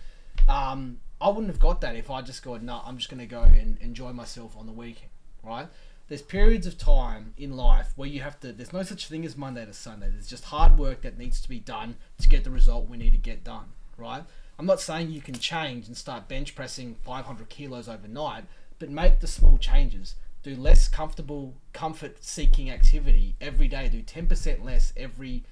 I wouldn't have got that if I just gone, no, I'm just going to go and enjoy myself on the weekend, right? There's periods of time in life where you have to, there's no such thing as Monday to Sunday. There's just hard work that needs to be done to get the result we need to get done, right? I'm not saying you can change and start bench pressing 500 kilos overnight, but make the small changes. Do less comfort-seeking activity every day. Do 10% less every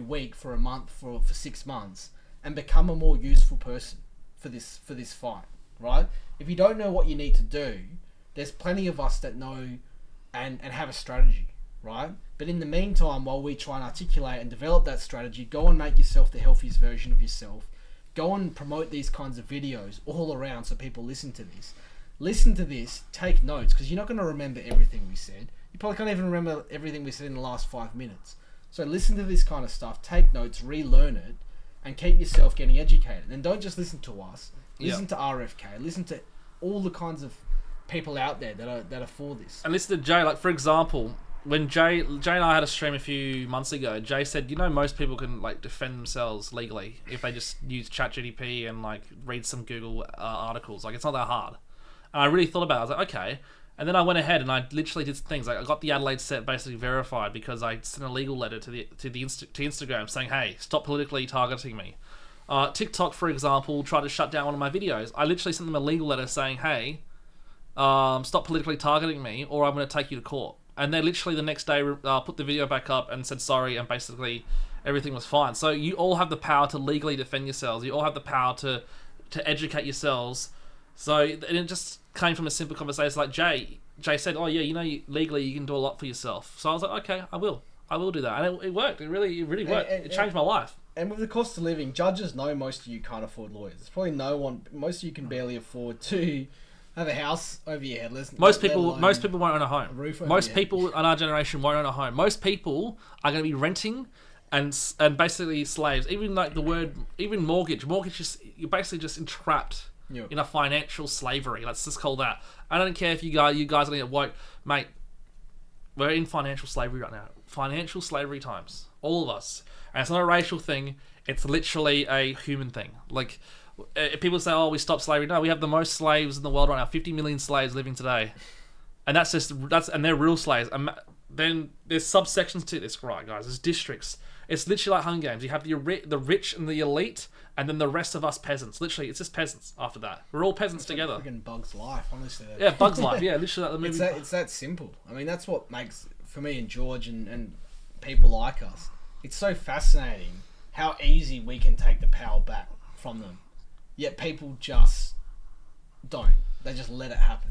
week for a month, for 6 months, and become a more useful person for this fight, right? If you don't know what you need to do, there's plenty of us that know and have a strategy, right? But in the meantime, while we try and articulate and develop that strategy, go and make yourself the healthiest version of yourself. Go and promote these kinds of videos all around so people listen to this. Listen to this, take notes, because you're not going to remember everything we said. You probably can't even remember everything we said in the last 5 minutes. So listen to this kind of stuff, take notes, relearn it, and keep yourself getting educated. And don't just listen to us. Listen to RFK. Listen to all the kinds of people out there that are for this. And listen to Jay. Like, for example, when Jay and I had a stream a few months ago, Jay said, most people can like defend themselves legally if they just use ChatGPT and like read some Google articles. Like, it's not that hard. And I really thought about it. I was like, okay. And then I went ahead and I literally did things. Like, I got the Adelaide set basically verified because I sent a legal letter to Instagram saying, hey, stop politically targeting me. TikTok, for example, tried to shut down one of my videos. I literally sent them a legal letter saying, hey, stop politically targeting me or I'm going to take you to court. And they literally the next day put the video back up and said sorry, and basically everything was fine. So you all have the power to legally defend yourselves. You all have the power to educate yourselves. So and it just came from a simple conversation. Like Jay said, oh yeah, legally you can do a lot for yourself. So I was like, okay, I will do that. And it worked. It really worked. It changed my life. And with the cost of living, judges know most of you can't afford lawyers. There's probably most of you can barely afford to have a house over your head. Most people won't own a home. Most people in our generation won't own a home. Most people are going to be renting and basically slaves. Even like the word, even mortgage. Mortgage is, you're basically just entrapped in a financial slavery. Let's just call that. I don't care if you guys are going to get woke, mate. We're in financial slavery right now. Financial slavery times. All of us. And it's not a racial thing. It's literally a human thing. Like, people say, oh, we stopped slavery. No, we have the most slaves in the world right now. 50 million slaves living today. And and they're real slaves. And then there's subsections to this, right, guys? There's districts. It's literally like Hunger Games. You have the rich and the elite, and then the rest of us peasants. Literally, it's just peasants after that. We're all peasants together. Freaking Bug's Life, honestly. Yeah, Bug's Life. Yeah, literally. Like the movie. It's that simple. I mean, that's what makes, for me and George and people like us, it's so fascinating how easy we can take the power back from them. Yet people just don't. They just let it happen.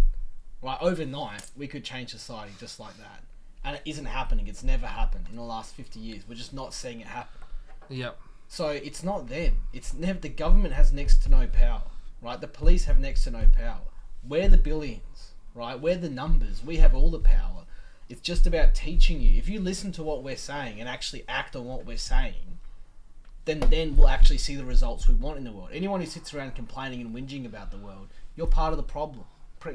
Right? Overnight, we could change society just like that. And it isn't happening. It's never happened in the last 50 years. We're just not seeing it happen. Yep. So it's not them. It's never. The government has next to no power. Right? The police have next to no power. We're the billions. Right? We're the numbers. We have all the power. It's just about teaching you. If you listen to what we're saying and actually act on what we're saying, then we'll actually see the results we want in the world. Anyone who sits around complaining and whinging about the world, you're part of the problem.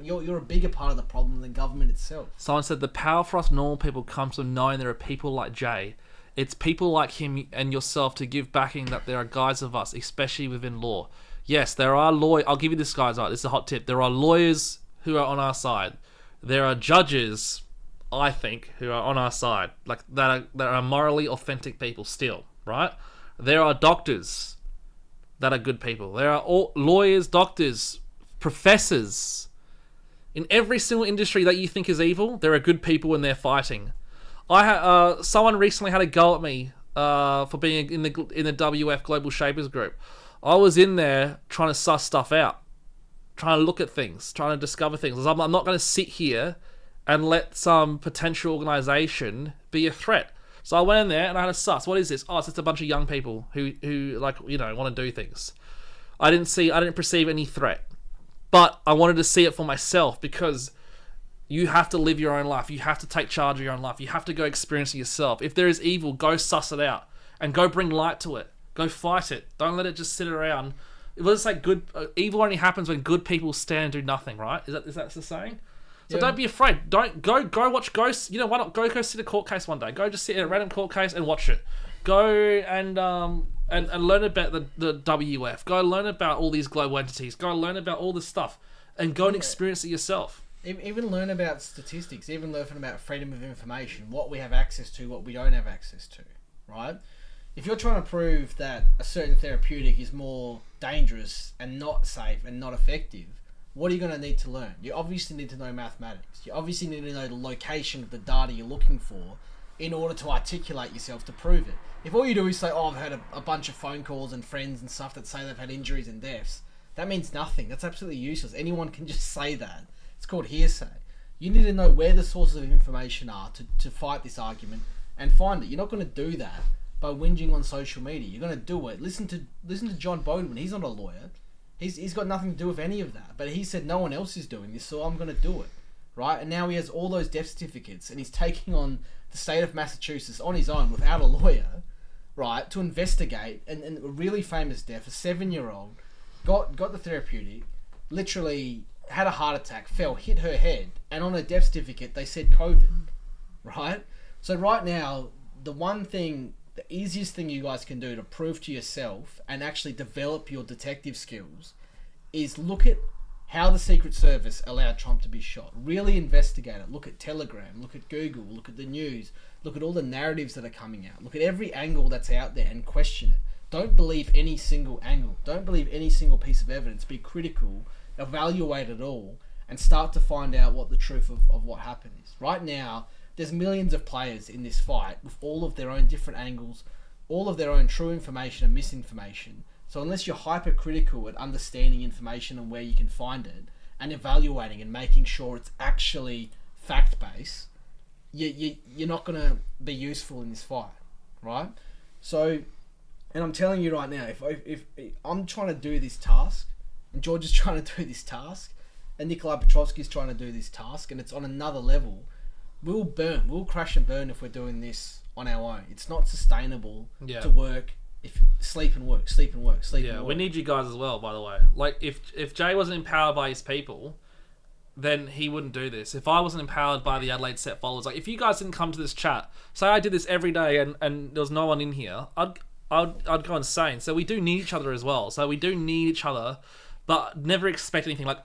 You're a bigger part of the problem than government itself. Someone said the power for us normal people comes from knowing there are people like Jay. It's people like him and yourself to give backing that there are guys of us, especially within law. Yes, there are lawyers. I'll give you this, guys. This is a hot tip. There are lawyers who are on our side. There are judges, I think, who are on our side. Like that are morally authentic people still, right? There are doctors that are good people. There are all lawyers, doctors, professors. In every single industry that you think is evil, there are good people and they're fighting. Someone recently had a go at me for being in the WF Global Shapers group. I was in there trying to suss stuff out, trying to look at things, trying to discover things. I'm not going to sit here and let some potential organisation be a threat. So I went in there and I had a suss. What is this? Oh, it's just a bunch of young people who like, want to do things. I didn't perceive any threat. But I wanted to see it for myself because You have to live your own life. You have to take charge of your own life. You have to go experience it yourself. If there is evil, go suss it out and go bring light to it. Go fight it. Don't let it just sit around. Let's say evil only happens when good people stand and do nothing, right? Is that the saying? So don't be afraid. Don't go watch ghosts. You know, why not go sit a court case one day? Go just sit in a random court case and watch it. Go and learn about the WF. Go learn about all these global entities. Go learn about all this stuff and go and experience it yourself. Even learn about statistics, even learn about freedom of information, what we have access to, what we don't have access to, right? If you're trying to prove that a certain therapeutic is more dangerous and not safe and not effective, what are you going to need to learn? You obviously need to know mathematics. You obviously need to know the location of the data you're looking for in order to articulate yourself to prove it. If all you do is say, oh, I've had a bunch of phone calls and friends and stuff that say they've had injuries and deaths, that means nothing. That's absolutely useless. Anyone can just say that. It's called hearsay. You need to know where the sources of information are to fight this argument and find it. You're not going to do that by whinging on social media. You're going to do it. Listen to John Bodeman. He's not a lawyer. He's got nothing to do with any of that. But he said no one else is doing this, so I'm going to do it. Right? And now he has all those death certificates and he's taking on the state of Massachusetts on his own without a lawyer, right, to investigate. And a really famous death, a 7-year-old, got the therapeutic, literally had a heart attack, fell, hit her head, and on her death certificate they said COVID, right? So right now, the easiest thing you guys can do to prove to yourself and actually develop your detective skills is look at how the Secret Service allowed Trump to be shot. Really investigate it. Look at Telegram, look at Google, look at the news, look at all the narratives that are coming out. Look at every angle that's out there and question it. Don't believe any single angle. Don't believe any single piece of evidence. Be critical, evaluate it all, and start to find out what the truth of what happened is. Right now, there's millions of players in this fight with all of their own different angles, all of their own true information and misinformation. So unless you're hypercritical at understanding information and where you can find it, and evaluating and making sure it's actually fact-based, you're not going to be useful in this fight, right? So, and I'm telling you right now, if I'm trying to do this task, and George is trying to do this task, and Nikolai Petrovsky is trying to do this task, and it's on another level, we'll crash and burn if we're doing this on our own. It's not sustainable to work. If sleep and work. We need you guys as well, by the way. Like, if Jay wasn't empowered by his people, then he wouldn't do this. If I wasn't empowered by the Adelaide Set followers, like, if you guys didn't come to this chat, say I did this every day and there was no one in here, I'd go insane. So we do need each other as well. So we do need each other, but never expect anything. Like,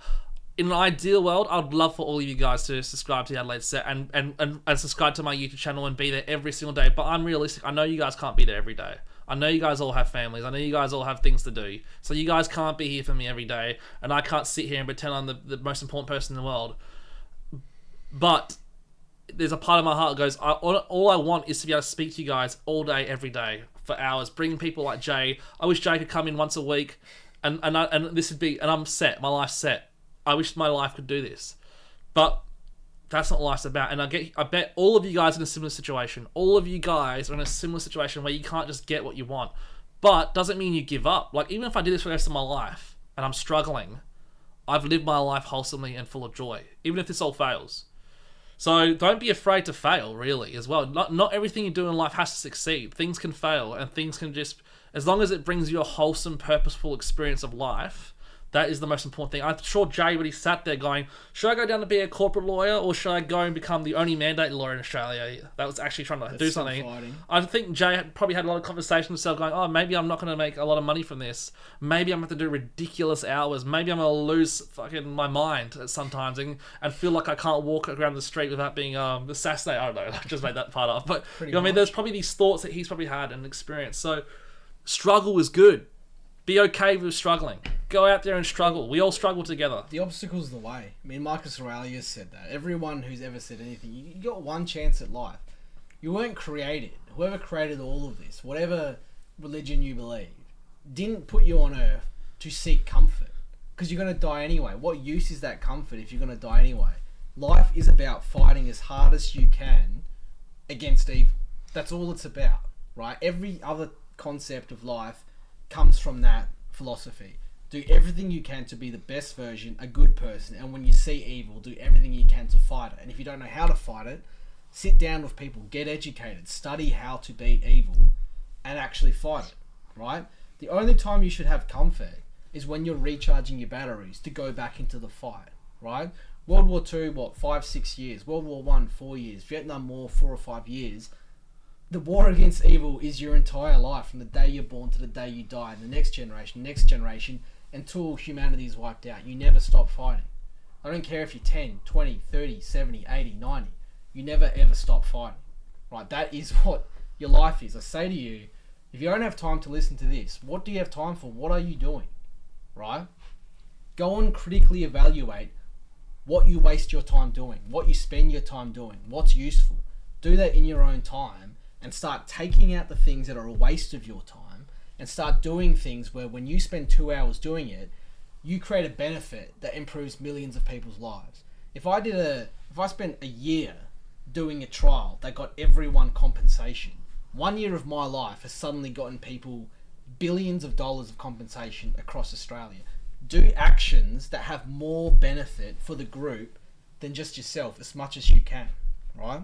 in an ideal world, I'd love for all of you guys to subscribe to the Adelaide Set and subscribe to my YouTube channel and be there every single day. But I'm realistic. I know you guys can't be there every day. I know you guys all have families. I know you guys all have things to do. So you guys can't be here for me every day. And I can't sit here and pretend I'm the most important person in the world. But there's a part of my heart that goes, all I want is to be able to speak to you guys all day, every day, for hours. Bring people like Jay. I wish Jay could come in once a week. And this would be... And I'm set. My life's set. I wish my life could do this. But that's not what life's about. And I bet all of you guys are in a similar situation. All of you guys are in a similar situation where you can't just get what you want. But doesn't mean you give up. Like, even if I did this for the rest of my life and I'm struggling, I've lived my life wholesomely and full of joy, even if this all fails. So don't be afraid to fail, really, as well. Not everything you do in life has to succeed. Things can fail, and things can just... As long as it brings you a wholesome, purposeful experience of life... That is the most important thing. I'm sure Jay, when he sat there going, should I go down to be a corporate lawyer or should I go and become the only mandate lawyer in Australia that was actually trying to do something? Fighting. I think Jay probably had a lot of conversations with himself going, oh, maybe I'm not going to make a lot of money from this. Maybe I'm going to have to do ridiculous hours. Maybe I'm going to lose fucking my mind sometimes and feel like I can't walk around the street without being assassinated. I don't know. I just made that part up. But you know what I mean? There's probably these thoughts that he's probably had and experienced. So struggle is good. Be okay with struggling. Go out there and struggle. We all struggle together. The obstacle's the way. I mean, Marcus Aurelius said that. Everyone who's ever said anything, you got one chance at life. You weren't created. Whoever created all of this, whatever religion you believe, didn't put you on earth to seek comfort. Because you're going to die anyway. What use is that comfort if you're going to die anyway? Life is about fighting as hard as you can against evil. That's all it's about, right? Every other concept of life comes from that philosophy. Do everything you can to be the best version, a good person, and when you see evil, do everything you can to fight it. And if you don't know how to fight it, sit down with people, get educated, study how to beat evil, and actually fight it, right? The only time you should have comfort is when you're recharging your batteries to go back into the fight, right? World War II, 5-6 years. World War I, 4 years. Vietnam War, 4 or 5 years. The war against evil is your entire life, from the day you're born to the day you die, and the next generation, until humanity is wiped out. You never stop fighting. I don't care if you're 10, 20, 30, 70, 80, 90. You never ever stop fighting, right? That is what your life is. I say to you, if you don't have time to listen to this, what do you have time for? What are you doing, right? Go and critically evaluate what you waste your time doing, what you spend your time doing, what's useful. Do that in your own time and start taking out the things that are a waste of your time and start doing things where when you spend 2 hours doing it, you create a benefit that improves millions of people's lives. If I spent a year doing a trial that got everyone compensation, 1 year of my life has suddenly gotten people billions of dollars of compensation across Australia. Do actions that have more benefit for the group than just yourself as much as you can, right?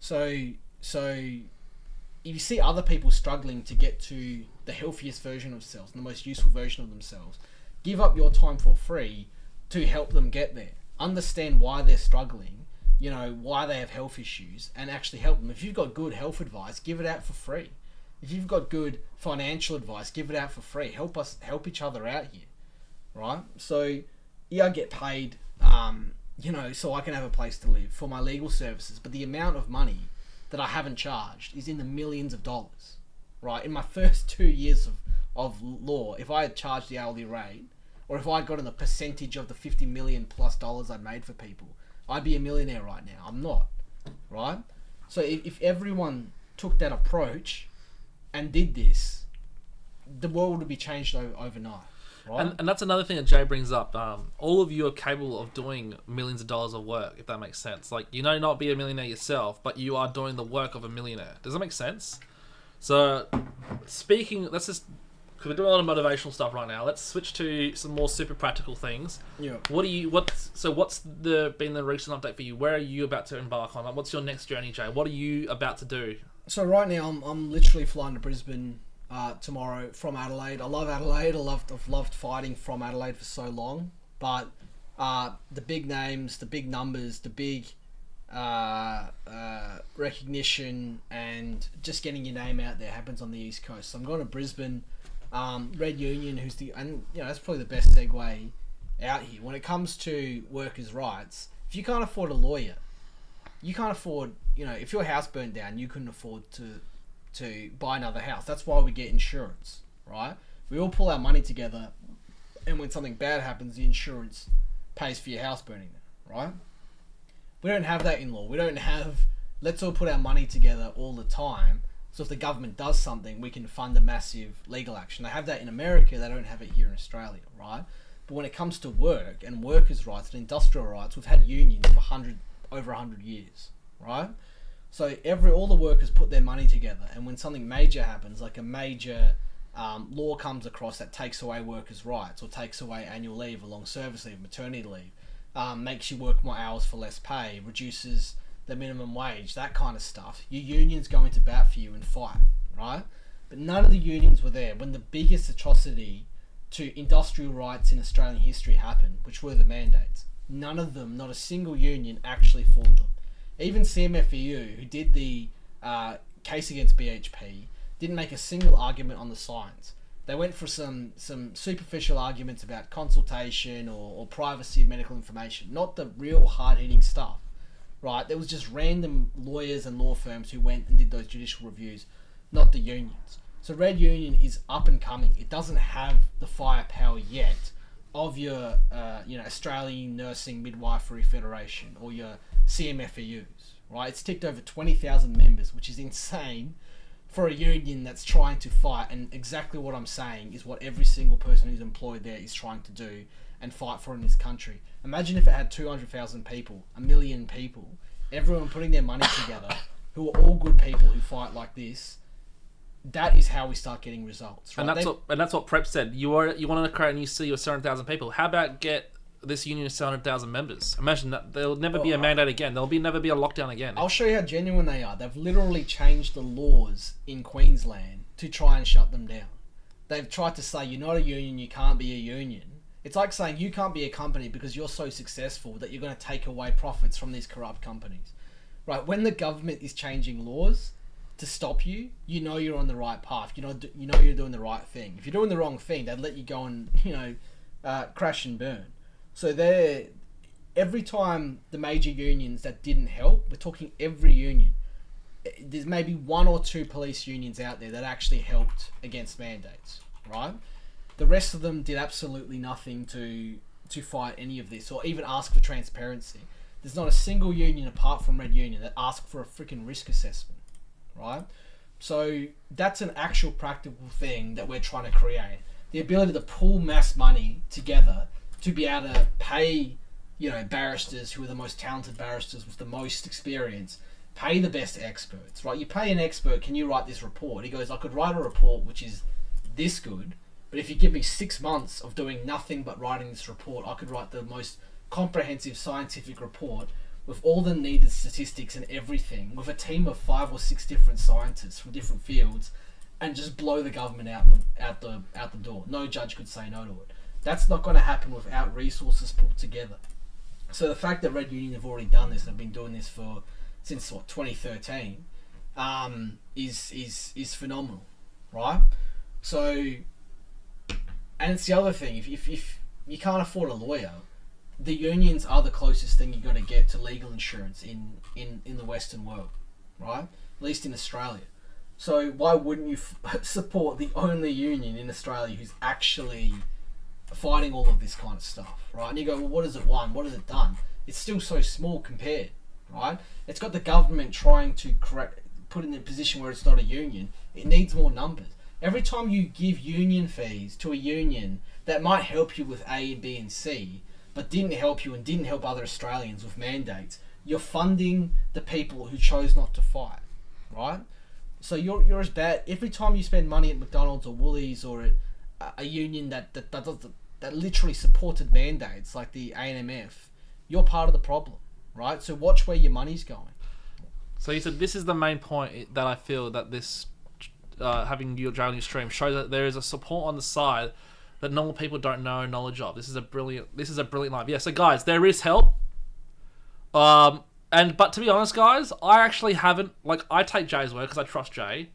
So if you see other people struggling to get to the healthiest version of themselves and the most useful version of themselves, give up your time for free to help them get there. Understand why they're struggling, why they have health issues, and actually help them. If you've got good health advice, give it out for free. If you've got good financial advice, give it out for free. Help each other out here, right? So, I get paid, so I can have a place to live for my legal services, but the amount of money that I haven't charged is in the millions of dollars, right? In my first 2 years of law, if I had charged the hourly rate, or if I'd gotten a percentage of the $50 million plus I'd made for people, I'd be a millionaire right now. I'm not, right? So if everyone took that approach and did this, the world would be changed overnight. Right? And that's another thing that Jay brings up. All of you are capable of doing millions of dollars of work, if that makes sense. Like, not be a millionaire yourself, but you are doing the work of a millionaire. Does that make sense? So, because we're doing a lot of motivational stuff right now. Let's switch to some more super practical things. Yeah. What's been the recent update for you? Where are you about to embark on? Like, what's your next journey, Jay? What are you about to do? So right now, I'm literally flying to Brisbane tomorrow from Adelaide. I love Adelaide. I've loved fighting from Adelaide for so long. But the big names, the big numbers, the big recognition, and just getting your name out there happens on the East Coast. So I'm going to Brisbane. Red Union, that's probably the best segue out here. When it comes to workers' rights, if you can't afford a lawyer, you can't afford, if your house burned down, you couldn't afford to buy another house. That's why we get insurance, right? We all pull our money together, and when something bad happens, the insurance pays for your house burning down, right? We don't have that in law. We don't have, let's all put our money together all the time, so if the government does something, we can fund a massive legal action. They have that in America. They don't have it here in Australia, right? But when it comes to work and workers' rights and industrial rights, we've had unions for over 100 years, right? So all the workers put their money together, and when something major happens, like a major law comes across that takes away workers' rights or takes away annual leave, or long service leave, maternity leave, makes you work more hours for less pay, reduces the minimum wage, that kind of stuff, your union's going to bat for you and fight, right? But none of the unions were there when the biggest atrocity to industrial rights in Australian history happened, which were the mandates. None of them, not a single union, actually fought them. Even CMFEU, who did the case against BHP, didn't make a single argument on the science. They went for some superficial arguments about consultation or privacy of medical information, not the real hard-hitting stuff. Right, there was just random lawyers and law firms who went and did those judicial reviews, not the unions. So Red Union is up and coming. It doesn't have the firepower yet of your, Australian Nursing Midwifery Federation or your CMFEUs. Right, it's ticked over 20,000 members, which is insane for a union that's trying to fight. And exactly what I'm saying is what every single person who's employed there is trying to do and fight for in this country. Imagine if it had 200,000 people, 1 million people, everyone putting their money together, who are all good people who fight like this. that is how we start getting results. Right? And that's what Prep said. You want to create a new city with 700,000 people. How about get this union of 700,000 members? Imagine that there'll never be a mandate again. Never be a lockdown again. I'll show you how genuine they are. They've literally changed the laws in Queensland to try and shut them down. They've tried to say you're not a union, you can't be a union. It's like saying you can't be a company because you're so successful that you're going to take away profits from these corrupt companies. Right? When the government is changing laws to stop you, you know you're on the right path. You know you're doing the right thing. If you're doing the wrong thing, they'd let you go and crash and burn. So every time the major unions that didn't help, we're talking every union. There's maybe one or two police unions out there that actually helped against mandates, right? The rest of them did absolutely nothing to fight any of this or even ask for transparency. There's not a single union apart from Red Union that asked for a freaking risk assessment. Right? So that's an actual practical thing that we're trying to create. The ability to pool mass money together to be able to pay, barristers who are the most talented barristers with the most experience, pay the best experts, right? You pay an expert, can you write this report? He goes, I could write a report which is this good, but if you give me 6 months of doing nothing but writing this report, I could write the most comprehensive scientific report with all the needed statistics and everything, with a team of 5 or 6 different scientists from different fields, and just blow the government out the door. No judge could say no to it. That's not going to happen without resources pulled together. So the fact that Red Union have already done this and have been doing this since 2013, is phenomenal, right? So, and it's the other thing. If you can't afford a lawyer, the unions are the closest thing you're going to get to legal insurance in the Western world, right? At least in Australia. So why wouldn't you support the only union in Australia who's actually fighting all of this kind of stuff, right? And you go, well, what has it won? What has it done? It's still so small compared, right? It's got the government trying to put it in a position where it's not a union. It needs more numbers. Every time you give union fees to a union that might help you with A, B, and C, but didn't help you and didn't help other Australians with mandates, you're funding the people who chose not to fight, right? So you're as bad. Every time you spend money at McDonald's or Woolies or at a union that literally supported mandates like the ANMF, you're part of the problem, right? So watch where your money's going. So you said this is the main point that I feel that this having your JAY stream shows that there is a support on the side that normal people don't know knowledge of. This is a brilliant live. Yeah, so guys, there is help. But to be honest, guys, I actually haven't, I take Jay's word because I trust Jay.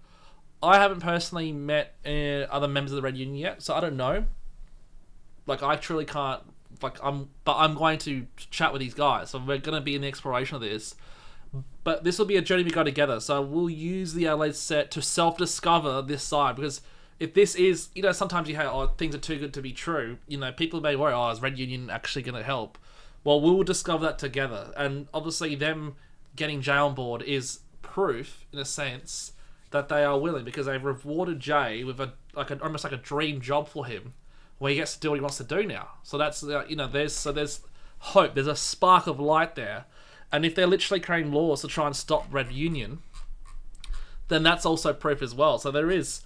I haven't personally met other members of the Red Union yet, so I don't know. I truly can't, but I'm going to chat with these guys, so we're going to be in the exploration of this. But this will be a journey we go together, so we'll use the Adelaide set to self-discover this side, because if this is, sometimes you hear, things are too good to be true, people may worry, is Red Union actually going to help? Well, we'll discover that together, and obviously them getting Jay on board is proof, in a sense, that they are willing, because they've rewarded Jay with almost like a dream job for him, where he gets to do what he wants to do now. So that's there's hope, there's a spark of light there, and if they're literally creating laws to try and stop Red Union, then that's also proof as well. So there is.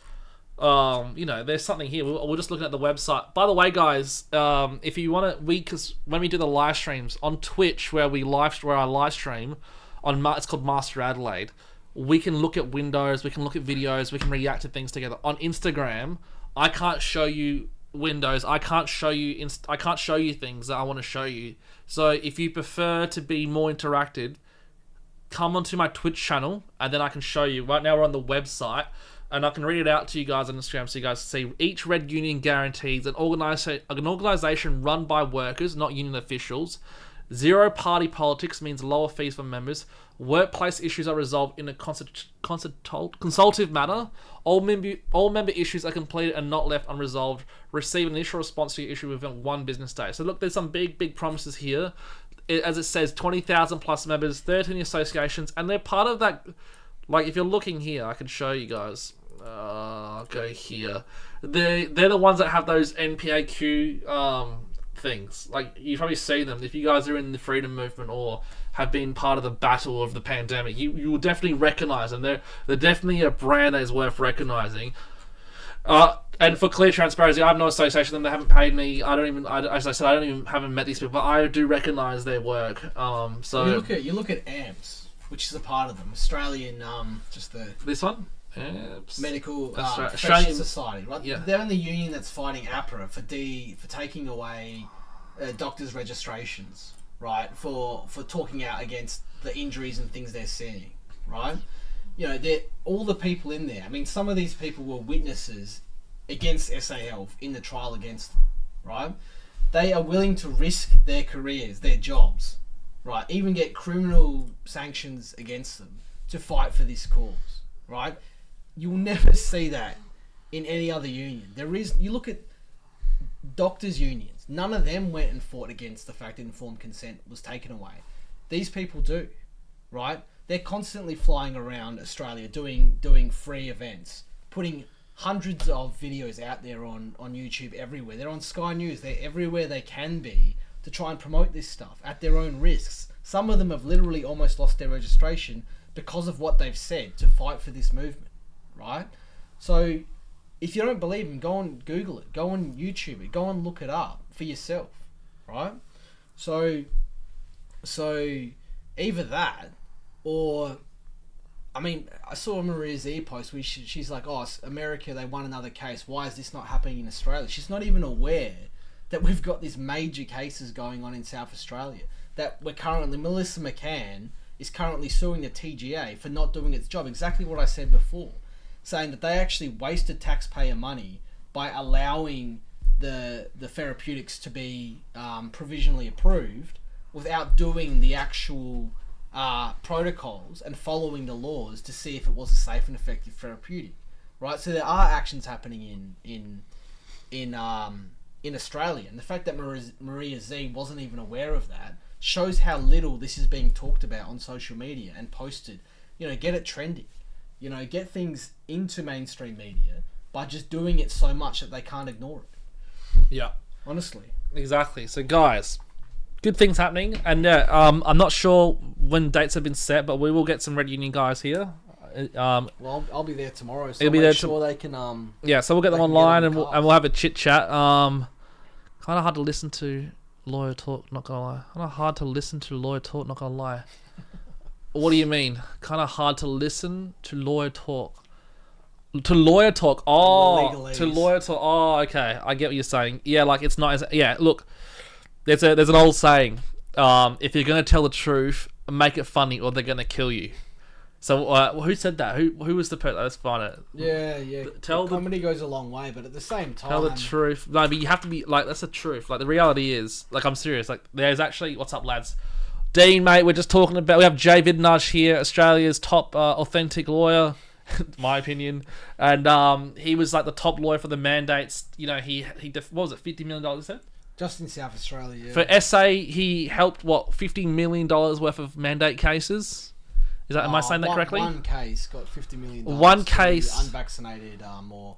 There's something here. We're just looking at the website. By the way, guys, if you want to, because when we do the live streams on Twitch, where I live stream on, it's called Master Adelaide. We can look at windows, we can look at videos, we can react to things together. On Instagram, I can't show you windows. I can't show you things that I want to show you. So if you prefer to be more interactive, come onto my Twitch channel, and then I can show you. Right now, we're on the website. And I can read it out to you guys on Instagram so you guys see. Each Red Union guarantees an organisation run by workers, not union officials. Zero party politics means lower fees for members. Workplace issues are resolved in a consultative manner. All member issues are completed and not left unresolved. Receive an initial response to your issue within 1 business day. So look, there's some big promises here. As it says, 20,000 plus members, 13 associations, and they're part of that. If you're looking here, I can show you guys. I'll go here. They're the ones that have those NPAQ things. Like, you've probably seen them. If you guys are in the freedom movement or have been part of the battle of the pandemic, you will definitely recognise them. They're definitely a brand that is worth recognising. And for clear transparency, I have no association with them. They haven't paid me. As I said, haven't met these people, but I do recognise their work. So you look at AMPS, which is a part of them, Australian, this one. Medical Australian Society, right? Yeah. They're in the union that's fighting APRA for taking away doctors' registrations, right? For talking out against the injuries and things they're seeing, right? You know, all the people in there. I mean, some of these people were witnesses against SA Health in the trial against them, right? They are willing to risk their careers, their jobs, right? Even get criminal sanctions against them to fight for this cause, right? You will never see that in any other union. You look at doctors' unions. None of them went and fought against the fact that informed consent was taken away. These people do, right? They're constantly flying around Australia doing free events, putting hundreds of videos out there on YouTube everywhere. They're on Sky News. They're everywhere they can be to try and promote this stuff at their own risks. Some of them have literally almost lost their registration because of what they've said to fight for this movement, right? So if you don't believe them, go and Google it. Go on YouTube it. Go and look it up for yourself, right? So either that or... I mean, I saw Maria Z post where she's like, oh, America, they won another case. Why is this not happening in Australia? She's not even aware that we've got these major cases going on in South Australia. That Melissa McCann is currently suing the TGA for not doing its job. Exactly what I said before. Saying that they actually wasted taxpayer money by allowing the therapeutics to be provisionally approved without doing the actual... protocols and following the laws to see if it was a safe and effective therapeutic, right? So there are actions happening in Australia, and the fact that Maria Z wasn't even aware of that shows how little this is being talked about on social media and posted. You know, get it trending. You know, get things into mainstream media by just doing it so much that they can't ignore it. Yeah, honestly, exactly. So guys, good things happening, and I'm not sure when dates have been set, but we will get some Red Union guys here. Well, I'll be there tomorrow, so I'll be there sure they can. Yeah, so we'll get them online, and we'll have a chit chat. Kind of hard to listen to lawyer talk. Not gonna lie. Kind of hard to listen to lawyer talk. Not gonna lie. What do you mean? Kind of hard to listen to lawyer talk. To lawyer talk. Oh, to lawyer talk. Oh, okay. I get what you're saying. Yeah, like it's not as... Yeah, look. There's an old saying. If you're going to tell the truth, make it funny or they're going to kill you. So, who said that? Who was the person? Let's find it. Yeah. Comedy goes a long way, but at the same time... Tell the truth. No, but you have to be... Like, that's the truth. Like, the reality is... Like, I'm serious. Like, there's actually... What's up, lads? Dean, mate, we're just talking about... We have JAY VIDANAGE here, Australia's top authentic lawyer, my opinion. And he was, like, the top lawyer for the mandates. You know, what was it, $50 million, he said? Just in South Australia, yeah. For SA, he helped, $50 million worth of mandate cases? Am I saying that correctly? One case got $50 million. One case. Unvaccinated or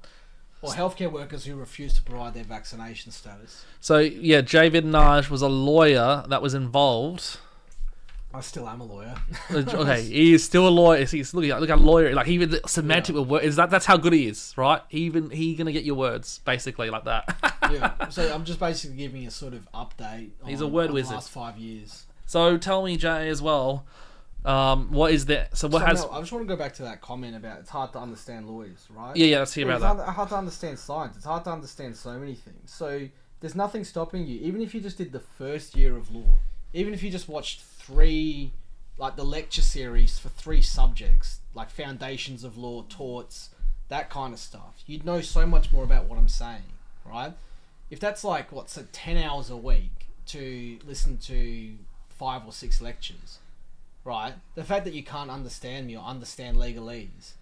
healthcare workers who refuse to provide their vaccination status. So, yeah, JAY VIDANAGE was a lawyer that was involved. I still am a lawyer. Okay, he is still a lawyer. Look at lawyer. Like, even the semantic of word, that's how good he is, right? He gonna get your words, basically, like that. Yeah, so I'm just basically giving a sort of update He's a word wizard. The last 5 years. So tell me, Jay, as well, what is that? So I just want to go back to that comment about it's hard to understand lawyers, right? Yeah, let's hear about that. It's hard to understand science. It's hard to understand so many things. So there's nothing stopping you, even if you just did the first year of law, even if you just watched the lecture series for 3 subjects, like foundations of law, torts, that kind of stuff, you'd know so much more about what I'm saying, right? If that's 10 hours a week to listen to 5 or 6 lectures, right? The fact that you can't understand me or understand legalese,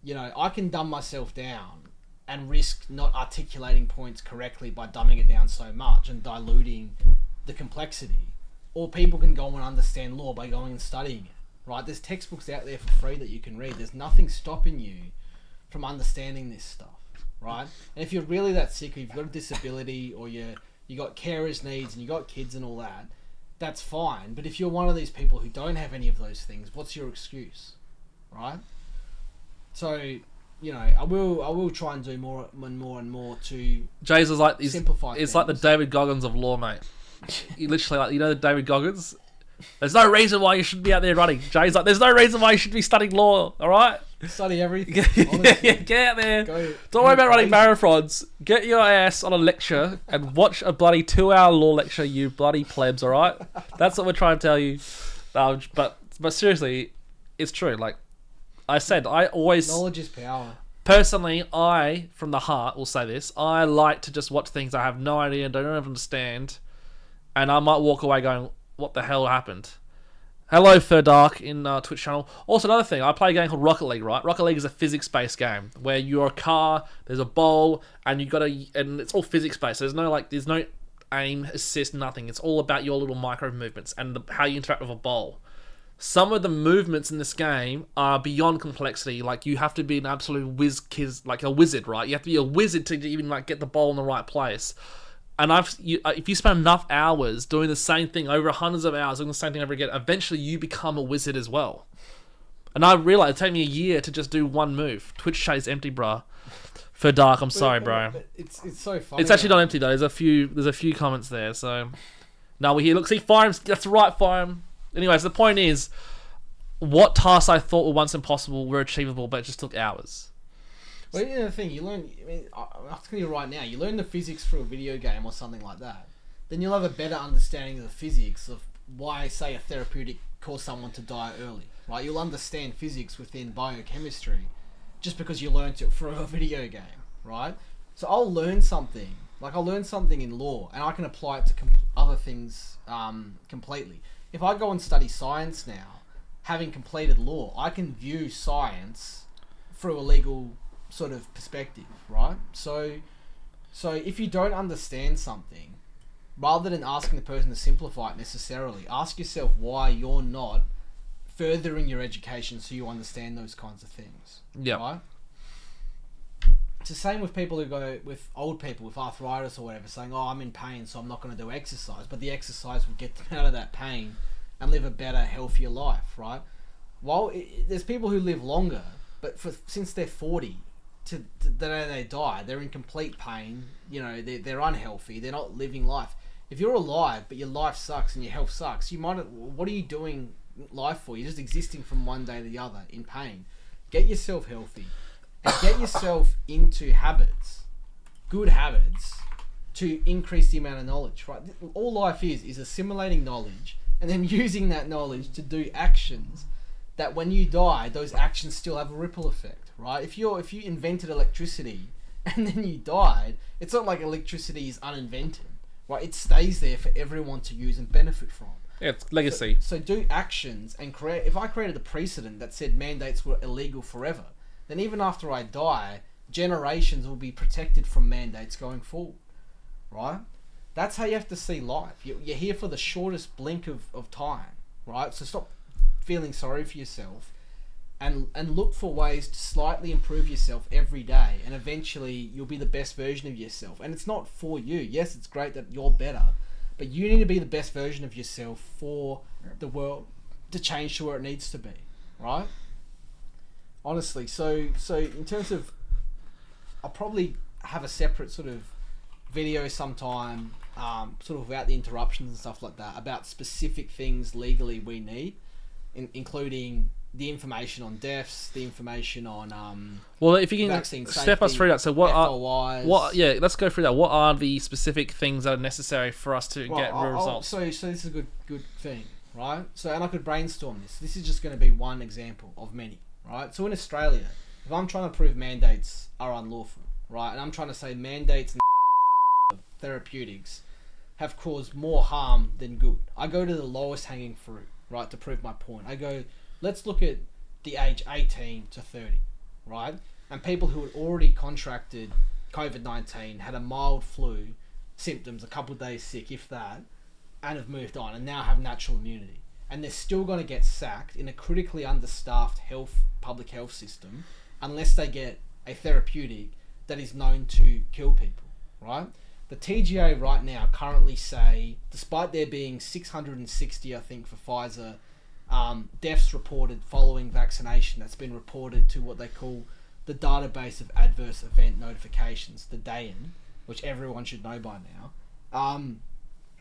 you know, I can dumb myself down and risk not articulating points correctly by dumbing it down so much and diluting the complexity. Or people can go and understand law by going and studying it, right? There's textbooks out there for free that you can read. There's nothing stopping you from understanding this stuff, right? And if you're really that sick, or you've got a disability, or you're you got carers needs, and you got kids and all that, that's fine. But if you're one of these people who don't have any of those things, what's your excuse, right? So, you know, I will try and do more and more to Jay's is like simplify it's things. like the David Goggins of law, mate. You literally, like, you know, the David Goggins. There's no reason why you should be out there running. Jay's like, there's no reason why you should be studying law. All right, study everything. Get out there. Don't worry about running marathons. Get your ass on a lecture and watch a bloody 2-hour law lecture. You bloody plebs. All right, that's what we're trying to tell you. But seriously, it's true. Like I said, I always knowledge is power. Personally, I, from the heart, will say this. I like to just watch things I have no idea and don't even understand. And I might walk away going, what the hell happened? Hello, Ferdark in Twitch channel. Also, another thing, I play a game called Rocket League, right? Rocket League is a physics-based game where you're a car, there's a ball, and and it's all physics-based. So there's no aim, assist, nothing. It's all about your little micro movements and how you interact with a ball. Some of the movements in this game are beyond complexity. Like, you have to be an absolute whiz-kiz, like a wizard, right? You have to be a wizard to even like get the ball in the right place. And if you spend enough hours doing the same thing, over hundreds of hours doing the same thing over again, eventually you become a wizard as well. And I realized it took me a year to just do one move. Twitch chat's empty, bruh. For Dark, I'm sorry, bro. It's so funny. It's actually not empty though. There's a few comments there. So now we're here. Look, see, fire him. That's right, fire him. Anyways, the point is, what tasks I thought were once impossible were achievable, but it just took hours. Well, you know the thing, you learn, I mean, I'm telling you right now, you learn the physics through a video game or something like that, then you'll have a better understanding of the physics of why, say, a therapeutic caused someone to die early, right? You'll understand physics within biochemistry just because you learnt it through a video game, right? So I'll learn something, like I'll learn something in law, and I can apply it to other things completely. If I go and study science now, having completed law, I can view science through a legal sort of perspective, right? So if you don't understand something, rather than asking the person to simplify it necessarily, ask yourself why you're not furthering your education so you understand those kinds of things. Yeah. Right? It's the same with people who go, with old people with arthritis or whatever, saying, oh, I'm in pain, so I'm not going to do exercise. But the exercise will get them out of that pain and live a better, healthier life, right? Well, there's people who live longer, but since they're 40, to the day they die, they're in complete pain. You know, they're unhealthy. They're not living life. If you're alive, but your life sucks and your health sucks, what are you doing life for? You're just existing from one day to the other in pain. Get yourself healthy and get yourself into habits, good habits, to increase the amount of knowledge, right? All life is assimilating knowledge and then using that knowledge to do actions that when you die, those actions still have a ripple effect, right? If you invented electricity and then you died, it's not like electricity is uninvented, right? It stays there for everyone to use and benefit from. Yeah, it's legacy. So do actions and create. If I created a precedent that said mandates were illegal forever, then even after I die, generations will be protected from mandates going forward, right? That's how you have to see life. You're here for the shortest blink of time, right? So stop feeling sorry for yourself and look for ways to slightly improve yourself every day, and eventually you'll be the best version of yourself. And it's not for you. Yes, it's great that you're better, but you need to be the best version of yourself for the world to change to where it needs to be, right? Honestly, so in terms of, I'll probably have a separate sort of video sometime, sort of without the interruptions and stuff like that, about specific things legally we need, including the information on deaths, the information on well, if you can vaccine step safety, us through that. So FOIs. yeah, let's go through that. What are the specific things that are necessary for us to get real results? So this is a good thing, right? So, and I could brainstorm this. This is just going to be one example of many, right? So in Australia, if I'm trying to prove mandates are unlawful, right, and I'm trying to say mandates and therapeutics have caused more harm than good, I go to the lowest hanging fruit, right, to prove my point. I go, let's look at the age 18 to 30, right? And people who had already contracted COVID-19, had a mild flu, symptoms, a couple of days sick, if that, and have moved on and now have natural immunity. And they're still going to get sacked in a critically understaffed public health system unless they get a therapeutic that is known to kill people, right? The TGA right now currently say, despite there being 660, I think, for Pfizer, deaths reported following vaccination, that's been reported to what they call the database of adverse event notifications, the DAN, which everyone should know by now.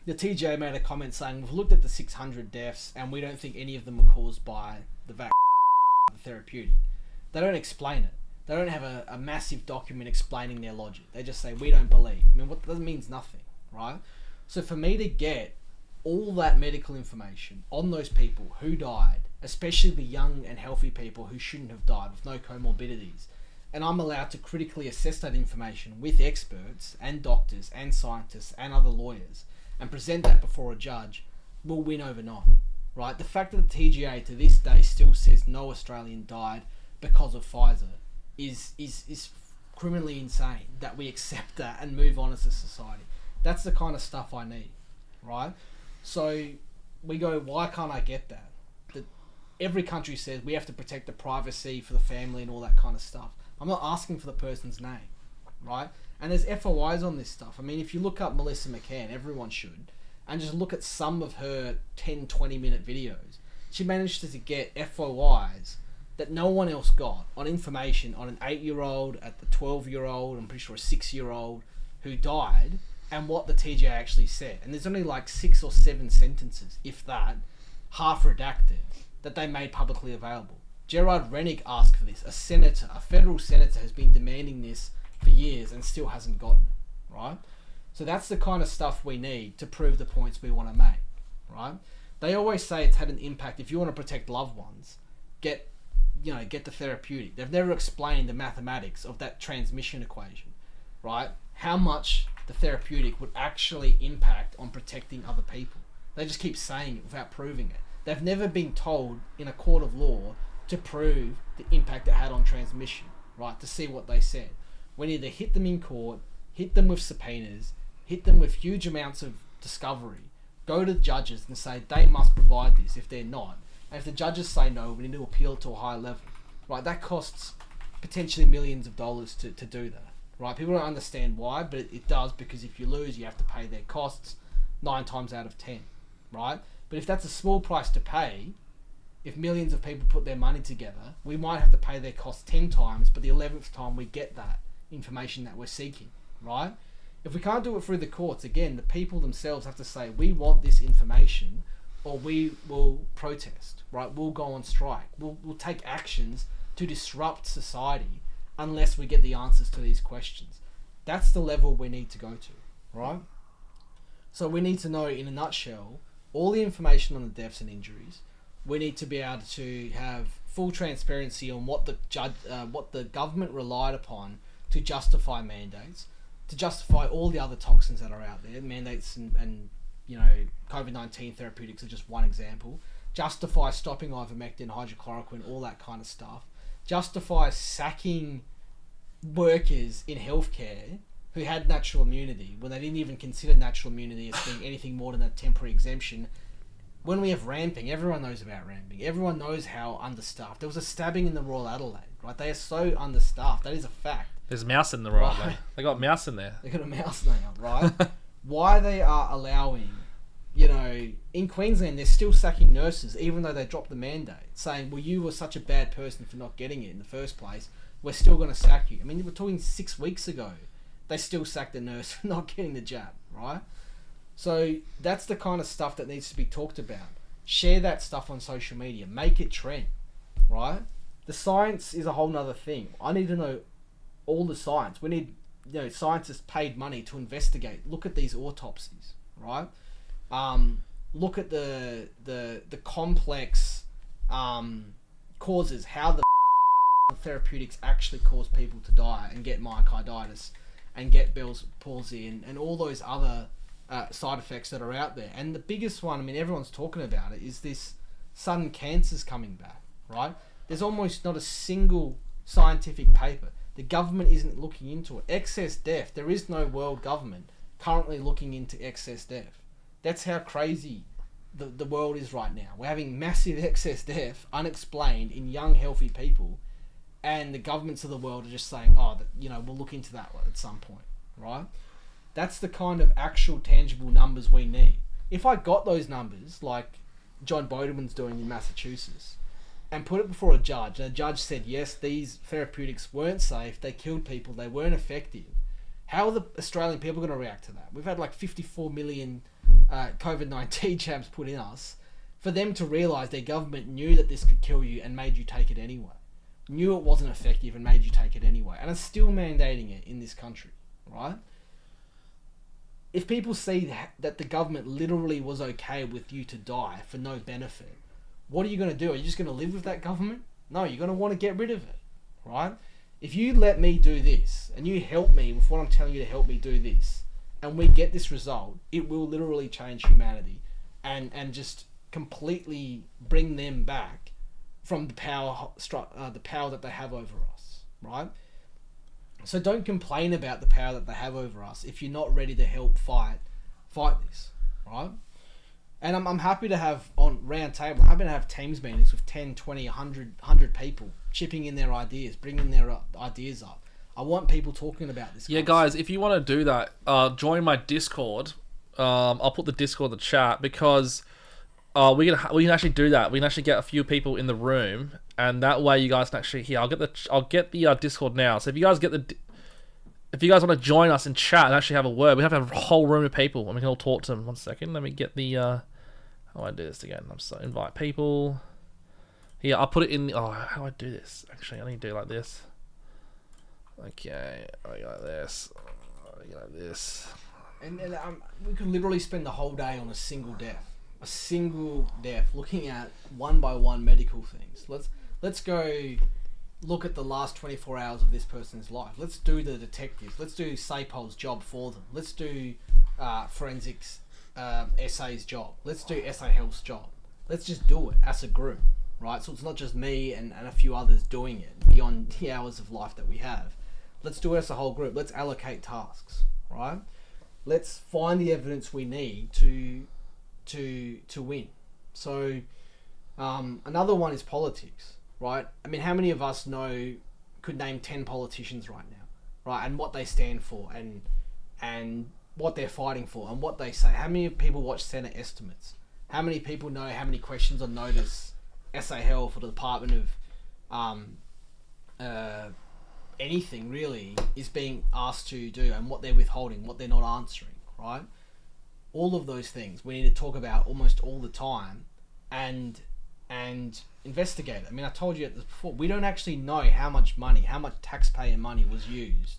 The TGA made a comment saying, we've looked at the 600 deaths and we don't think any of them were caused by the vaccine, the therapeutic. They don't explain it. They don't have a massive document explaining their logic. They just say, we don't believe. I mean, that means nothing, right? So for me to get all that medical information on those people who died, especially the young and healthy people who shouldn't have died with no comorbidities, and I'm allowed to critically assess that information with experts and doctors and scientists and other lawyers and present that before a judge, will win overnight, right? The fact that the TGA to this day still says no Australian died because of Pfizer is criminally insane, that we accept that and move on as a society. That's the kind of stuff I need, right? So we go, why can't I get that? Every country says we have to protect the privacy for the family and all that kind of stuff. I'm not asking for the person's name, right? And there's FOIs on this stuff. I mean, if you look up Melissa McCann, everyone should, and just look at some of her 10, 20-minute videos, she managed to get FOIs that no one else got on information on an 8-year-old, at the 12-year-old, I'm pretty sure a 6-year-old who died, and what the TGA actually said. And there's only like 6 or 7 sentences, if that, half redacted, that they made publicly available. Gerard Rennick asked for this. A senator, a federal senator, has been demanding this for years and still hasn't gotten it, right? So that's the kind of stuff we need to prove the points we want to make, right? They always say it's had an impact. If you want to protect loved ones, get the therapeutic. They've never explained the mathematics of that transmission equation, right? How much the therapeutic would actually impact on protecting other people. They just keep saying it without proving it. They've never been told in a court of law to prove the impact it had on transmission, right? To see what they said. We need to hit them in court, hit them with subpoenas, hit them with huge amounts of discovery, go to judges and say they must provide this if they're not. And if the judges say no, we need to appeal to a higher level, right? That costs potentially millions of dollars to do that, right? People don't understand why, but it does, because if you lose, you have to pay their costs 9 times out of 10, right? But if that's a small price to pay, if millions of people put their money together, we might have to pay their costs 10 times, but the 11th time we get that information that we're seeking, right? If we can't do it through the courts, again, the people themselves have to say, we want this information, or we will protest, right? We'll go on strike. We'll take actions to disrupt society unless we get the answers to these questions. That's the level we need to go to, right? So we need to know, in a nutshell, all the information on the deaths and injuries. We need to be able to have full transparency on what the government relied upon to justify mandates, to justify all the other toxins that are out there. Mandates and COVID-19 therapeutics are just one example. Justify stopping ivermectin, hydrochloroquine, all that kind of stuff. Justify sacking workers in healthcare who had natural immunity when they didn't even consider natural immunity as being anything more than a temporary exemption. When we have ramping, everyone knows about ramping. Everyone knows how understaffed. There was a stabbing in the Royal Adelaide, right? They are so understaffed. That is a fact. There's mouse in the Royal Adelaide. Right. They got mouse in there. They got a mouse now, right? Why they are allowing, in Queensland, they're still sacking nurses, even though they dropped the mandate, saying, well, you were such a bad person for not getting it in the first place. We're still going to sack you. I mean, we're talking 6 weeks ago. They still sacked the nurse for not getting the jab, right? So that's the kind of stuff that needs to be talked about. Share that stuff on social media. Make it trend, right? The science is a whole nother thing. I need to know all the science. We need, scientists paid money to investigate. Look at these autopsies, right? Look at the complex causes, how the therapeutics actually cause people to die and get myocarditis and get Bell's palsy and all those other side effects that are out there. And the biggest one, I mean, everyone's talking about it, is this sudden cancers coming back, right? There's almost not a single scientific paper. The government isn't looking into it. Excess death, there is no world government currently looking into excess death. That's how crazy the world is right now. We're having massive excess death, unexplained, in young, healthy people, and the governments of the world are just saying, we'll look into that at some point, right? That's the kind of actual tangible numbers we need. If I got those numbers, like John Bodeman's doing in Massachusetts, and put it before a judge, and the judge said, yes, these therapeutics weren't safe, they killed people, they weren't effective, how are the Australian people going to react to that? We've had like 54 million COVID-19 jabs put in us. For them to realise their government knew that this could kill you and made you take it anyway. Knew it wasn't effective and made you take it anyway. And it's still mandating it in this country, right? If people see that the government literally was okay with you to die for no benefit, what are you going to do? Are you just going to live with that government? No, you're going to want to get rid of it, right? If you let me do this and you help me with what I'm telling you to help me do this, and we get this result, it will literally change humanity and just completely bring them back from the power that they have over us, right? So don't complain about the power that they have over us if you're not ready to help fight this, right? And I'm happy to have on round table, I'm happy to have teams meetings with 10, 20, 100 people chipping in their ideas, bringing their ideas up. I want people talking about this. Yeah, guys, if you want to do that, join my Discord. I'll put the Discord in the chat because we can actually do that. We can actually get a few people in the room, and that way you guys can actually I'll get the Discord now. So if you guys want to join us in chat and actually have a word, we have to have a whole room of people, and we can all talk to them. 1 second, let me get the how do I do this again? I'm so invite people. Here, I'll put it in. How do I do this? Actually, I need to do it like this. Okay, I go like this. I go like this. And we could literally spend the whole day on a single death, looking at one by one medical things. Let's go look at the last 24 hours of this person's life. Let's do the detectives. Let's do SAPOL's job for them. Let's do forensics SA's job. Let's do SA Health's job. Let's just do it as a group, right? So it's not just me and a few others doing it beyond the hours of life that we have. Let's do it as a whole group. Let's allocate tasks, right? Let's find the evidence we need to win. So another one is politics, right? I mean, how many of us could name 10 politicians right now, right? And what they stand for and what they're fighting for and what they say. How many people watch Senate estimates? How many people know how many questions on notice SA Health or the Department of anything really is being asked to do, and what they're withholding, what they're not answering, right? All of those things we need to talk about almost all the time and investigate it. I mean, I told you this before, we don't actually know how much taxpayer money was used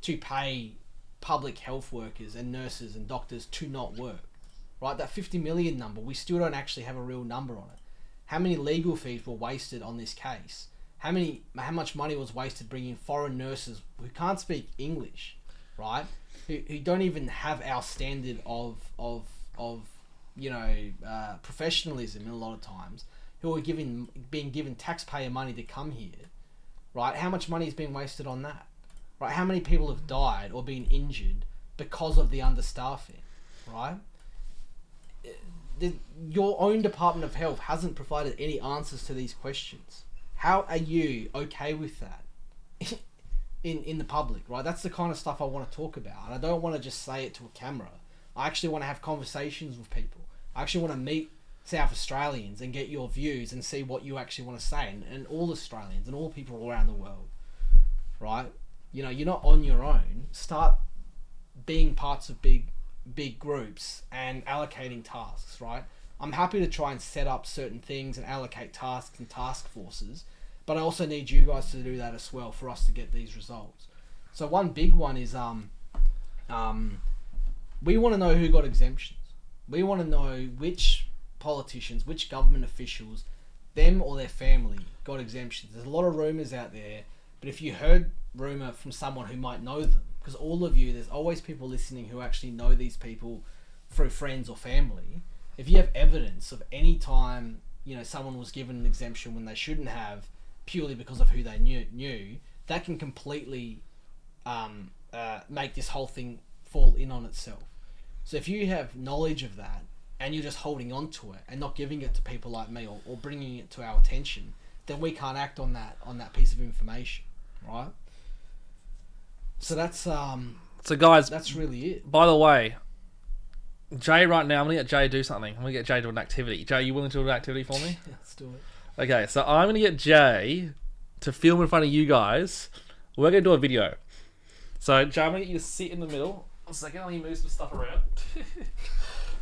to pay public health workers and nurses and doctors to not work, right? That 50 million number, we still don't actually have a real number on it. How many legal fees were wasted on this case? How much money was wasted bringing foreign nurses who can't speak English, right? Who don't even have our standard of professionalism in a lot of times, who are being given taxpayer money to come here, right? How much money is being wasted on that, right? How many people have died or been injured because of the understaffing, right? Your own Department of Health hasn't provided any answers to these questions. How are you okay with that in the public, right? That's the kind of stuff I want to talk about. And I don't want to just say it to a camera. I actually want to have conversations with people. I actually want to meet South Australians and get your views and see what you actually want to say, and all Australians and all people around the world, right? You know, you're not on your own. Start being parts of big groups and allocating tasks, right? I'm happy to try and set up certain things and allocate tasks and task forces, but I also need you guys to do that as well for us to get these results. So one big one is we want to know who got exemptions. We want to know which politicians, which government officials, them or their family got exemptions. There's a lot of rumours out there, but if you heard rumour from someone who might know them, because all of you, there's always people listening who actually know these people through friends or family. If you have evidence of any time, someone was given an exemption when they shouldn't have, purely because of who they knew, that can completely make this whole thing fall in on itself. So if you have knowledge of that and you're just holding on to it and not giving it to people like me or bringing it to our attention, then we can't act on that piece of information, right? So that's So, guys, That's really it. by the way, Jay, right now, I'm going to get Jay to do something. I'm going to get Jay to do an activity. Jay, you willing to do an activity for me? Let's do it. Okay, so I'm going to get Jay to film in front of you guys. We're going to do a video. So, Jay, I'm going to get you to sit in the middle. 1 second, let me move some stuff around.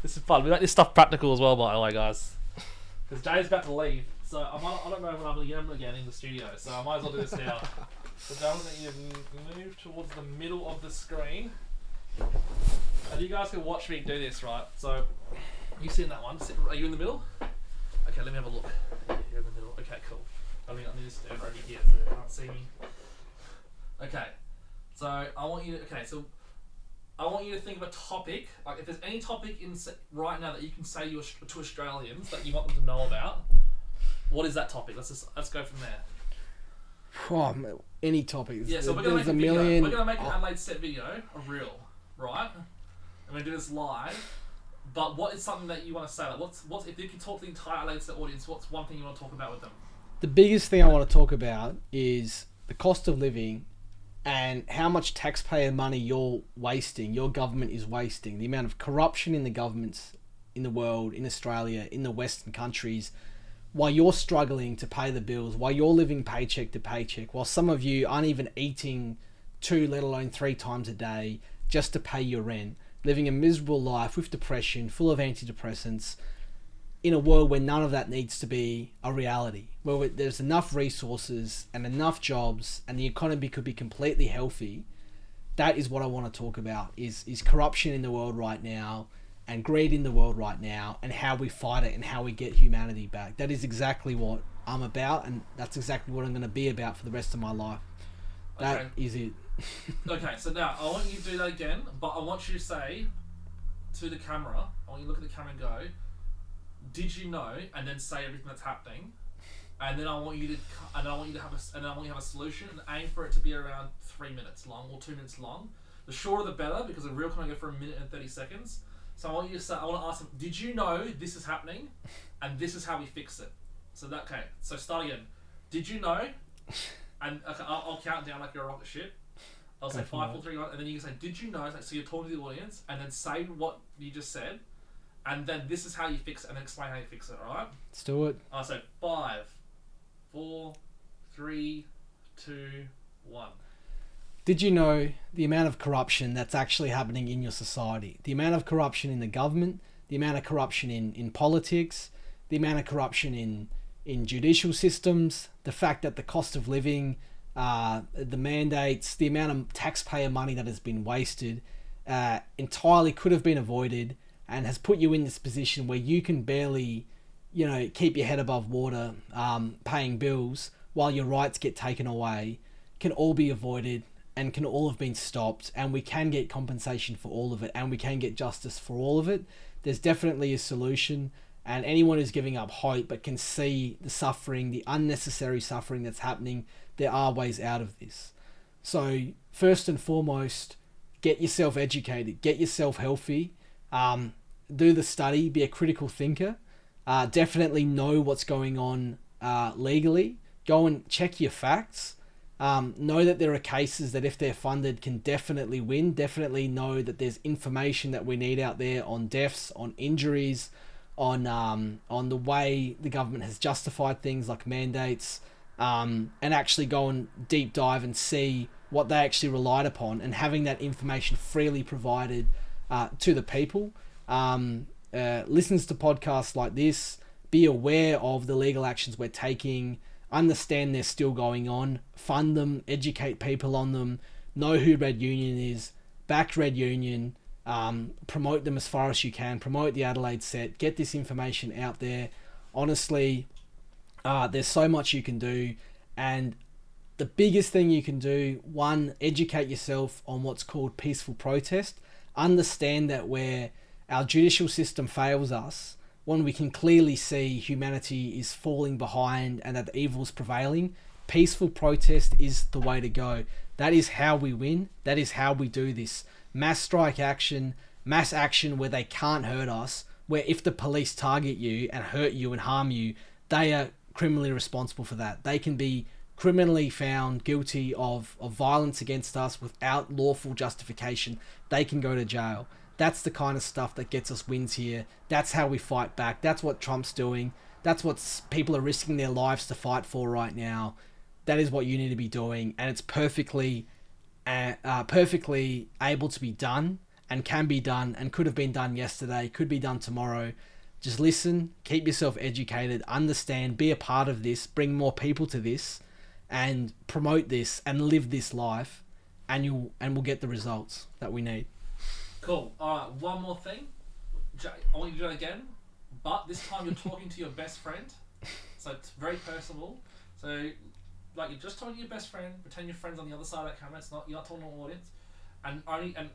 This is fun. We make this stuff practical as well, by the way, guys. Because Jay's about to leave. So, I don't know when I'm going to get him again in the studio. So, I might as well do this now. So, Jay, I'm going to get you to move towards the middle of the screen. And you guys can watch me do this, right? So, you sit in that one. Are you in the middle? Okay, let me have a look. Yeah, you're in the middle. Okay, cool. I need to stand over here so they can't see me. Okay, so I want you to think of a topic. Like, if there's any topic right now that you can say to Australians that you want them to know about, what is that topic? Let's go from there. Oh, any topic. Yeah, so we're gonna make a video. We're gonna make an Adelaide set video, a reel, right? And we're gonna do this live. But what is something that you want to say? Like, what's if you can talk to the entire Adelaide set audience? What's one thing you want to talk about with them? The biggest thing I want to talk about is the cost of living and how much taxpayer money you're wasting, your government is wasting, the amount of corruption in the governments in the world, in Australia, in the Western countries, while you're struggling to pay the bills, while you're living paycheck to paycheck, while some of you aren't even eating 2, let alone 3 times a day just to pay your rent, living a miserable life with depression, full of antidepressants, in a world where none of that needs to be a reality, where there's enough resources and enough jobs and the economy could be completely healthy. That is what I want to talk about, is corruption in the world right now and greed in the world right now and how we fight it and how we get humanity back. That is exactly what I'm about, and that's exactly what I'm going to be about for the rest of my life. That is it. Okay, so now I want you to do that again, but I want you to say to the camera, I want you to look at the camera and go, did you know, and then say everything that's happening, and then I want you to have a solution and aim for it to be around 3 minutes long or 2 minutes long. The shorter the better, because the reel can only go for 1 minute and 30 seconds. So I want you to say, I want to ask them, did you know this is happening, and this is how we fix it? So so start again. Did you know? And okay, I'll count down like you're a rocket ship. I'll say 5, 4, 3, 1, and then you can say, did you know? So you're talking to the audience, and then say what you just said. And then this is how you fix it, and then explain how you fix it, alright? Let's do it. So 5, 4, 3, 2, 1. Did you know the amount of corruption that's actually happening in your society? The amount of corruption in the government, the amount of corruption in politics, the amount of corruption in judicial systems, the fact that the cost of living, the mandates, the amount of taxpayer money that has been wasted entirely could have been avoided, and has put you in this position where you can barely, keep your head above water, paying bills while your rights get taken away, can all be avoided and can all have been stopped, and we can get compensation for all of it, and we can get justice for all of it. There's definitely a solution, and anyone who's giving up hope but can see the suffering, the unnecessary suffering that's happening, there are ways out of this. So first and foremost, get yourself educated, get yourself healthy, do the study, be a critical thinker, definitely know what's going on legally, go and check your facts, know that there are cases that if they're funded can definitely win, definitely know that there's information that we need out there on deaths, on injuries, on the way the government has justified things like mandates, and actually go and deep dive and see what they actually relied upon, and having that information freely provided to the people. Listens to podcasts like this, be aware of the legal actions we're taking, understand they're still going on, fund them, educate people on them, know who Red Union is, back Red Union, promote them as far as you can, promote the Adelaide set, get this information out there. Honestly, there's so much you can do, and the biggest thing you can do, one, educate yourself on what's called peaceful protest. Understand that where our judicial system fails us, when we can clearly see humanity is falling behind and that the evil's prevailing, peaceful protest is the way to go. That is how we win. That is how we do this. Mass strike action, mass action where they can't hurt us, where if the police target you and hurt you and harm you, they are criminally responsible for that. They can be criminally found guilty of violence against us without lawful justification, they can go to jail. That's the kind of stuff that gets us wins here. That's how we fight back. That's what Trump's doing. That's what people are risking their lives to fight for right now. That is what you need to be doing, and it's perfectly able to be done, and can be done, and could have been done yesterday, could be done tomorrow. Just listen, keep yourself educated, understand, be a part of this, bring more people to this, and promote this, and live this life, and we'll get the results that we need. Cool. All right, one more thing. Jay, I want you to do it again, but this time you're talking to your best friend, so it's very personal. So, like, you're just talking to your best friend, pretend your friend's on the other side of that camera. You're not talking to an audience, and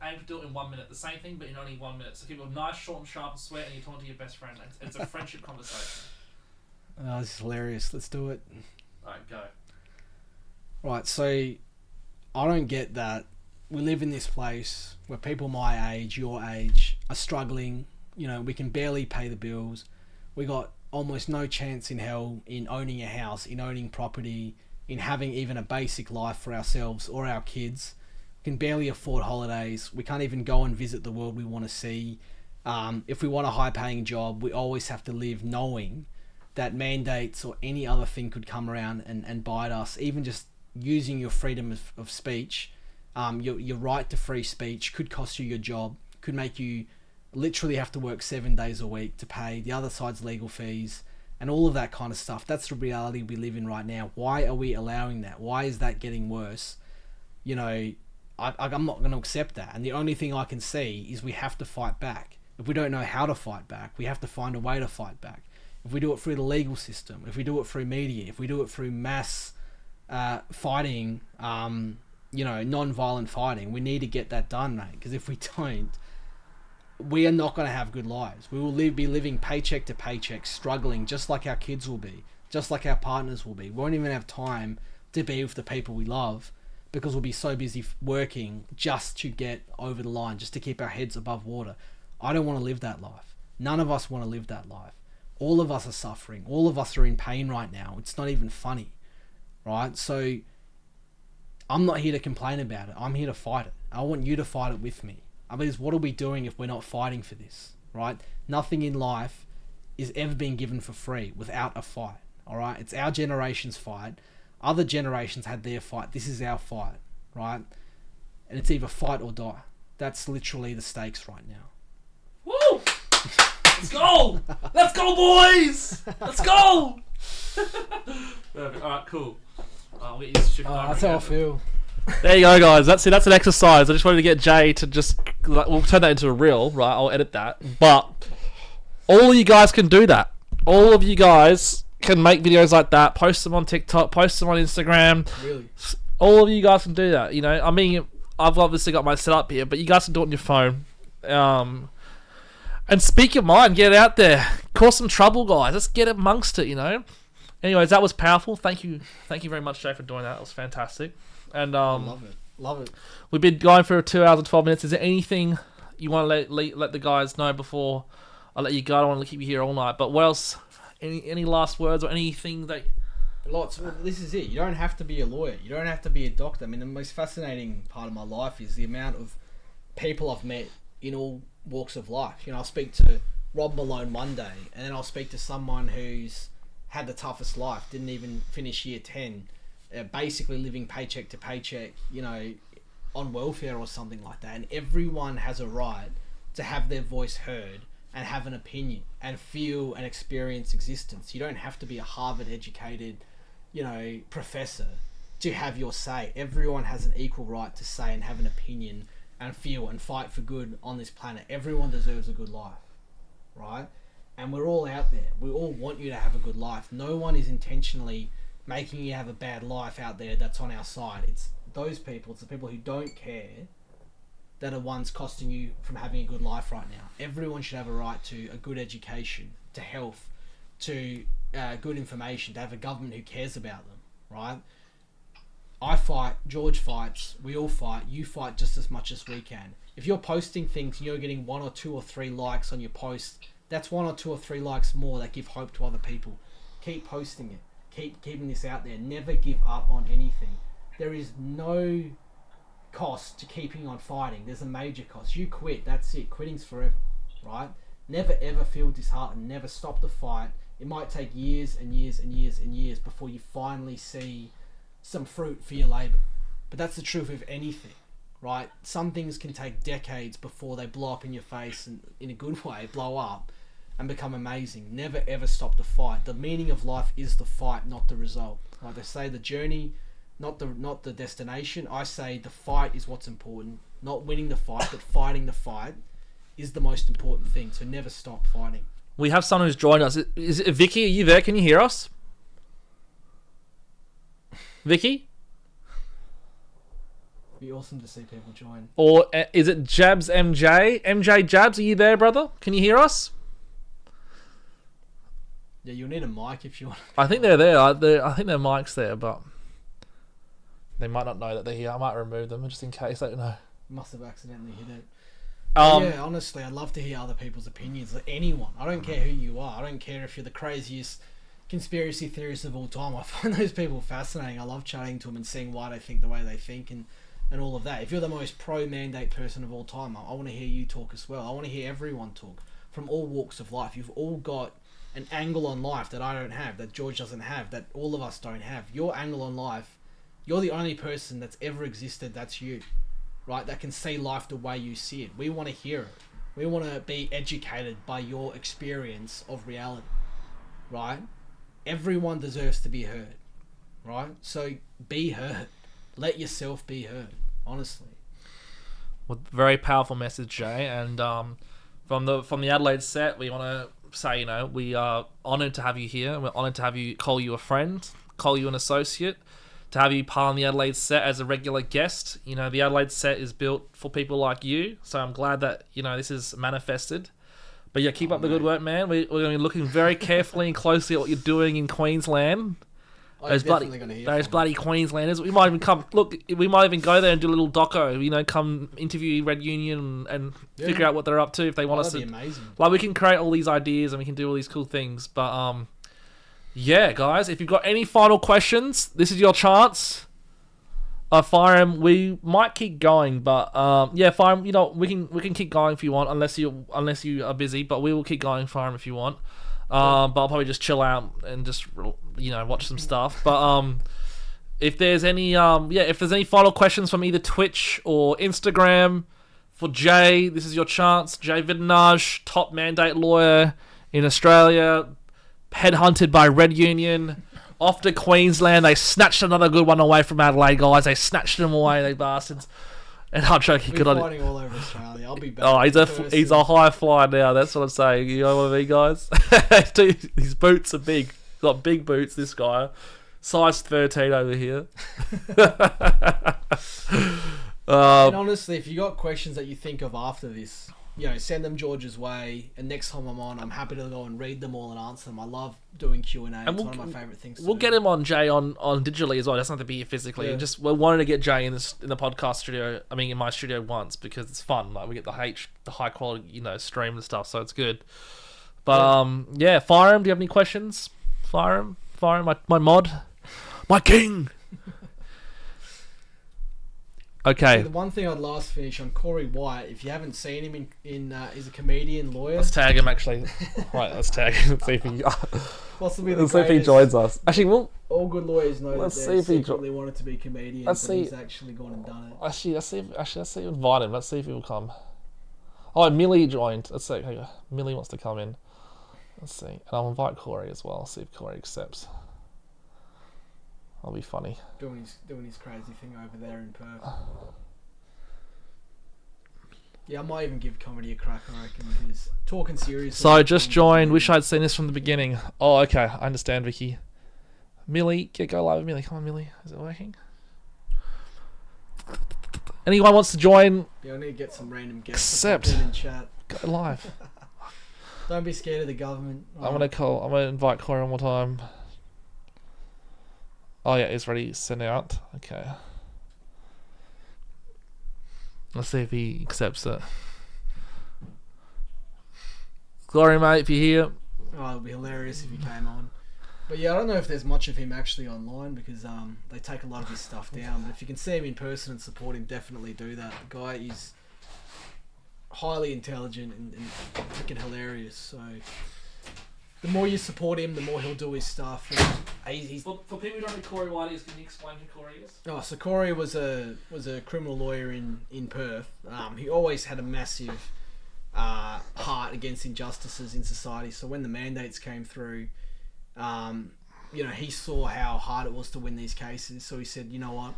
aim to do it in 1 minute. The same thing, but in only 1 minute. So keep it nice, short, and sharp, and sweet, and you're talking to your best friend. It's a friendship conversation. Oh, this is hilarious. Let's do it. All right, go. Right, so I don't get that we live in this place where people my age, your age, are struggling. You know, we can barely pay the bills. We got almost no chance in hell in owning a house, in owning property, in having even a basic life for ourselves or our kids. We can barely afford holidays. We can't even go and visit the world we want to see. If we want a high-paying job, we always have to live knowing that mandates or any other thing could come around and bite us. Even just using your freedom of speech, your right to free speech could cost you your job, could make you literally have to work 7 days a week to pay the other side's legal fees and all of that kind of stuff. That's the reality we live in right now. Why are we allowing that? Why is that getting worse? You know, I'm not going to accept that. And the only thing I can see is we have to fight back. If we don't know how to fight back, we have to find a way to fight back. If we do it through the legal system, if we do it through media, if we do it through mass fighting, non-violent fighting, we need to get that done, mate. Because if we don't, we are not going to have good lives. We will be living paycheck to paycheck, struggling, just like our kids will be, just like our partners will be. We won't even have time to be with the people we love because we'll be so busy working just to get over the line, just to keep our heads above water. I don't want to live that life. None of us want to live that life. All of us are suffering. All of us are in pain right now. It's not even funny, right? So I'm not here to complain about it. I'm here to fight it. I want you to fight it with me. I mean, what are we doing if we're not fighting for this, right? Nothing in life is ever being given for free without a fight, all right? It's our generation's fight. Other generations had their fight. This is our fight, right? And it's either fight or die. That's literally the stakes right now. Woo! Let's go! Let's go, boys! Let's go! Perfect. All right, cool. We'll get you to shift over That's how I feel. There you go, guys. That's an exercise. I just wanted to get Jay to just... We'll turn that into a reel, right? I'll edit that. But all of you guys can do that. All of you guys can make videos like that, post them on TikTok, post them on Instagram. Really? All of you guys can do that, you know? I mean, I've obviously got my setup here, but you guys can do it on your phone. And speak your mind. Get it out there. Cause some trouble, guys. Let's get amongst it, you know? Anyways, that was powerful. Thank you very much, Jay, for doing that. It was fantastic. And love it. We've been going for 2 hours and 12 minutes. Is there anything you want to let the guys know before I let you go? I don't want to keep you here all night. But what else? Any last words or anything that... Lots. Well, this is it. You don't have to be a lawyer. You don't have to be a doctor. I mean, the most fascinating part of my life is the amount of people I've met in all walks of life. You know, I'll speak to Rob Malone one day, and then I'll speak to someone who's had the toughest life, didn't even finish year 10, basically living paycheck to paycheck, you know, on welfare or something like that. And everyone has a right to have their voice heard and have an opinion and feel and experience existence. You don't have to be a Harvard educated, you know, professor to have your say. Everyone has an equal right to say and have an opinion and feel and fight for good on this planet. Everyone deserves a good life, right? And we're all out there. We all want you to have a good life. No one is intentionally making you have a bad life out there that's on our side. It's those people, it's the people who don't care that are ones costing you from having a good life right now. Everyone should have a right to a good education, to health, to good information, to have a government who cares about them, right? I fight, George fights, we all fight, you fight just as much as we can. If you're posting things and you're getting 1 or 2 or 3 likes on your post, that's 1 or 2 or 3 likes more that give hope to other people. Keep posting it. keeping this out there. Never give up on anything. There is no cost to keeping on fighting. There's a major cost. You quit, that's it. Quitting's forever, right? Never ever feel disheartened. Never stop the fight. It might take years and years and years and years before you finally see some fruit for your labour. But that's the truth of anything, right? Some things can take decades before they blow up in your face, and in a good way, blow up and become amazing. Never ever stop the fight. The meaning of life is the fight, not the result. Right? They say the journey, not the destination. I say the fight is what's important. Not winning the fight, but fighting the fight is the most important thing. So never stop fighting. We have someone who's joined us. Is it Vicky? Are you there? Can you hear us? Vicky? It'd be awesome to see people join. Or is it Jabs MJ? MJ Jabs, are you there, brother? Can you hear us? Yeah, you'll need a mic if you want. I think they're there. I think their mic's there, but they might not know that they're here. I might remove them just in case. I don't know. Must have accidentally hit it. Yeah, honestly, I'd love to hear other people's opinions. Like anyone. I don't care who you are. I don't care if you're the craziest conspiracy theorists of all time. I find those people fascinating. I love chatting to them and seeing why they think the way they think and all of that. If you're the most pro-mandate person of all time, I want to hear you talk as well. I want to hear everyone talk from all walks of life. You've all got an angle on life that I don't have, that George doesn't have, that all of us don't have. Your angle on life, you're the only person that's ever existed, that's you. Right, that can see life the way you see it. We want to hear it. We want to be educated by your experience of reality, right? Everyone deserves to be heard, right? So be heard. Let yourself be heard, honestly. Well, very powerful message, Jay. And from the Adelaide set, we want to say, we are honoured to have you here. We're honoured to have you, call you a friend, call you an associate, to have you part on the Adelaide set as a regular guest. The Adelaide set is built for people like you, so I'm glad that this is manifested. But yeah, keep up the good work, man. We're going to be looking very carefully and closely at what you're doing in Queensland. Those bloody Queenslanders. We might even we might even go there and do a little doco. Come interview Red Union and figure out what they're up to if they want us to. That'd be amazing. Like, we can create all these ideas and we can do all these cool things. But yeah, guys, if you've got any final questions, this is your chance. Fire him. We might keep going, but yeah, fire him. We can keep going if you want, unless you are busy. But we will keep going. Fire him if you want. But I'll probably just chill out and just watch some stuff. But if there's any final questions from either Twitch or Instagram for Jay, this is your chance. Jay Vidinage, top mandate lawyer in Australia. Headhunted by Red Union, off to Queensland. They snatched another good one away from Adelaide, guys. They snatched them away, they bastards. And I'm joking. We're fighting all over Australia. I'll be back. Oh, he's a high flyer now. That's what I'm saying. You know what I mean, guys? His boots are big. He's got big boots, this guy. Size 13 over here. And honestly, if you got questions that you think of after this, send them George's way, and next time I'm on, I'm happy to go and read them all and answer them. I love doing Q&A. It's one of my favourite things to do. Get him on, Jay, on digitally as well. It doesn't have to be here physically. Yeah. We're wanting to get Jay in the podcast studio. I mean, in my studio once, because it's fun. Like, we get the high quality, stream and stuff, so it's good. But yeah, fire him. Do you have any questions? Fire him. My mod, my king. Okay. So the one thing I'd last finish on Corey White, if you haven't seen him he's a comedian, lawyer. Let's tag him, actually. Right, let's tag him. Let's see if he... Possibly let's see if he joins us. Actually, all good lawyers know that they secretly wanted to be comedians, but he's actually gone and done it. Actually, let's see if invite him. Let's see if he will come. Oh, Millie joined. Let's see. Millie wants to come in. Let's see. And I'll invite Corey as well. See if Corey accepts. That'll be funny. Doing his crazy thing over there in Perth. Yeah, I might even give comedy a crack, I reckon, because talking seriously. So I just joined. Wish I'd seen this from the beginning. Oh, okay. I understand, Vicky. Millie, go live with Millie. Come on, Millie. Is it working? Anyone wants to join? Yeah, I need to get some random guests Accept. in chat. Go live. Don't be scared of the government. I'm gonna invite Corey one more time. Oh yeah, it's ready. Send out. Okay. Let's see if he accepts it. Glory, mate, if you're here. Oh, it'd be hilarious if you came on. But yeah, I don't know if there's much of him actually online because they take a lot of his stuff down. But if you can see him in person and support him, definitely do that. The guy is highly intelligent and freaking hilarious. So the more you support him, the more he'll do his stuff. And he's For people who don't know who Corey White is, can you explain who Corey is? Oh, so Corey was a criminal lawyer in Perth. He always had a massive heart against injustices in society. So when the mandates came through, he saw how hard it was to win these cases. So he said, you know what,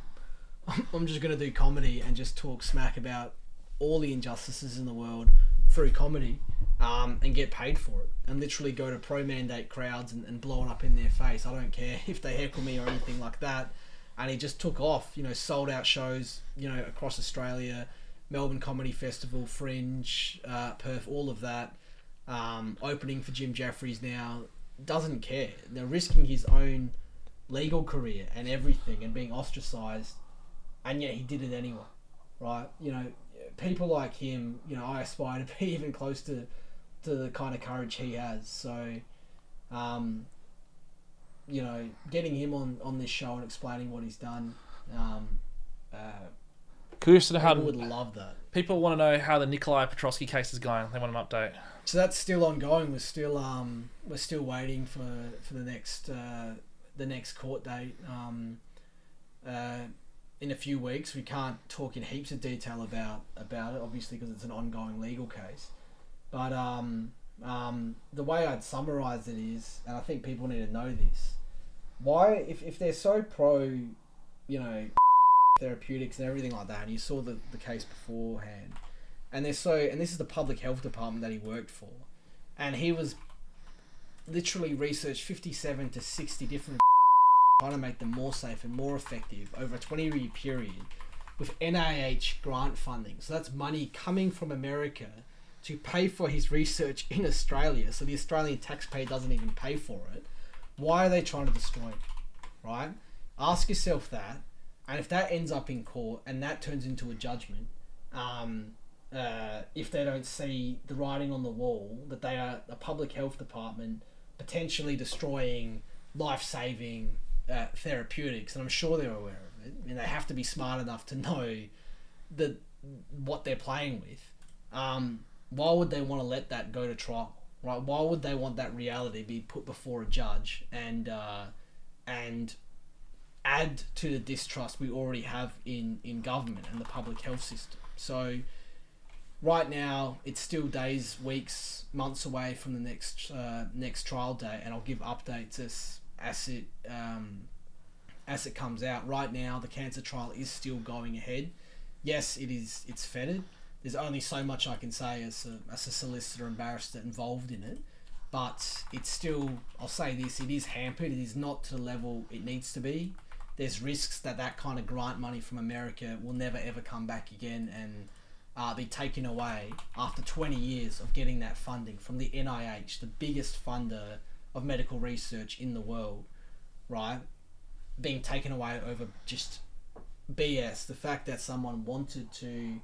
I'm just going to do comedy and just talk smack about all the injustices in the world through comedy, and get paid for it, and literally go to pro-mandate crowds and blow it up in their face. I don't care if they heckle me or anything like that. And he just took off, sold out shows, across Australia, Melbourne Comedy Festival, Fringe, Perth, all of that. Opening for Jim Jeffries now. Doesn't care. They're risking his own legal career and everything and being ostracised, and yet he did it anyway, right? People like him, I aspire to be even close to the kind of courage he has. So, getting him on this show and explaining what he's done, Curious to know how people would love that. people want to know how the Nikolai Petrovsky case is going. They want an update. So that's still ongoing. We're still waiting for the next court date. In a few weeks. We can't talk in heaps of detail about it, obviously, because it's an ongoing legal case. But the way I'd summarise it is, and I think people need to know this, why, if they're so pro, therapeutics and everything like that, and you saw the case beforehand, and this is the public health department that he worked for, and he was literally researched 57 to 60 different trying to make them more safe and more effective over a 20-year period with NIH grant funding. So that's money coming from America to pay for his research in Australia. So the Australian taxpayer doesn't even pay for it. Why are they trying to destroy it? Right? Ask yourself that. And if that ends up in court and that turns into a judgment, if they don't see the writing on the wall that they are a public health department potentially destroying life-saving therapeutics, and I'm sure they're aware of it, and they have to be smart enough to know what they're playing with. Why would they want to let that go to trial, right? Why would they want that reality be put before a judge and add to the distrust we already have in government and the public health system? So right now it's still days, weeks, months away from the next trial date, and I'll give updates as it comes out. Right now, the cancer trial is still going ahead. Yes, it's fettered. There's only so much I can say as a solicitor and barrister involved in it, but it's still, I'll say this, it is hampered. It is not to the level it needs to be. There's risks that kind of grant money from America will never ever come back again and be taken away after 20 years of getting that funding from the NIH, the biggest funder of medical research in the world, right? Being taken away over just BS. The fact that someone wanted to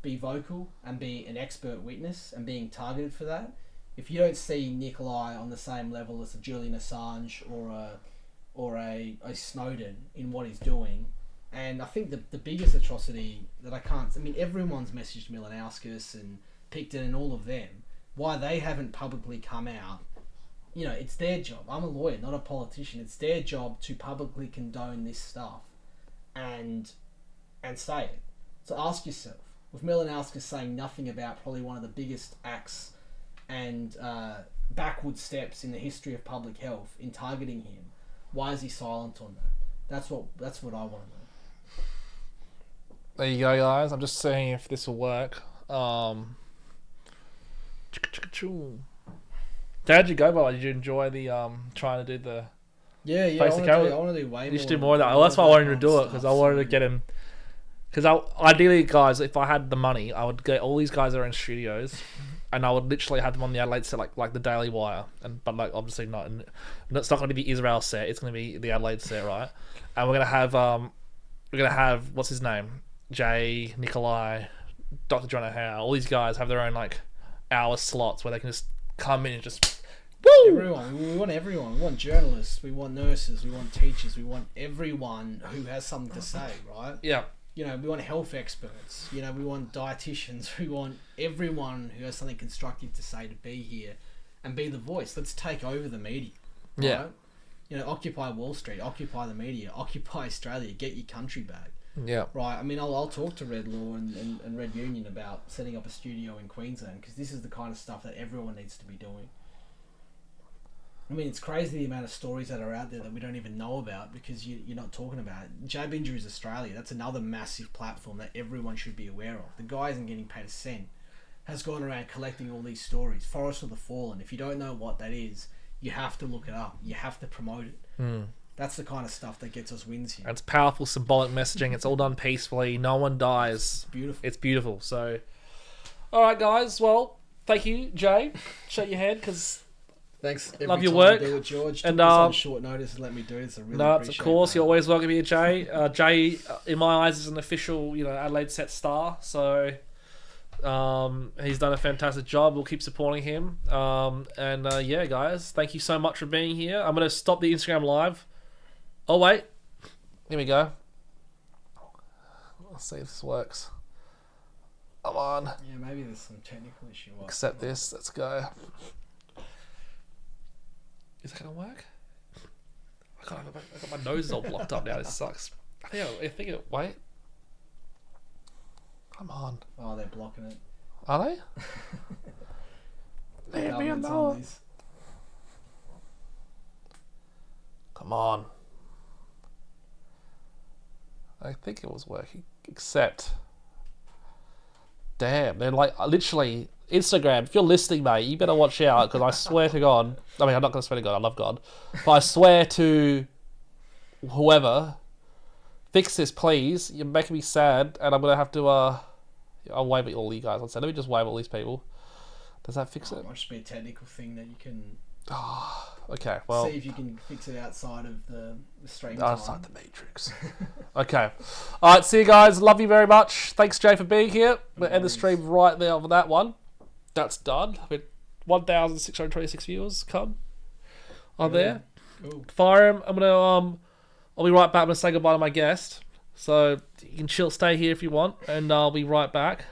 be vocal and be an expert witness and being targeted for that. If you don't see Nikolai on the same level as a Julian Assange or a Snowden in what he's doing, and I think the biggest atrocity that everyone's messaged Milanauskas and Picton and all of them, why they haven't publicly come out. It's their job. I'm a lawyer, not a politician. It's their job to publicly condone this stuff and say it. So ask yourself, with Milanauskas saying nothing about probably one of the biggest acts and backward steps in the history of public health in targeting him, why is he silent on that? That's what I want to know. There you go, guys. I'm just seeing if this will work. How'd you go, by the way? Did you enjoy the trying to do the Yeah, face I the camera? want to do way more. You should do more of that. Well, that's why I wanted to do it, because I wanted to get him. Because ideally, guys, if I had the money, I would get all these guys that are in studios, and I would literally have them on the Adelaide set, like the Daily Wire, but obviously not. And it's not going to be the Israel set. It's going to be the Adelaide set, right? And we're gonna have what's his name, Jay, Nikolai, Dr. John O'Hare. All these guys have their own hour slots where they can just come in and just Woo! Everyone. We want everyone. We want journalists. We want nurses. We want teachers. We want everyone who has something to say, right? Yeah. You know, we want health experts. You know, we want dietitians. We want everyone who has something constructive to say to be here and be the voice. Let's take over the media. Right? Yeah. You know, occupy Wall Street, occupy the media, occupy Australia, get your country back. Yeah. Right. I mean, I'll talk to Red Law and Red Union about setting up a studio in Queensland, because this is the kind of stuff that everyone needs to be doing. I mean, it's crazy the amount of stories that are out there that we don't even know about because you're not talking about it. Jab Injuries Australia, that's another massive platform that everyone should be aware of. The guy isn't getting paid a cent, has gone around collecting all these stories. Forest of the Fallen, if you don't know what that is, you have to look it up. You have to promote it. That's the kind of stuff that gets us wins here. It's powerful symbolic messaging. It's all done peacefully. No one dies. It's beautiful. It's beautiful. So, all right, guys. Well, thank you, Jay. Shake your hand, because Thanks. Love your work. Do it, George. And Took this on short notice and let me do this. I really appreciate of course, that. you're always welcome here, Jay. Jay, in my eyes, is an official, Adelaide set star. So, he's done a fantastic job. We'll keep supporting him. Yeah, guys, thank you so much for being here. I'm gonna stop the Instagram live. Oh wait, here we go. Let's see if this works. Come on. Yeah, maybe there's some technical issue. Accept this. Let's go. Is that gonna work? I got my nose all blocked up now. This sucks. I think it. Wait. Come on. Oh, they're blocking it. Are they? Leave me alone. Come on. I think it was working. Except, damn, they're like literally Instagram. If you're listening, mate, you better watch out, because I swear to God. I mean, I'm not going to swear to God. I love God, but I swear to whoever, fix this, please. You're making me sad, and I'm gonna have to. I'll wave at all you guys. Let me just wave at all these people. Does that fix it? It might just be a technical thing that you can. Okay, well, see if you can fix it outside of the stream. Outside the Matrix. Okay. All right, see you guys. Love you very much. Thanks, Jay, for being here. We'll end the stream right there over that one. That's done. With 1,626 viewers come on there. Cool. Fire him. I'm gonna I'll be right back. I'm gonna say goodbye to my guest. So you can stay here if you want, and I'll be right back.